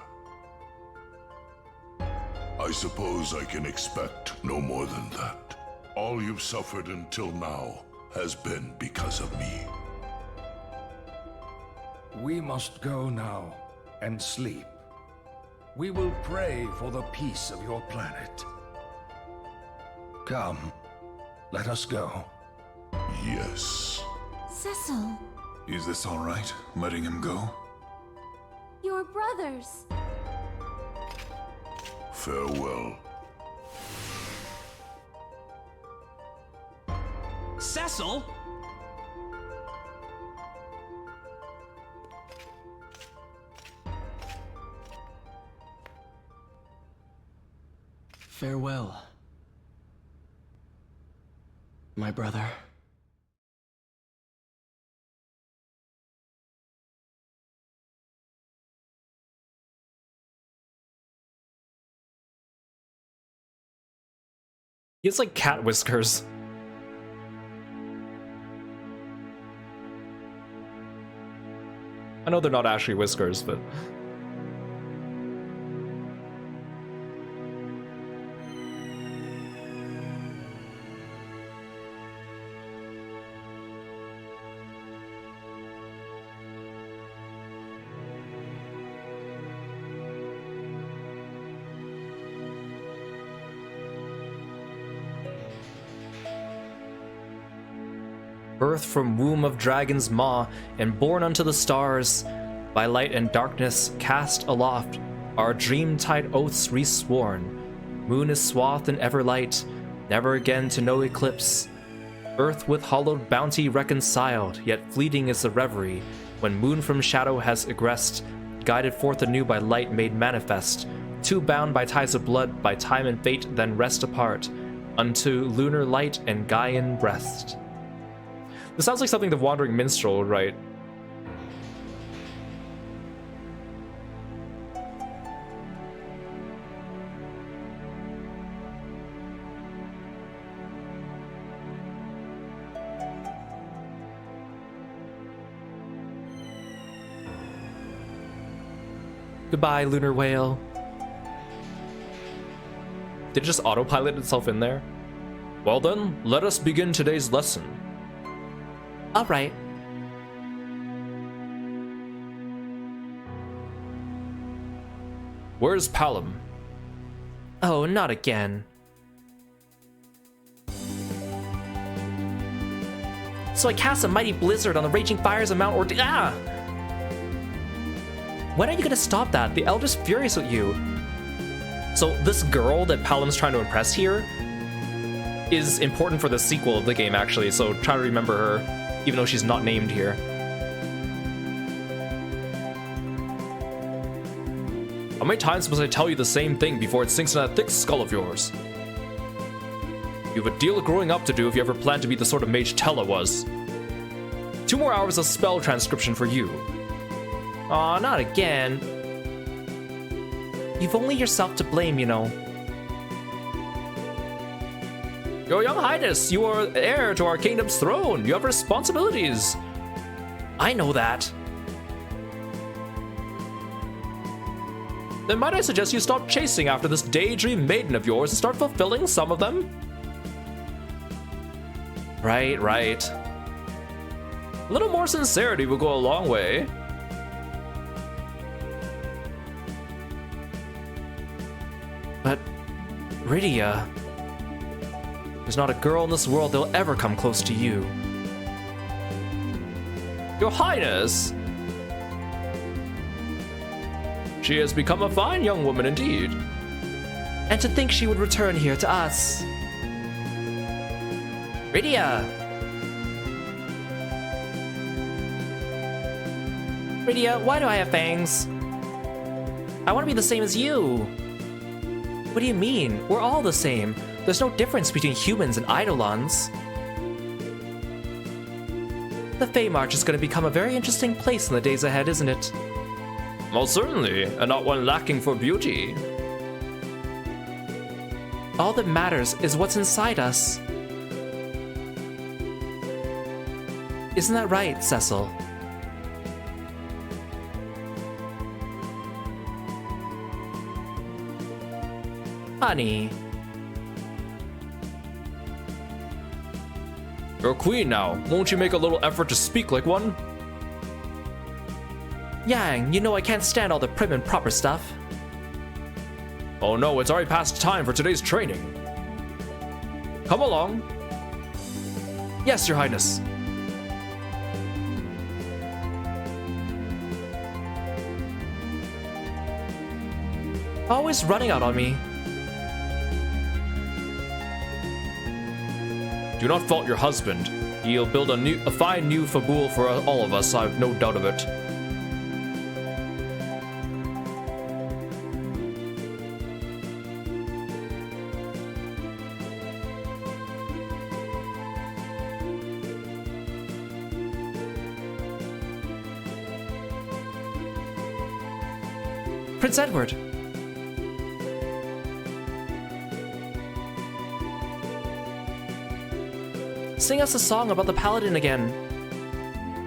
I suppose I can expect no more than that. All you've suffered until now has been because of me. We must go now and sleep. We will pray for the peace of your planet. Come, let us go. Yes. Cecil, Is this all right, letting him go? your brothers. Farewell. Cecil? Farewell, my brother. He has like cat whiskers. I know they're not actually whiskers, but... Birth from womb of dragon's maw, and born unto the stars, by light and darkness cast aloft, our dream-tide oaths resworn. Moon is swathed in ever light, never again to know eclipse. Earth with hallowed bounty reconciled, yet fleeting is the reverie, when moon from shadow has egressed, guided forth anew by light made manifest, two bound by ties of blood, by time and fate, then rest apart, unto lunar light and Gaian breast. This sounds like something the Wandering Minstrel would write. Goodbye, Lunar Whale. Did it just autopilot itself in there? Well then, let us begin today's lesson. Alright. Where's Palom? Oh, not again. So I cast a mighty blizzard on the raging fires of Mount When are you gonna stop that? The Elder's furious with you. So this girl that Palom's trying to impress here is important for the sequel of the game, actually, so try to remember her, even though she's not named here. How many times must I tell you the same thing before it sinks in that thick skull of yours? You have a deal of growing up to do if you ever plan to be the sort of mage Tella was. 2 more hours of spell transcription for you. Aw, not again. You've only yourself to blame, you know. Your young highness, you are heir to our kingdom's throne. You have responsibilities. I know that. Then might I suggest you stop chasing after this daydream maiden of yours and start fulfilling some of them? Right, right. A little more sincerity will go a long way. But, Rydia, there's not a girl in this world that'll ever come close to you. Your Highness! She has become a fine young woman indeed. And to think she would return here to us. Rydia! Rydia, why do I have fangs? I want to be the same as you. What do you mean? We're all the same. There's no difference between humans and Eidolons. The Feymarch is going to become a very interesting place in the days ahead, isn't it? Most certainly, and not one lacking for beauty. All that matters is what's inside us. Isn't that right, Cecil? Honey. You're a queen now. Won't you make a little effort to speak like one? Yang, you know I can't stand all the prim and proper stuff. Oh no, it's already past time for today's training. Come along. Yes, Your Highness. Always running out on me. Do not fault your husband. He'll build a fine new fabule for all of us, I've no doubt of it. Prince Edward. Sing us a song about the Paladin again.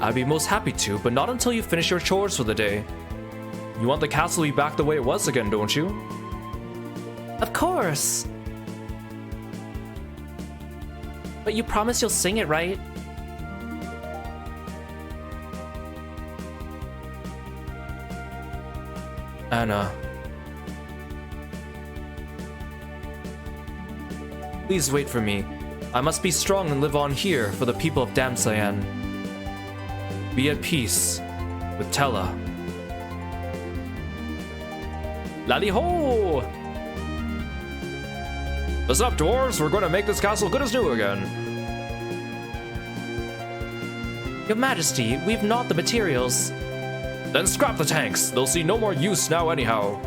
I'd be most happy to, but not until you finish your chores for the day. You want the castle to be back the way it was again, don't you? Of course. But you promise you'll sing it, right? Anna. Please wait for me. I must be strong and live on here for the people of Damsayan. Be at peace with Tella. Lally-ho! Listen up, dwarves. We're going to make this castle good as new again. Your Majesty, we've not the materials. Then scrap the tanks. They'll see no more use now anyhow.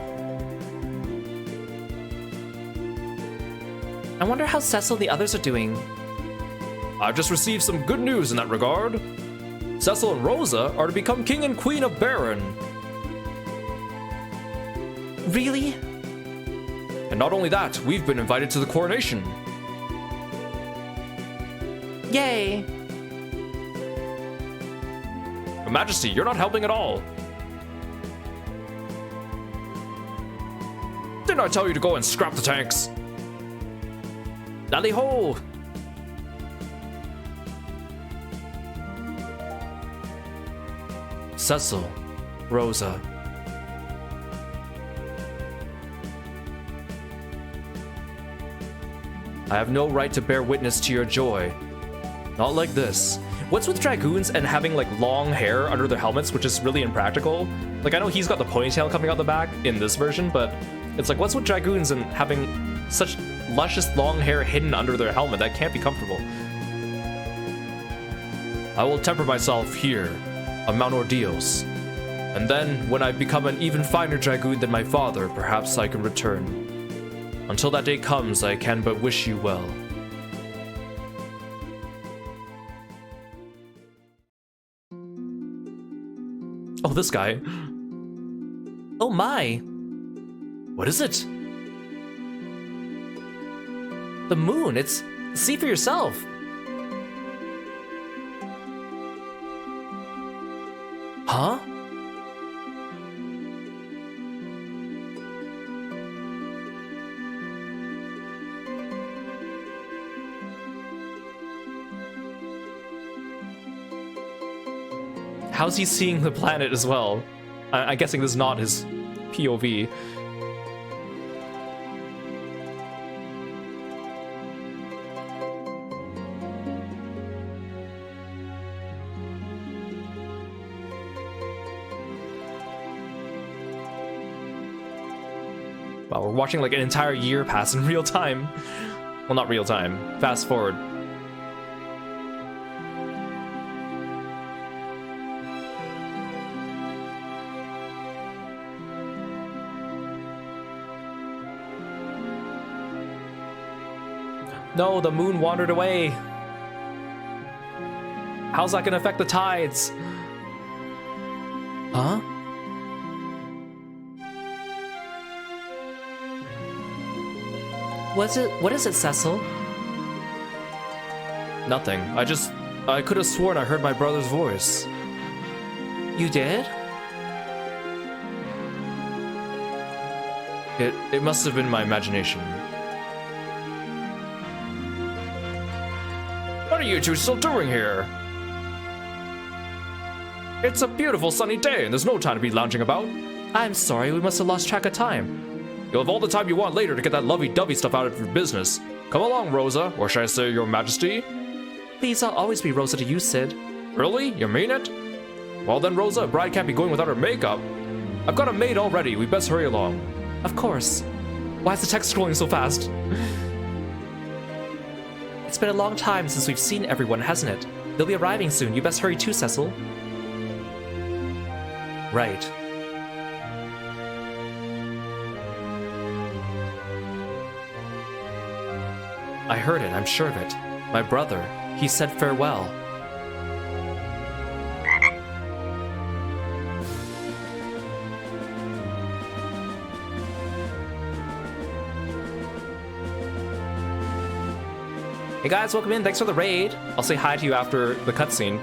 I wonder how Cecil and the others are doing. I've just received some good news in that regard. Cecil and Rosa are to become King and Queen of Baron. Really? And not only that, we've been invited to the coronation. Yay! Your Majesty, you're not helping at all. Didn't I tell you to go and scrap the tanks? Dally ho! Cecil, Rosa. I have no right to bear witness to your joy. Not like this. What's with dragoons and having like long hair under their helmets, which is really impractical? Like, I know he's got the ponytail coming out the back in this version, but it's like, what's with dragoons and having such luscious long hair hidden under their helmet? That can't be comfortable. I will temper myself here on Mount Ordeals, and then when I become an even finer dragoon than my father, perhaps I can return. Until that day comes, I can but wish you well. Oh, this guy. Oh my! What is it? The moon, it's... See for yourself! Huh? How's he seeing the planet as well? I'm guessing this is not his POV. Wow, we're watching like an entire year pass in real time. Well, not real time. Fast forward. No, the moon wandered away. How's that gonna affect the tides? Huh? What is it, Cecil? Nothing. I could have sworn I heard my brother's voice. You did? It must have been my imagination. What are you two still doing here? It's a beautiful sunny day and there's no time to be lounging about. I'm sorry, we must have lost track of time. You'll have all the time you want later to get that lovey-dovey stuff out of your business. Come along, Rosa, or should I say your majesty? Please, I'll always be Rosa to you, Sid. Really? You mean it? Well then, Rosa, a bride can't be going without her makeup. I've got a maid already, we best hurry along. Of course. Why is the text scrolling so fast? It's been a long time since we've seen everyone, hasn't it? They'll be arriving soon. You best hurry too, Cecil. Right. I heard it, I'm sure of it. My brother, he said farewell. Hey guys, welcome in. Thanks for the raid. I'll say hi to you after the cutscene.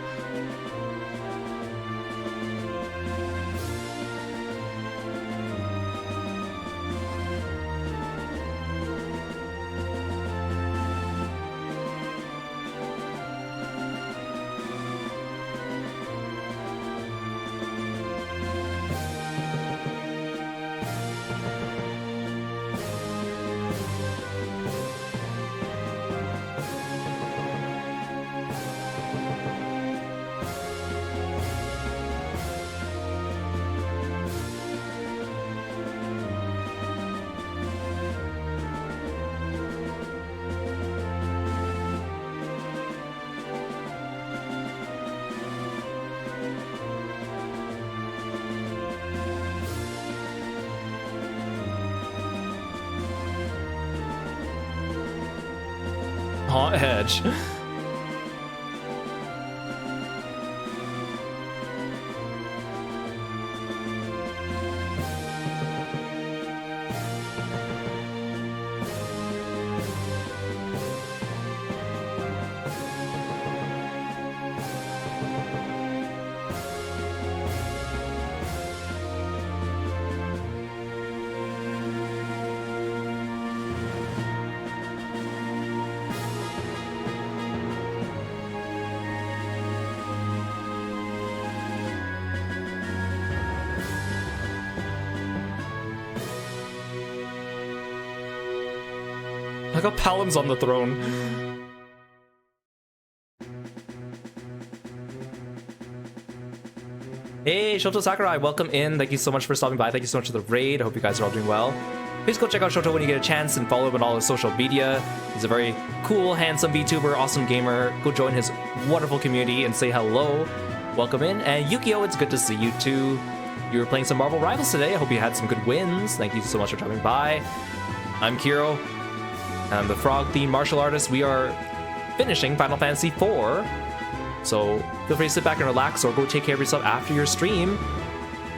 Aw, Edge. Like how Palam's on the throne. Hey, Shoto Sakurai, welcome in. Thank you so much for stopping by. Thank you so much for the raid. I hope you guys are all doing well. Please go check out Shoto when you get a chance and follow him on all his social media. He's a very cool, handsome VTuber, awesome gamer. Go join his wonderful community and say hello. Welcome in. And Yukio, it's good to see you too. You were playing some Marvel Rivals today. I hope you had some good wins. Thank you so much for dropping by. I'm Kiro. I'm the frog-themed martial artist. We are finishing Final Fantasy IV. So feel free to sit back and relax or go take care of yourself after your stream.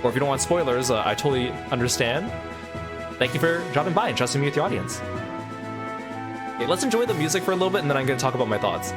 Or if you don't want spoilers, I totally understand. Thank you for dropping by and trusting me with your audience. Okay, let's enjoy the music for a little bit and then I'm going to talk about my thoughts.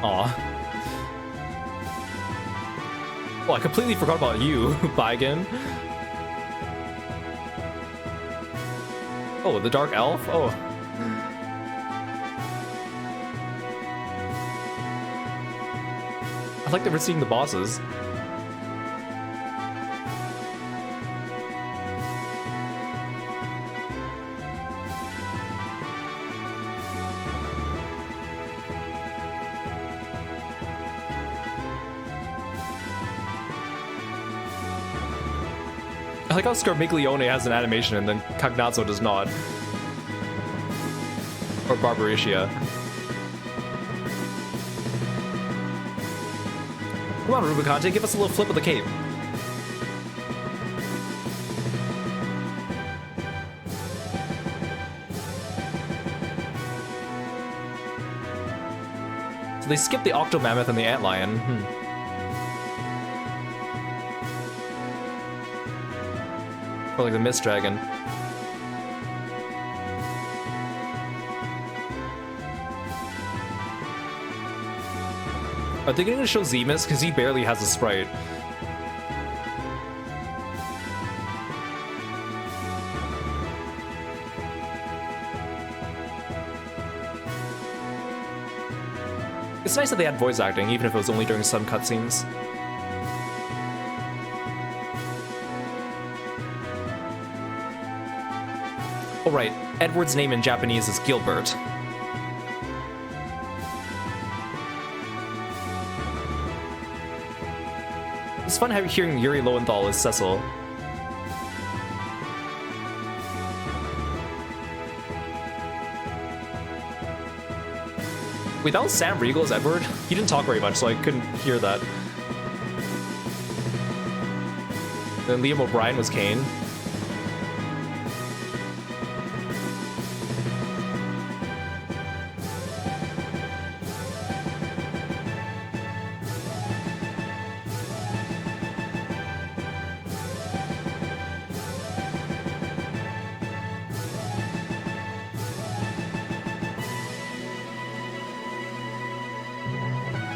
Aw. Oh, I completely forgot about you, Baigen. Oh, the Dark Elf? Oh. I like that we're seeing the bosses. I like how Scarmiglione has an animation and then Cagnazzo does not. Or Barbaricia. Come on, Rubicante, give us a little flip of the cape. So they skipped the Octomammoth and the Antlion. Or like the Mist Dragon. Are they going to show Zemus? Because he barely has a sprite. It's nice that they had voice acting, even if it was only during some cutscenes. Oh right, Edward's name in Japanese is Gilbert. It's fun hearing Yuri Lowenthal as Cecil. Wait, that was Sam Riegel as Edward? He didn't talk very much, so I couldn't hear that. Then Liam O'Brien was Kane.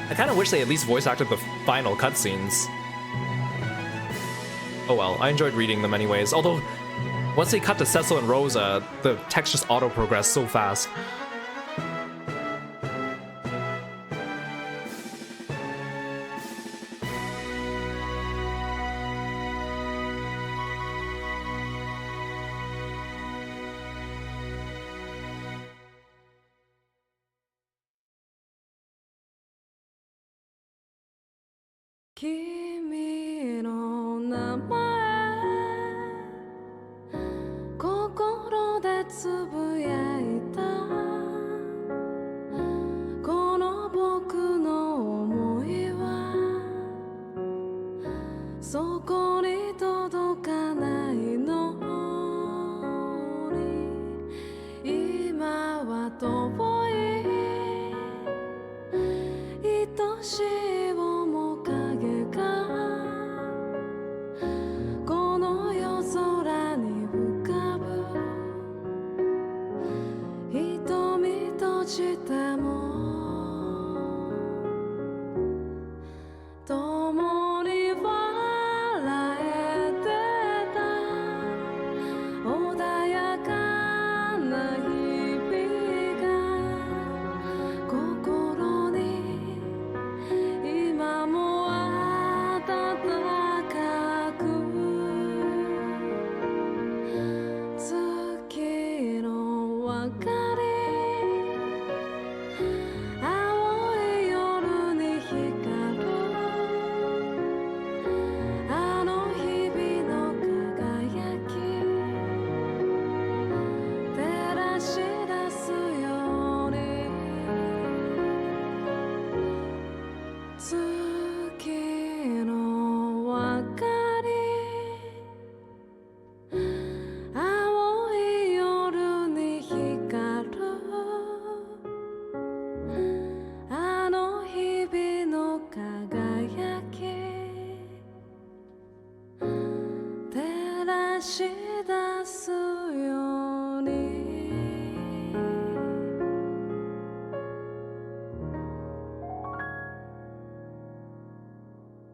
I kind of wish they at least voice acted the final cutscenes. Oh well, I enjoyed reading them anyways. Although, once they cut to Cecil and Rosa, the text just auto-progressed so fast.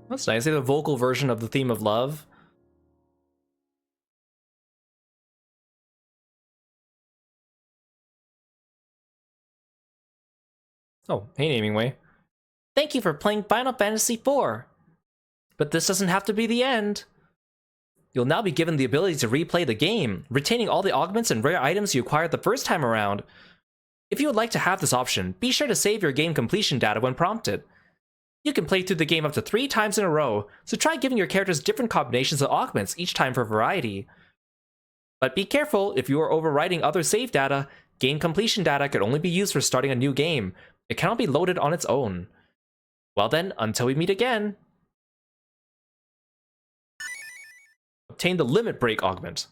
That's nice. They have a vocal version of the theme of love. Oh, hey, Naming Way. Thank you for playing Final Fantasy IV. But this doesn't have to be the end. You'll now be given the ability to replay the game, retaining all the augments and rare items you acquired the first time around. If you would like to have this option, be sure to save your game completion data when prompted. You can play through the game up to 3 times in a row, so try giving your characters different combinations of augments each time for variety. But be careful, if you are overwriting other save data, game completion data can only be used for starting a new game. It cannot be loaded on its own. Well then, until we meet again. Obtain the Limit Break augment.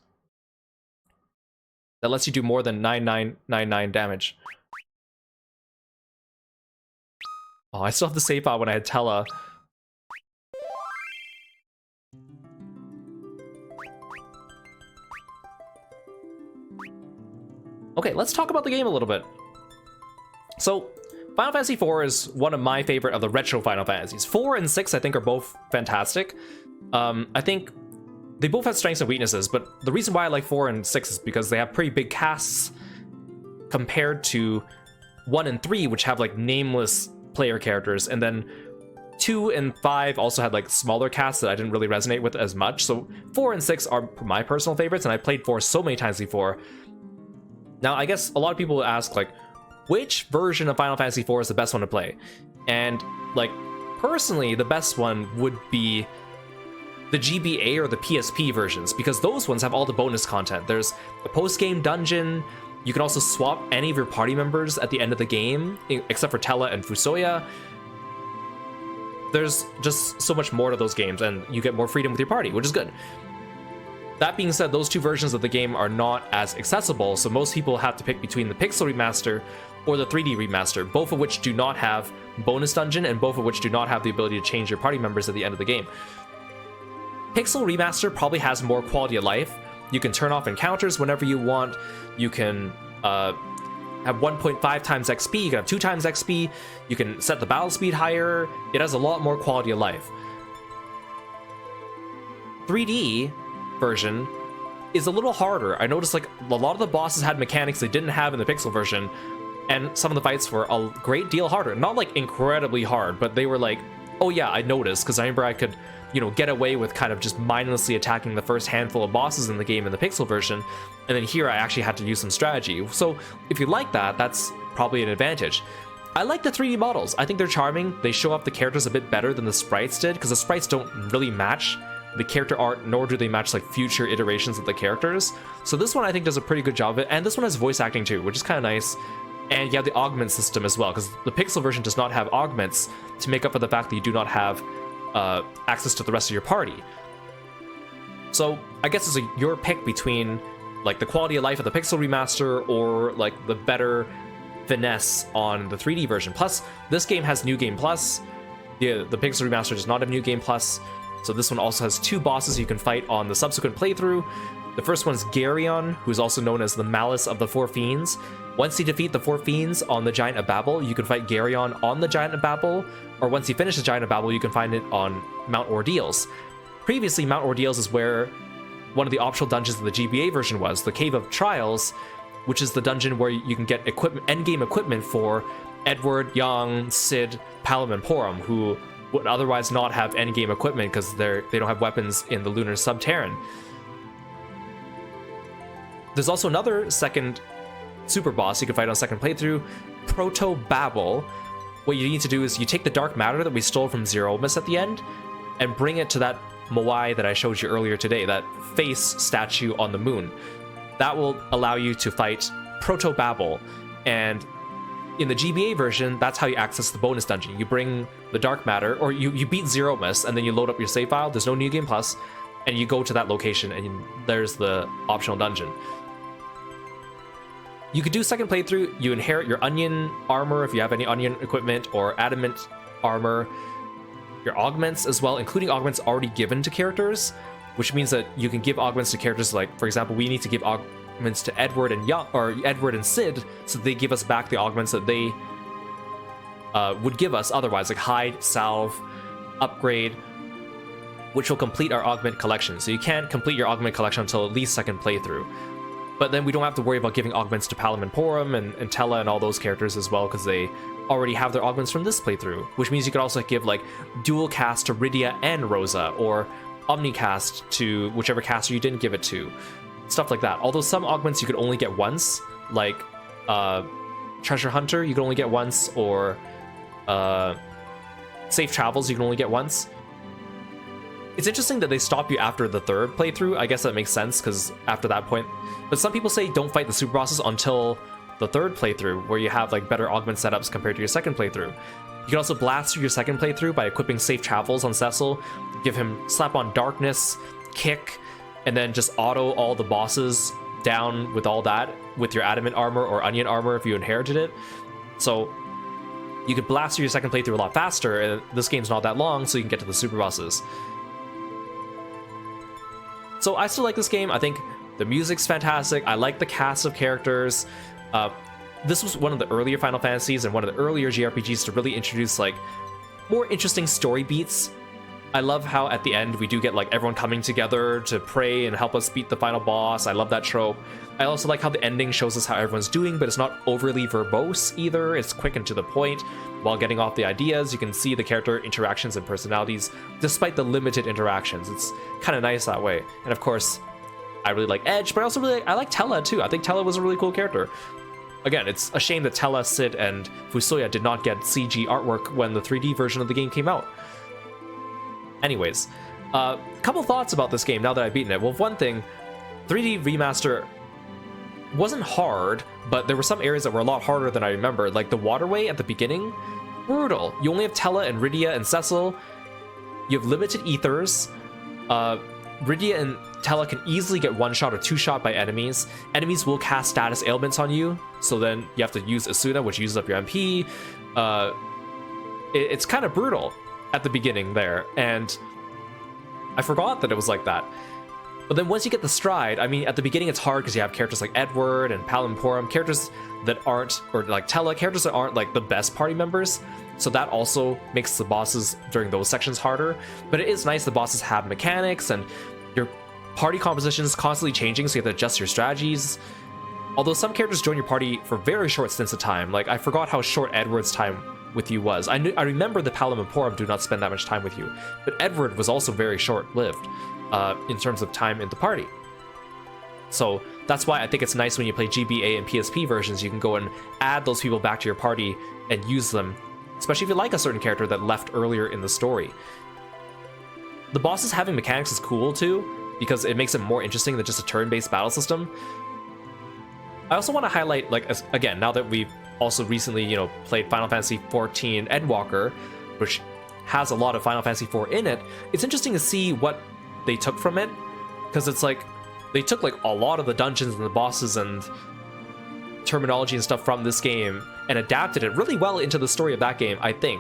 That lets you do more than 9999 damage. Oh, I still have the save file when I had Tella. Okay, let's talk about the game a little bit. So, Final Fantasy IV is one of my favorite of the retro Final Fantasies. 4 and 6, I think, are both fantastic. I think they both have strengths and weaknesses, but the reason why I like 4 and 6 is because they have pretty big casts compared to 1 and 3, which have like nameless player characters, and then 2 and 5 also had like smaller casts that I didn't really resonate with as much. So 4 and 6 are my personal favorites, and I played 4 so many times before. Now, I guess a lot of people will ask, like, which version of Final Fantasy IV is the best one to play? And, like, personally, the best one would be the GBA or the PSP versions, because those ones have all the bonus content. There's a post-game dungeon. You can also swap any of your party members at the end of the game, except for Tella and Fusoya. There's just so much more to those games, and you get more freedom with your party, which is good. That being said, those two versions of the game are not as accessible, so most people have to pick between the Pixel Remaster or the 3D Remaster, both of which do not have bonus dungeon, and both of which do not have the ability to change your party members at the end of the game. Pixel Remaster probably has more quality of life. You can turn off encounters whenever you want. You can have 1.5 times XP, you can have 2 times XP, you can set the battle speed higher. It has a lot more quality of life. 3D version is a little harder. I noticed like a lot of the bosses had mechanics they didn't have in the Pixel version, and some of the fights were a great deal harder. Not like incredibly hard, but they were like, oh yeah, I noticed, because I remember I could, you know, get away with kind of just mindlessly attacking the first handful of bosses in the game in the Pixel version, and then here I actually had to use some strategy. So if you like that, that's probably an advantage. I like the 3D models. I think they're charming. They show off the characters a bit better than the sprites did, because the sprites don't really match the character art, nor do they match like future iterations of the characters. So this one I think does a pretty good job of it, and this one has voice acting too, which is kind of nice. And you have the augment system as well, because the Pixel version does not have augments to make up for the fact that you do not have access to the rest of your party. So I guess it's your pick between like the quality of life of the Pixel Remaster or like the better finesse on the 3D version. Plus, this game has New Game Plus. The Pixel Remaster does not have New Game Plus, so this one also has 2 bosses you can fight on the subsequent playthrough. The first one's Garyon, who's also known as the Malice of the Four Fiends. Once you defeat the 4 fiends on the Giant of Babel, you can fight Garyon on the Giant of Babel, or once you finish the Giant of Babel, you can find it on Mount Ordeals. Previously, Mount Ordeals is where one of the optional dungeons of the GBA version was, the Cave of Trials, which is the dungeon where you can get equipment, endgame equipment for Edward, Yang, Cid, Palom, and Porom, who would otherwise not have endgame equipment because they don't have weapons in the Lunar Subterran. There's also another second super boss you can fight on second playthrough, Proto Babel. What you need to do is you take the dark matter that we stole from Zero Miss at the end and bring it to that Moai that I showed you earlier today, that face statue on the moon. That will allow you to fight Proto Babel, and in the GBA version, that's how you access the bonus dungeon. You bring the dark matter, or you beat Zero Miss, and then you load up your save file. There's no New Game Plus, and you go to that location, and there's the optional dungeon. You could do second playthrough, you inherit your onion armor if you have any onion equipment, or adamant armor, your augments as well, including augments already given to characters, which means that you can give augments to characters like, for example, we need to give augments to Edward and Edward and Cid, so they give us back the augments that they would give us otherwise, like hide, salve, upgrade, which will complete our augment collection. So you can't complete your augment collection until at least second playthrough. But then we don't have to worry about giving augments to Palom and Porom and Tella and all those characters as well, because they already have their augments from this playthrough, which means you could also give like dual cast to Rydia and Rosa, or omnicast to whichever caster you didn't give it to, stuff like that. Although some augments you could only get once, like Treasure Hunter you can only get once, or Safe Travels you can only get once. It's interesting that they stop you after the third playthrough. I guess that makes sense, because after that point, but some people say don't fight the super bosses until the third playthrough, where you have like better augment setups compared to your second playthrough. You can also blast through your second playthrough by equipping Safe Travels on Cecil, give him Slap on Darkness, Kick, and then just auto all the bosses down with all that with your adamant armor or onion armor if you inherited it. So you could blast through your second playthrough a lot faster, and this game's not that long, so you can get to the super bosses. So I still like this game. I think the music's fantastic. I like the cast of characters. This was one of the earlier Final Fantasies and one of the earlier JRPGs to really introduce like more interesting story beats. I love how at the end we do get like everyone coming together to pray and help us beat the final boss. I love that trope. I also like how the ending shows us how everyone's doing, but it's not overly verbose either. It's quick and to the point while getting off the ideas. You can see the character interactions and personalities despite the limited interactions. It's kind of nice that way. And of course, I really like Edge, but I also I like Tella too. I think Tella was a really cool character. Again, it's a shame that Tella, Cid, and Fusoya did not get CG artwork when the 3D version of the game came out. Anyways, a couple thoughts about this game now that I've beaten it. Well, one thing, 3D Remaster wasn't hard, but there were some areas that were a lot harder than I remember. Like the waterway at the beginning, brutal. You only have Tella and Rydia and Cecil. You have limited ethers. Rydia and Tella can easily get one-shot or two-shot by enemies. Enemies will cast status ailments on you, so then you have to use Asuna, which uses up your MP. It's kind of brutal at the beginning there, and I forgot that it was like that. But then once you get the stride, I mean, at the beginning it's hard because you have characters like Edward and Palimporum, characters that aren't, or like Tella, characters that aren't like the best party members. So that also makes the bosses during those sections harder. But it is nice the bosses have mechanics and your party composition is constantly changing, so you have to adjust your strategies. Although some characters join your party for very short stints of time. Like, I forgot how short Edward's time with you was. I remember the Palimporum do not spend that much time with you, but Edward was also very short-lived in terms of time in the party. So that's why I think it's nice when you play GBA and PSP versions, you can go and add those people back to your party and use them, especially if you like a certain character that left earlier in the story. The bosses having mechanics is cool too, because it makes it more interesting than just a turn-based battle system. I also want to highlight, like, again, now that we've also recently, you know, played Final Fantasy XIV Endwalker, which has a lot of Final Fantasy IV in it, it's interesting to see what they took from it, because it's like, they took like a lot of the dungeons and the bosses and terminology and stuff from this game and adapted it really well into the story of that game, I think,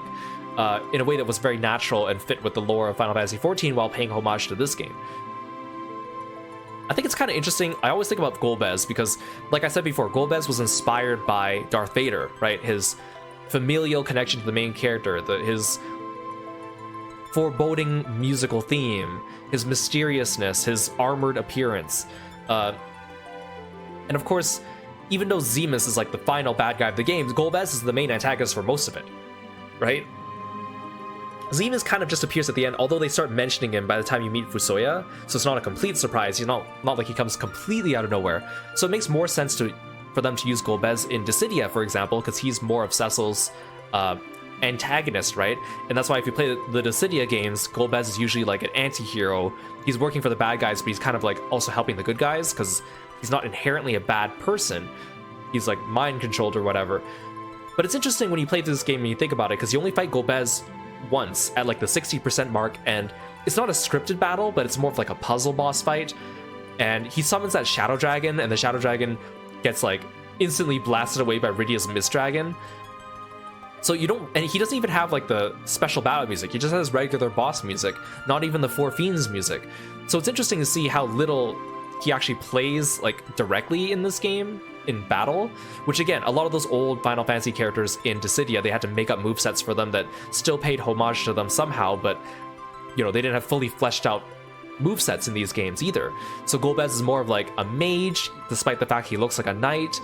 in a way that was very natural and fit with the lore of Final Fantasy XIV while paying homage to this game. I think it's kind of interesting. I always think about Golbez because, like I said before, Golbez was inspired by Darth Vader, right? His familial connection to the main character, his foreboding musical theme, his mysteriousness, his armored appearance. And of course, even though Zemus is like the final bad guy of the game, Golbez is the main antagonist for most of it, right? Zemus kind of just appears at the end, although they start mentioning him by the time you meet Fusoya, so it's not a complete surprise. He's not like he comes completely out of nowhere. So it makes more sense for them to use Golbez in Dissidia, for example, because he's more of Cecil's antagonist, right? And that's why if you play the Dissidia games, Golbez is usually like an anti-hero. He's working for the bad guys, but he's kind of like also helping the good guys, because he's not inherently a bad person. He's like mind-controlled or whatever. But it's interesting when you play through this game and you think about it, because you only fight Golbez once at like the 60% mark, and it's not a scripted battle, but it's more of like a puzzle boss fight, and he summons that Shadow Dragon, and the Shadow Dragon gets like instantly blasted away by Rydia's Mist Dragon. So you don't, and he doesn't even have like the special battle music, he just has regular boss music, not even the Four Fiends music. So it's interesting to see how little he actually plays like directly in this game in battle, which again, a lot of those old Final Fantasy characters in Dissidia, they had to make up movesets for them that still paid homage to them somehow, but you know, they didn't have fully fleshed out movesets in these games either. So Golbez is more of like a mage, despite the fact he looks like a knight.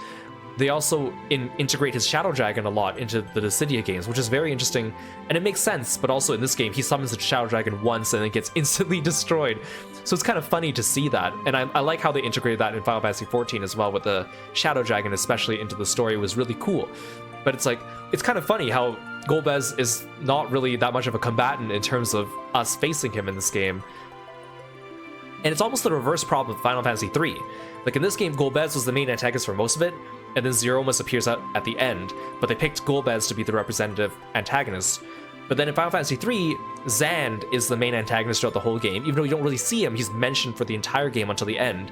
They also integrate his Shadow Dragon a lot into the Dissidia games, which is very interesting, and it makes sense, but also in this game, he summons the Shadow Dragon once and it gets instantly destroyed. So it's kind of funny to see that, and I like how they integrated that in Final Fantasy XIV as well, with the Shadow Dragon especially into the story. It was really cool. But it's like, it's kind of funny how Golbez is not really that much of a combatant in terms of us facing him in this game. And it's almost the reverse problem with Final Fantasy III. Like in this game, Golbez was the main antagonist for most of it, and then Zeromus appears at the end, but they picked Golbez to be the representative antagonist. But then in Final Fantasy III, Zand is the main antagonist throughout the whole game. Even though you don't really see him, he's mentioned for the entire game until the end.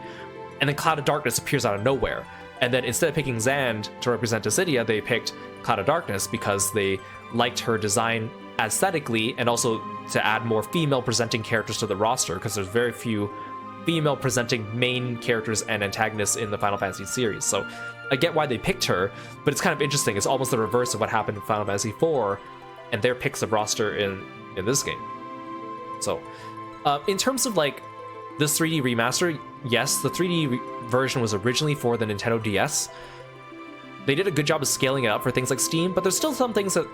And then Cloud of Darkness appears out of nowhere. And then instead of picking Zand to represent Dissidia, they picked Cloud of Darkness because they liked her design aesthetically, and also to add more female-presenting characters to the roster, because there's very few female-presenting main characters and antagonists in the Final Fantasy series. So I get why they picked her, but it's kind of interesting. It's almost the reverse of what happened in Final Fantasy IV and their picks of roster in this game. So in terms of like this 3D remaster, yes, the 3D version was originally for the Nintendo DS. They did a good job of scaling it up for things like Steam, but there's still some things that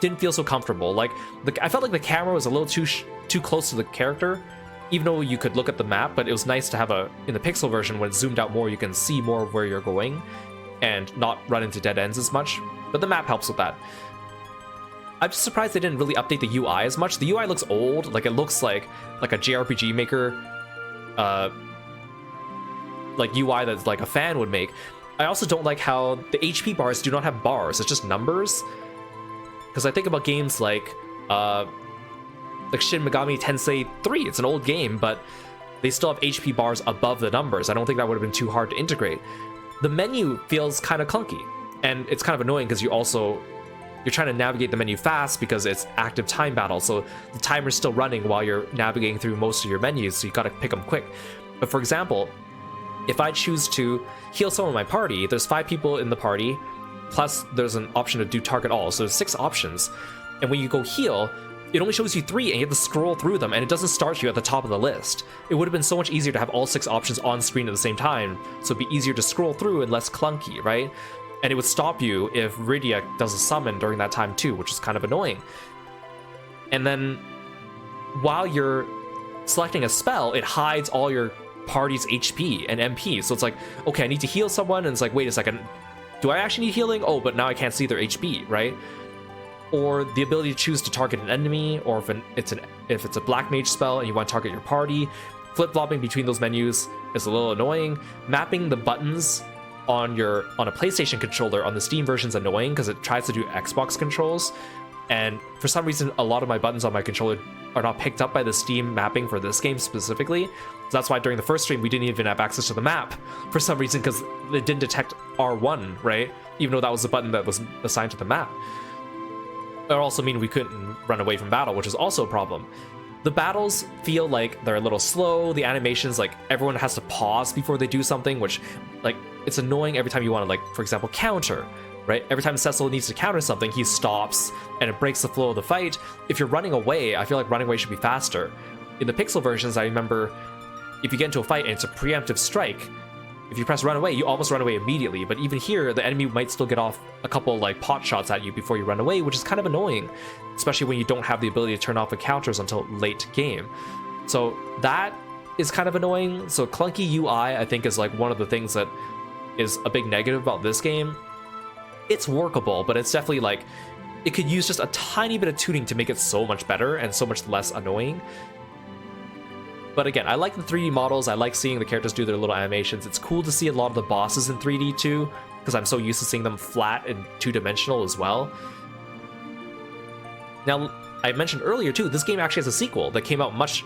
didn't feel so comfortable. Like I felt like the camera was a little too close to the character, even though you could look at the map. But it was nice to have in the Pixel version, when it's zoomed out more, you can see more of where you're going and not run into dead ends as much. But the map helps with that. I'm just surprised they didn't really update the UI as much. The UI looks old, like it looks like a JRPG Maker like UI that like a fan would make. I also don't like how the HP bars do not have bars, it's just numbers. Because I think about games like Shin Megami Tensei 3, it's an old game, but they still have HP bars above the numbers. I don't think that would have been too hard to integrate. The menu feels kind of clunky, and it's kind of annoying because you're trying to navigate the menu fast because it's active time battle, so the timer's still running while you're navigating through most of your menus, so you gotta pick them quick. But for example, if I choose to heal someone in my party, there's 5 people in the party, plus there's an option to do target all, so there's 6 options. And when you go heal, it only shows you 3 and you have to scroll through them, and it doesn't start you at the top of the list. It would have been so much easier to have all 6 options on screen at the same time, so it'd be easier to scroll through and less clunky, right? And it would stop you if Rydia does a summon during that time too, which is kind of annoying. And then while you're selecting a spell, it hides all your party's HP and MP. So it's like, okay, I need to heal someone, and it's like, wait a second, do I actually need healing? Oh, but now I can't see their HP, right? Or the ability to choose to target an enemy, or if it's a black mage spell and you want to target your party. Flip-flopping between those menus is a little annoying. Mapping the buttons on a PlayStation controller on the Steam version is annoying because it tries to do Xbox controls, and for some reason a lot of my buttons on my controller are not picked up by the Steam mapping for this game specifically. So that's why during the first stream we didn't even have access to the map for some reason, because it didn't detect R1, right? Even though that was the button that was assigned to the map. It also mean we couldn't run away from battle, which is also a problem. The battles feel like they're a little slow. The animations, like everyone has to pause before they do something, which like it's annoying every time you want to, like, for example, counter, right? Every time Cecil needs to counter something, he stops and it breaks the flow of the fight. If you're running away, I feel like running away should be faster. In the Pixel versions, I remember if you get into a fight and it's a preemptive strike, if you press run away, you almost run away immediately. But even here, the enemy might still get off a couple like pot shots at you before you run away, which is kind of annoying, especially when you don't have the ability to turn off the counters until late game. So that is kind of annoying. So clunky UI, I think, is like one of the things that is a big negative about this game. It's workable, but it's definitely like, it could use just a tiny bit of tuning to make it so much better and so much less annoying. But again, I like the 3D models. I like seeing the characters do their little animations. It's cool to see a lot of the bosses in 3D too, because I'm so used to seeing them flat and two-dimensional as well. Now, I mentioned earlier too, this game actually has a sequel that came out much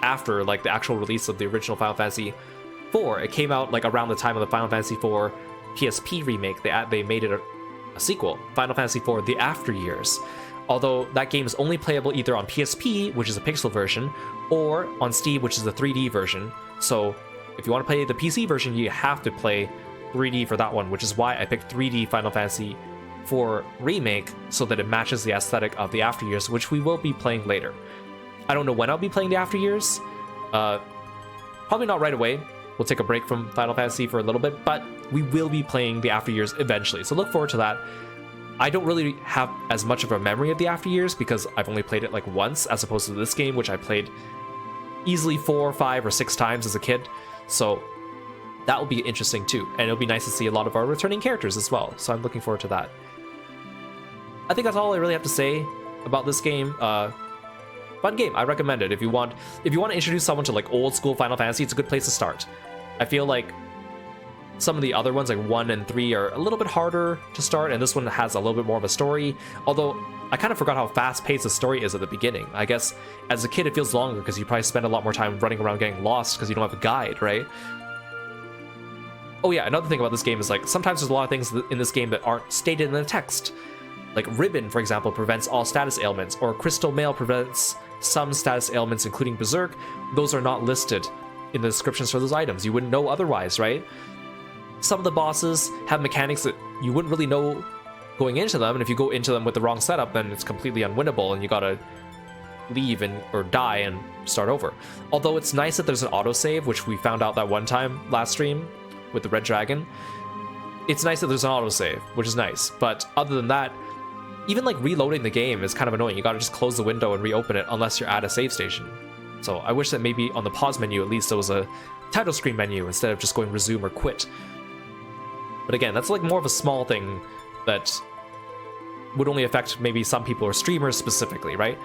after like the actual release of the original Final Fantasy IV. It came out like around the time of the Final Fantasy IV PSP remake. They made it a sequel, Final Fantasy IV: The After Years. Although that game is only playable either on PSP, which is a pixel version, or on Steam, which is the 3D version. So if you want to play the PC version, you have to play 3D for that one, which is why I picked 3D Final Fantasy IV Remake, so that it matches the aesthetic of the After Years, which we will be playing later. I don't know when I'll be playing the After Years. Probably not right away. We'll take a break from Final Fantasy for a little bit, but we will be playing the After Years eventually, so look forward to that. I don't really have as much of a memory of the After Years because I've only played it like once, as opposed to this game, which I played easily 4, 5, or 6 times as a kid. So that will be interesting too, and it'll be nice to see a lot of our returning characters as well. So I'm looking forward to that. I think that's all I really have to say about this game. Fun game. I recommend it if you want to introduce someone to like old school Final Fantasy. It's a good place to start. I feel like some of the other ones, like 1 and 3, are a little bit harder to start, and this one has a little bit more of a story. Although, I kind of forgot how fast-paced the story is at the beginning. I guess, as a kid, it feels longer because you probably spend a lot more time running around getting lost because you don't have a guide, right? Oh yeah, another thing about this game is, like, sometimes there's a lot of things in this game that aren't stated in the text. Like, Ribbon, for example, prevents all status ailments, or Crystal Mail prevents some status ailments, including Berserk. Those are not listed in the descriptions for those items. You wouldn't know otherwise, right? Some of the bosses have mechanics that you wouldn't really know going into them, and if you go into them with the wrong setup, then it's completely unwinnable and you gotta leave or die and start over. Although it's nice that there's an autosave, which we found out that one time last stream with the Red Dragon. It's nice that there's an autosave, which is nice, but other than that, even like reloading the game is kind of annoying. You gotta just close the window and reopen it unless you're at a save station. So I wish that maybe on the pause menu at least there was a title screen menu instead of just going resume or quit. But again, that's like more of a small thing that would only affect maybe some people or streamers specifically, right?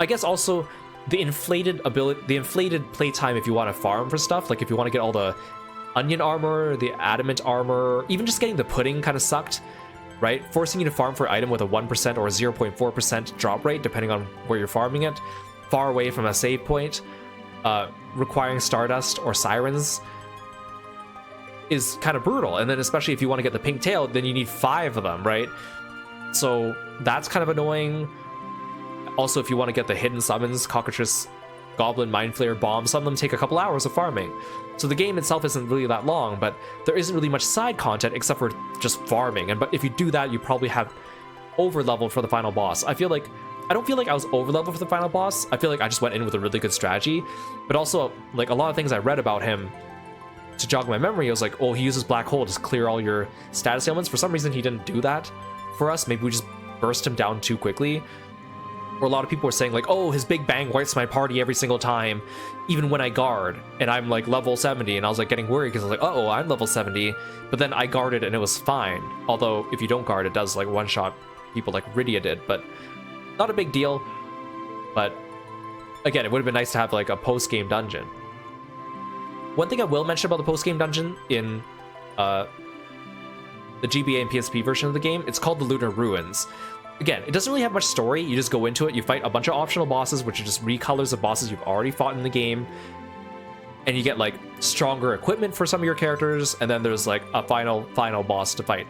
I guess also the inflated playtime if you want to farm for stuff, like if you want to get all the onion armor, the adamant armor, even just getting the pudding kind of sucked, right? Forcing you to farm for an item with a 1% or 0.4% drop rate, depending on where you're farming it, far away from a save point, requiring Stardust or Sirens, is kind of brutal. And then especially if you want to get the pink tail, then you need 5 of them, right? So that's kind of annoying. Also, if you want to get the hidden summons, cockatrice goblin mind flayer bombs. Some of them take a couple hours of farming. So the game itself isn't really that long, but there isn't really much side content except for just farming. But if you do that, you probably have over leveled for the final boss. I don't feel like I was over leveled for the final boss. I feel like I just went in with a really good strategy. But also, like, a lot of things I read about him, to jog my memory, I was like, oh, he uses black hole to clear all your status ailments. For some reason, he didn't do that for us. Maybe we just burst him down too quickly. Or a lot of people were saying like, oh, his big bang wipes my party every single time, even when I guard, and I'm like level 70, and I was like getting worried because I was like, oh, I'm level 70, but then I guarded and it was fine. Although if you don't guard, it does like one-shot people like Rydia did, but not a big deal. But again, it would have been nice to have like a post-game dungeon. One thing I will mention about the post-game dungeon in the GBA and PSP version of the game, it's called the Lunar Ruins. Again, it doesn't really have much story. You just go into it, you fight a bunch of optional bosses, which are just recolors of bosses you've already fought in the game, and you get like stronger equipment for some of your characters, and then there's like a final boss to fight.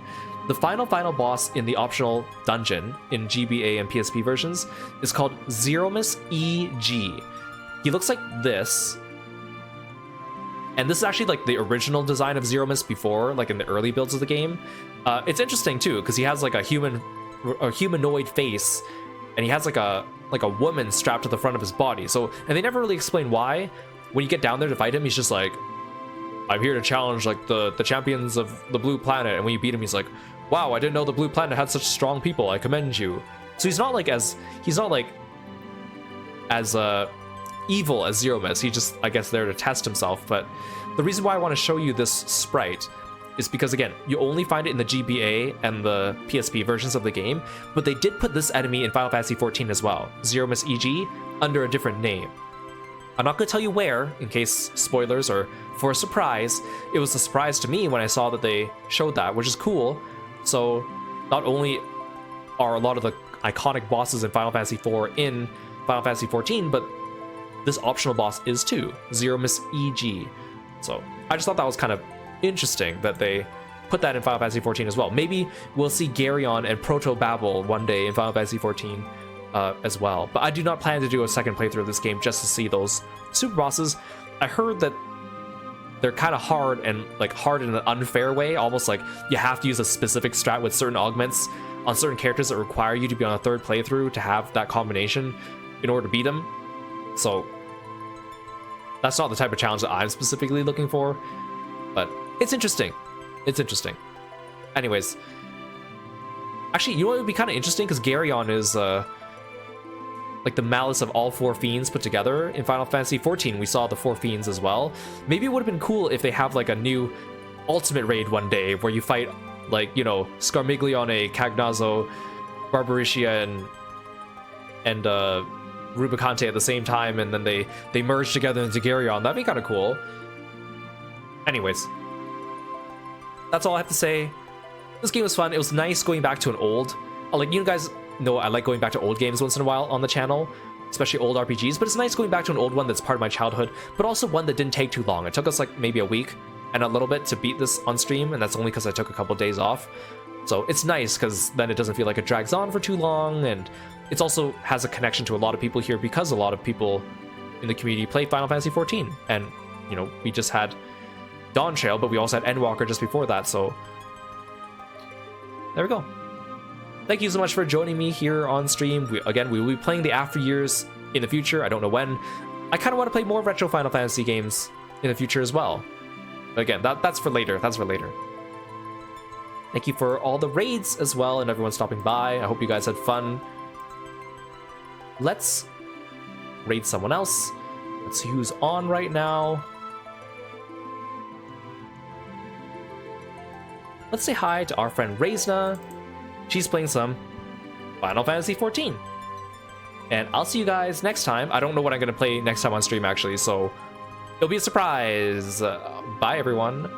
The final boss in the optional dungeon in GBA and PSP versions is called Zeromus EG. He looks like this, and this is actually like the original design of Zeromus before, like in the early builds of the game. It's interesting too, because he has like a humanoid face, and he has like a woman strapped to the front of his body. So, and they never really explain why. When you get down there to fight him, he's just like, I'm here to challenge like the champions of the blue planet. And when you beat him, he's like, wow, I didn't know the blue planet had such strong people. I commend you. So he's not like as evil as Zeromus. He's just, I guess, there to test himself. But the reason why I want to show you this sprite is because, again, you only find it in the GBA and the PSP versions of the game, but they did put this enemy in Final Fantasy XIV as well, Zeromus EG, under a different name. I'm not going to tell you where, in case spoilers or for a surprise. It was a surprise to me when I saw that they showed that, which is cool. So not only are a lot of the iconic bosses in Final Fantasy IV in Final Fantasy XIV, but this optional boss is too, Zeromus EG. So I just thought that was kind of interesting that they put that in Final Fantasy XIV as well. Maybe we'll see Garyon and Proto-Babel one day in Final Fantasy XIV as well. But I do not plan to do a second playthrough of this game just to see those super bosses. I heard that they're kind of hard, and like hard in an unfair way, almost like you have to use a specific strat with certain augments on certain characters that require you to be on a third playthrough to have that combination in order to beat them. So that's not the type of challenge that I'm specifically looking for, but it's interesting. It's interesting. Anyways, actually, you know what would be kind of interesting, because Garyon is like the malice of all four fiends put together. In Final Fantasy XIV, we saw the four fiends as well. Maybe it would have been cool if they have like a new ultimate raid one day where you fight, like, you know, Scarmiglione, Cagnazzo, Barbaricia, and Rubicante at the same time, and then they merge together into Garyon. That'd be kind of cool. Anyways, that's all I have to say. This game was fun. It was nice going back to an old, like, you guys know I like going back to old games once in a while on the channel, especially old RPGs, but it's nice going back to an old one that's part of my childhood, but also one that didn't take too long. It took us like maybe a week and a little bit to beat this on stream, and that's only because I took a couple days off. So it's nice because then it doesn't feel like it drags on for too long, and it also has a connection to a lot of people here because a lot of people in the community play Final Fantasy XIV, and, you know, we just had Dawn Trail, but we also had Endwalker just before that, so there we go. Thank you so much for joining me here on stream. We will be playing the After Years in the future. I don't know when. I kind of want to play more retro Final Fantasy games in the future as well. But again, that's for later. That's for later. Thank you for all the raids as well and everyone stopping by. I hope you guys had fun. Let's raid someone else. Let's see who's on right now. Let's say hi to our friend Reisna. She's playing some Final Fantasy XIV. And I'll see you guys next time. I don't know what I'm going to play next time on stream, actually, so it'll be a surprise. Bye, everyone.